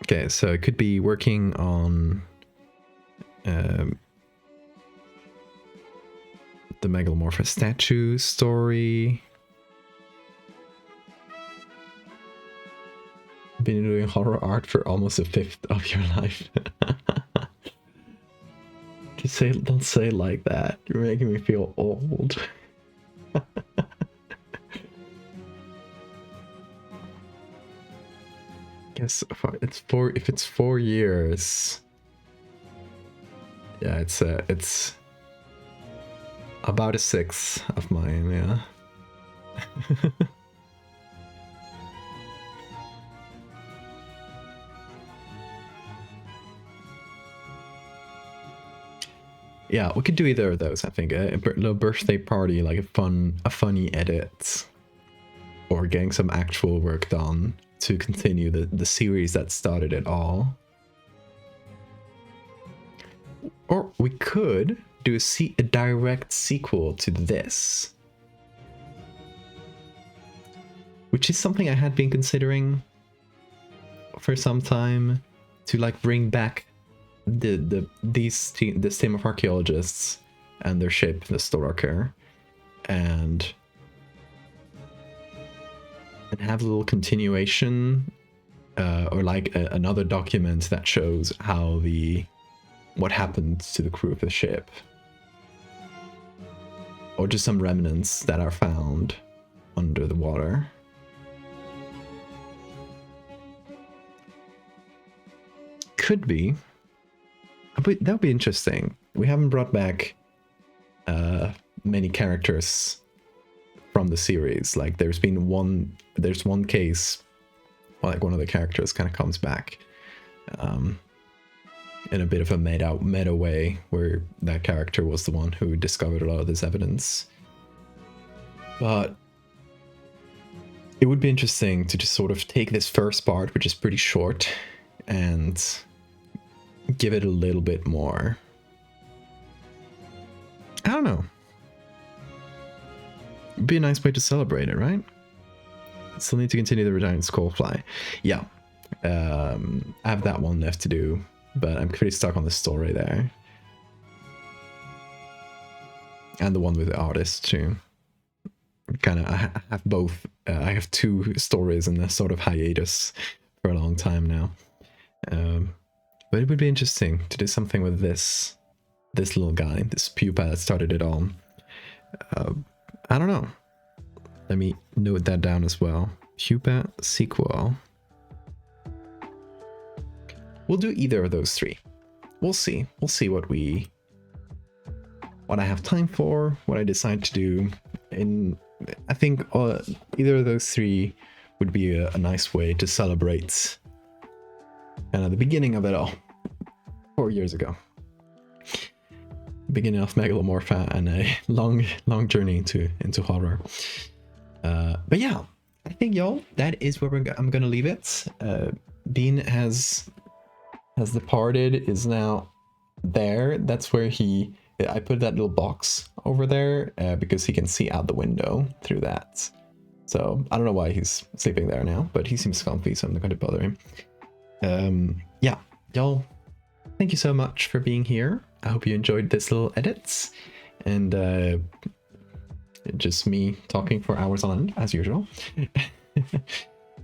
A: Okay, so it could be working on the Megalomorpha statue story. Been doing horror art for almost a fifth of your life. Don't say it like that. You're making me feel old. Guess if it's 4 years. Yeah, it's about a sixth of mine, yeah. Yeah, we could do either of those, I think. A little birthday party, like a funny edit. Or getting some actual work done to continue the series that started it all. Or we could do a direct sequel to this. Which is something I had been considering for some time, to like bring back this team of archaeologists and their ship, the Storaker, and have a little continuation or like another document that shows how what happened to the crew of the ship, or just some remnants that are found under the water. Could be. But that would be interesting. We haven't brought back many characters from the series. Like there's one case, like one of the characters kind of comes back in a bit of a meta way, where that character was the one who discovered a lot of this evidence. But it would be interesting to just sort of take this first part, which is pretty short, and give it a little bit more. I don't know. It'd be a nice way to celebrate it, right? Still need to continue the Return Skullfly. Yeah. I have that one left to do, but I'm pretty stuck on the story there. And the one with the artist too. Kind of, I have both. I have two stories in a sort of hiatus for a long time now. But it would be interesting to do something with this little guy, this pupa that started it all. I don't know. Let me note that down as well. Pupa sequel. We'll do either of those three. We'll see. We'll see what I have time for, what I decide to do. I think either of those three would be a nice way to celebrate kind of the beginning of it all. 4 years ago. Beginning of Megalomorpha and a long journey into horror. But yeah, I think y'all, that is where I'm gonna leave it. Dean has departed, is now there. That's where I put that little box over there because he can see out the window through that. So I don't know why he's sleeping there now, but he seems comfy, so I'm not going to bother him. Yeah, y'all, thank you so much for being here. I hope you enjoyed this little edit, and just me talking for hours on end, as usual.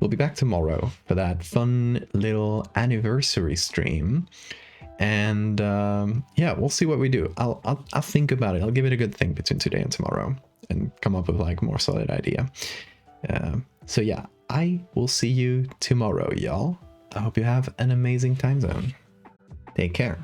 A: We'll be back tomorrow for that fun little anniversary stream. And yeah, we'll see what we do. I'll think about it. I'll give it a good think between today and tomorrow and come up with like more solid idea. So yeah, I will see you tomorrow, y'all. I hope you have an amazing time zone. Take care.